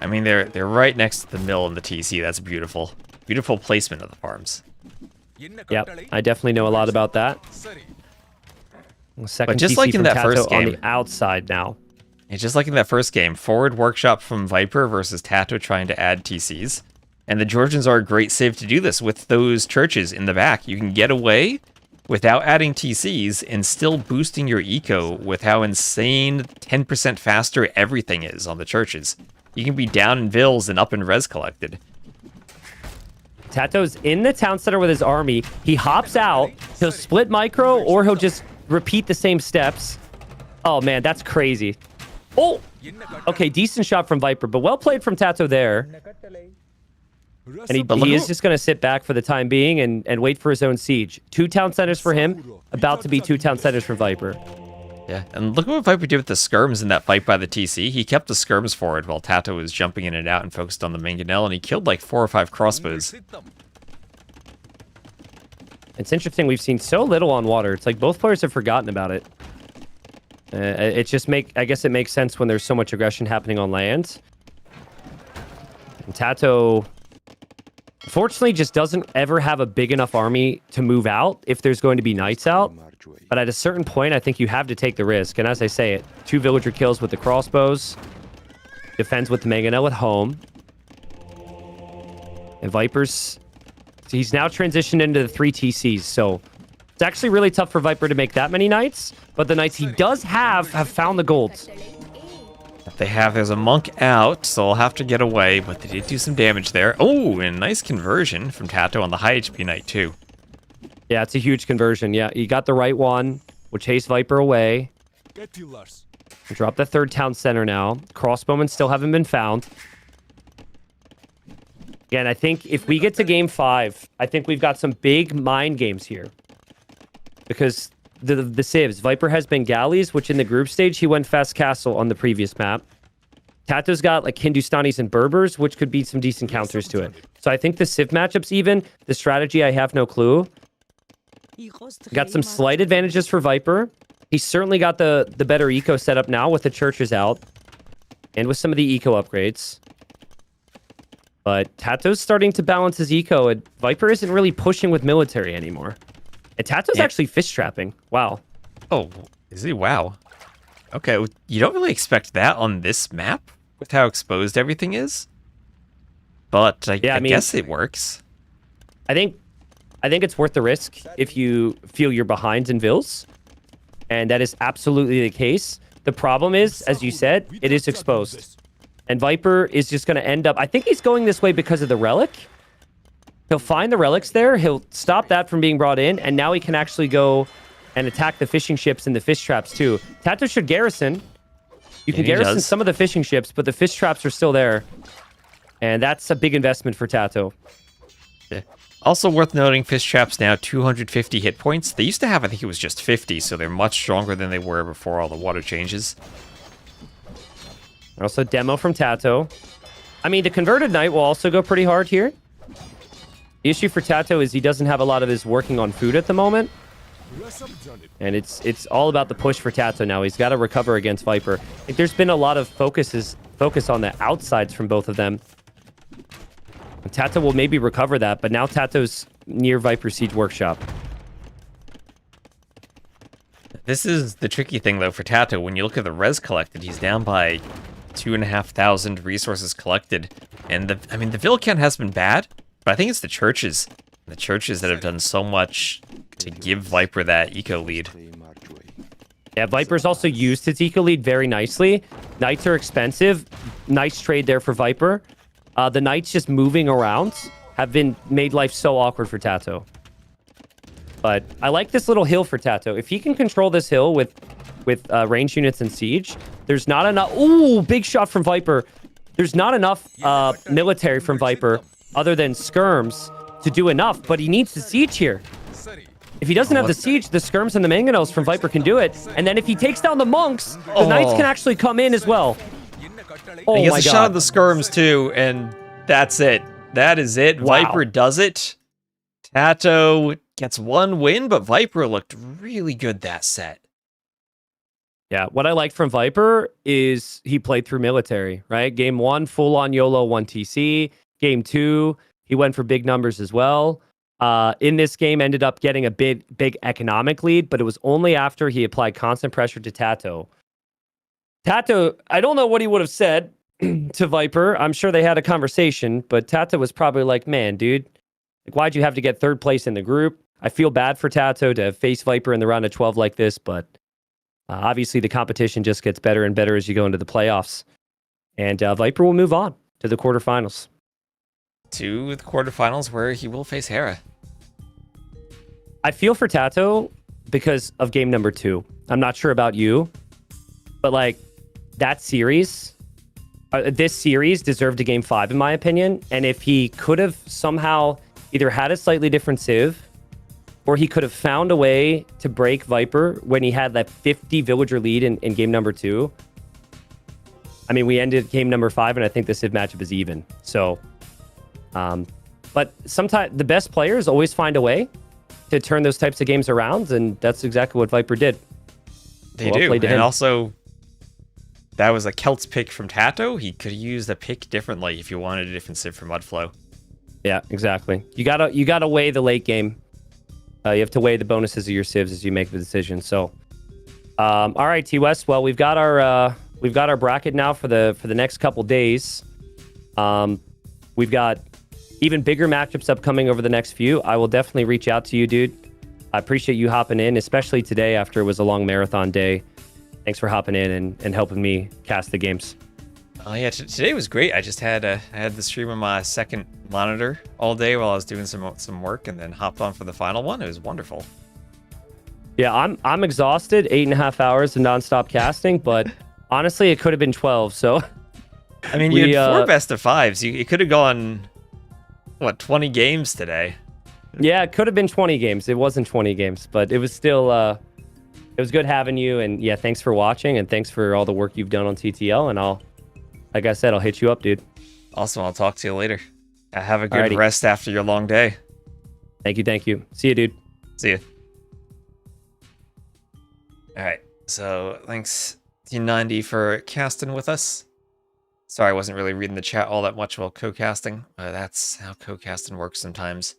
I mean, they're right next to the mill and the TC. That's beautiful. Beautiful placement of the farms. Yep, I definitely know a lot about that. Second but just TC like in that TaToH first game, on the outside now. It's just like in that first game, forward workshop from Viper versus TaToH trying to add TCs. And the Georgians are a great save to do this with those churches in the back. You can get away without adding TCs and still boosting your eco with how insane 10% faster everything is on the churches. You can be down in vills and up in res collected. TaToH's in the town center with his army. He hops out. He'll split micro, or he'll just repeat the same steps. Oh, man, that's crazy. Oh! Okay, decent shot from Viper, but well played from TaToH there. And he is just going to sit back for the time being and wait for his own siege. 2 town centers for him, about to be 2 town centers for Viper. Yeah, and look at what Viper did with the skirms in that fight by the TC. He kept the skirms forward while TaToH was jumping in and out and focused on the mangonel, and he killed like 4 or 5 crossbows. It's interesting, we've seen so little on water. It's like both players have forgotten about it. I guess it makes sense when there's so much aggression happening on land. And TaToH, fortunately, just doesn't ever have a big enough army to move out if there's going to be knights out. But at a certain point, I think you have to take the risk. And as I say, 2 villager kills with the crossbows. Defends with the mangonel at home. And Vipers, he's now transitioned into the 3 TCs. So it's actually really tough for Viper to make that many knights. But the knights he does have found the gold. There's a monk out, so I'll have to get away, but they did do some damage there. Oh, and a nice conversion from TaToH on the high HP knight, too. Yeah, it's a huge conversion. Yeah, you got the right one. We'll chase Viper away. Drop the 3rd town center now. Crossbowmen still haven't been found. Again, I think if we get to game 5, I think we've got some big mind games here. Because the civs, Viper has been galleys, which in the group stage, he went fast castle on the previous map. TaToH's got like Hindustanis and Berbers, which could be some decent counters to it. So I think the civ matchup's even. The strategy, I have no clue. Got some slight advantages for Viper. He's certainly got the better eco setup now with the churches out. And with some of the eco upgrades. But TaToH's starting to balance his eco, and Viper isn't really pushing with military anymore. And TaToH's actually fish trapping. Wow. Oh, is he? Wow. Okay, well, you don't really expect that on this map with how exposed everything is. But I guess it works. I think it's worth the risk if you feel you're behind in Vils. And that is absolutely the case. The problem is, as you said, it is exposed. And Viper is just going to end up... I think he's going this way because of the relic. He'll find the relics there. He'll stop that from being brought in. And now he can actually go and attack the fishing ships and the fish traps too. TaToH should garrison. You can garrison some of the fishing ships, but the fish traps are still there. And that's a big investment for TaToH. Yeah. Also worth noting, fish traps now 250 hit points. They used to have, I think it was just 50, so they're much stronger than they were before all the water changes. Also, demo from TaToH. I mean, the converted knight will also go pretty hard here. The issue for TaToH is he doesn't have a lot of his working on food at the moment. And it's all about the push for TaToH now. He's got to recover against Viper. I think there's been a lot of focus on the outsides from both of them. TaToH will maybe recover that, but now TaToH's near Viper Siege Workshop. This is the tricky thing, though, for TaToH. When you look at the res collected, he's down by 2,500 resources collected. And the vill count has been bad, but I think it's the churches. The churches that have done so much to give Viper that eco lead. Yeah, Viper's also used his eco lead very nicely. Knights are expensive. Nice trade there for Viper. The knights just moving around have made life so awkward for TaToH. But I like this little hill for TaToH. If he can control this hill with range units and siege, there's not enough... Ooh, big shot from Viper. There's not enough military from Viper other than skirms to do enough, but he needs the siege here. If he doesn't have the siege, the skirms and the mangonels from Viper can do it. And then if he takes down the monks, the knights can actually come in as well. Oh he gets my a God. shot of the skirms too, and that's it. That is it. Wow. Viper does it. TaToH gets one win, but Viper looked really good that set. Yeah, what I liked from Viper is he played through military, right? Game 1, full on YOLO 1 TC. Game 2, he went for big numbers as well. In this game, ended up getting a big economic lead, but it was only after he applied constant pressure to TaToH. TaToH, I don't know what he would have said to Viper. I'm sure they had a conversation, but TaToH was probably like, man, dude, like, why'd you have to get 3rd place in the group? I feel bad for TaToH to face Viper in the round of 12 like this, but obviously the competition just gets better and better as you go into the playoffs. And Viper will move on to the quarterfinals. To the quarterfinals where he will face Hera. I feel for TaToH because of game number 2. I'm not sure about you, but like that series, this series deserved a game 5 in my opinion. And if he could have somehow either had a slightly different civ, or he could have found a way to break Viper when he had that 50 villager lead in game number 2. I mean, we ended game number 5, and I think the civ matchup is even. So, but sometimes the best players always find a way to turn those types of games around, and that's exactly what Viper did. They Well do. played to And him. also, that was a Celts pick from TaToH. He could have used the pick differently if you wanted a different Civ for Mudflow. Yeah, exactly. You gotta weigh the late game. You have to weigh the bonuses of your civs as you make the decision. So, all right, T West. Well, we've got our bracket now for the next couple days. We've got even bigger matchups upcoming over the next few. I will definitely reach out to you, dude. I appreciate you hopping in, especially today after it was a long marathon day. Thanks for hopping in and helping me cast the games. Oh yeah, today was great. I just had I had the stream on my second monitor all day while I was doing some work, and then hopped on for the final one. It was wonderful. Yeah, I'm exhausted. 8.5 hours of nonstop casting, but honestly, it could have been 12. So, I mean, you had 4 best of 5s. You could have gone, what, 20 games today? Yeah, it could have been 20 games. It wasn't 20 games, but it was still it was good having you. And yeah, thanks for watching, and thanks for all the work you've done on TTL. And like I said, I'll hit you up, dude. Awesome. I'll talk to you later. Have a good Alrighty. rest after your long day. Thank you. See you, dude. See ya. All right. So thanks, T90, for casting with us. Sorry, I wasn't really reading the chat all that much while co-casting. That's how co-casting works sometimes.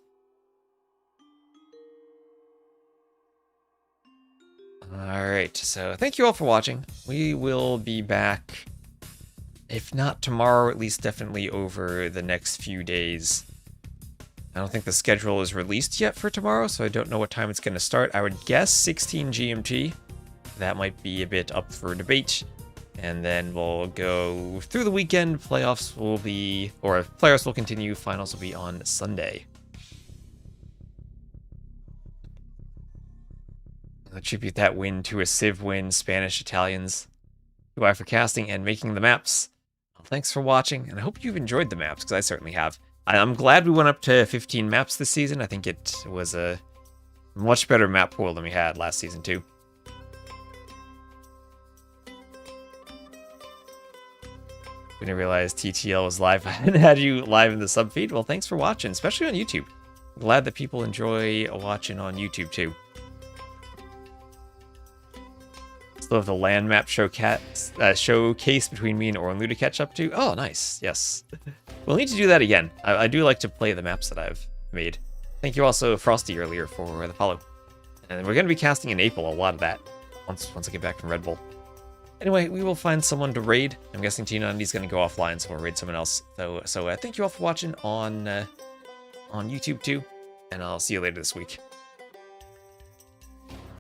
All right. So thank you all for watching. We will be back, if not tomorrow, at least definitely over the next few days. I don't think the schedule is released yet for tomorrow, so I don't know what time it's going to start. I would guess 16 GMT. That might be a bit up for debate. And then we'll go through the weekend. Playoffs will continue. Finals will be on Sunday. I'll attribute that win to a Civ win, Spanish Italians. Goodbye for casting and making the maps. Well, thanks for watching, and I hope you've enjoyed the maps, because I certainly have. I'm glad we went up to 15 maps this season. I think it was a much better map pool than we had last season, too. Didn't realize TTL was live. I hadn't had you live in the sub feed. Well, thanks for watching, especially on YouTube. Glad that people enjoy watching on YouTube, too. Still have the land map showcase between me and Orlando to catch up to. Oh, nice. Yes. We'll need to do that again. I do like to play the maps that I've made. Thank you also, Frosty, earlier for the follow. And we're going to be casting in April, a lot of that, once I get back from Red Bull. Anyway, we will find someone to raid. I'm guessing T90's going to go offline, so we'll raid someone else. So thank you all for watching on YouTube, too. And I'll see you later this week.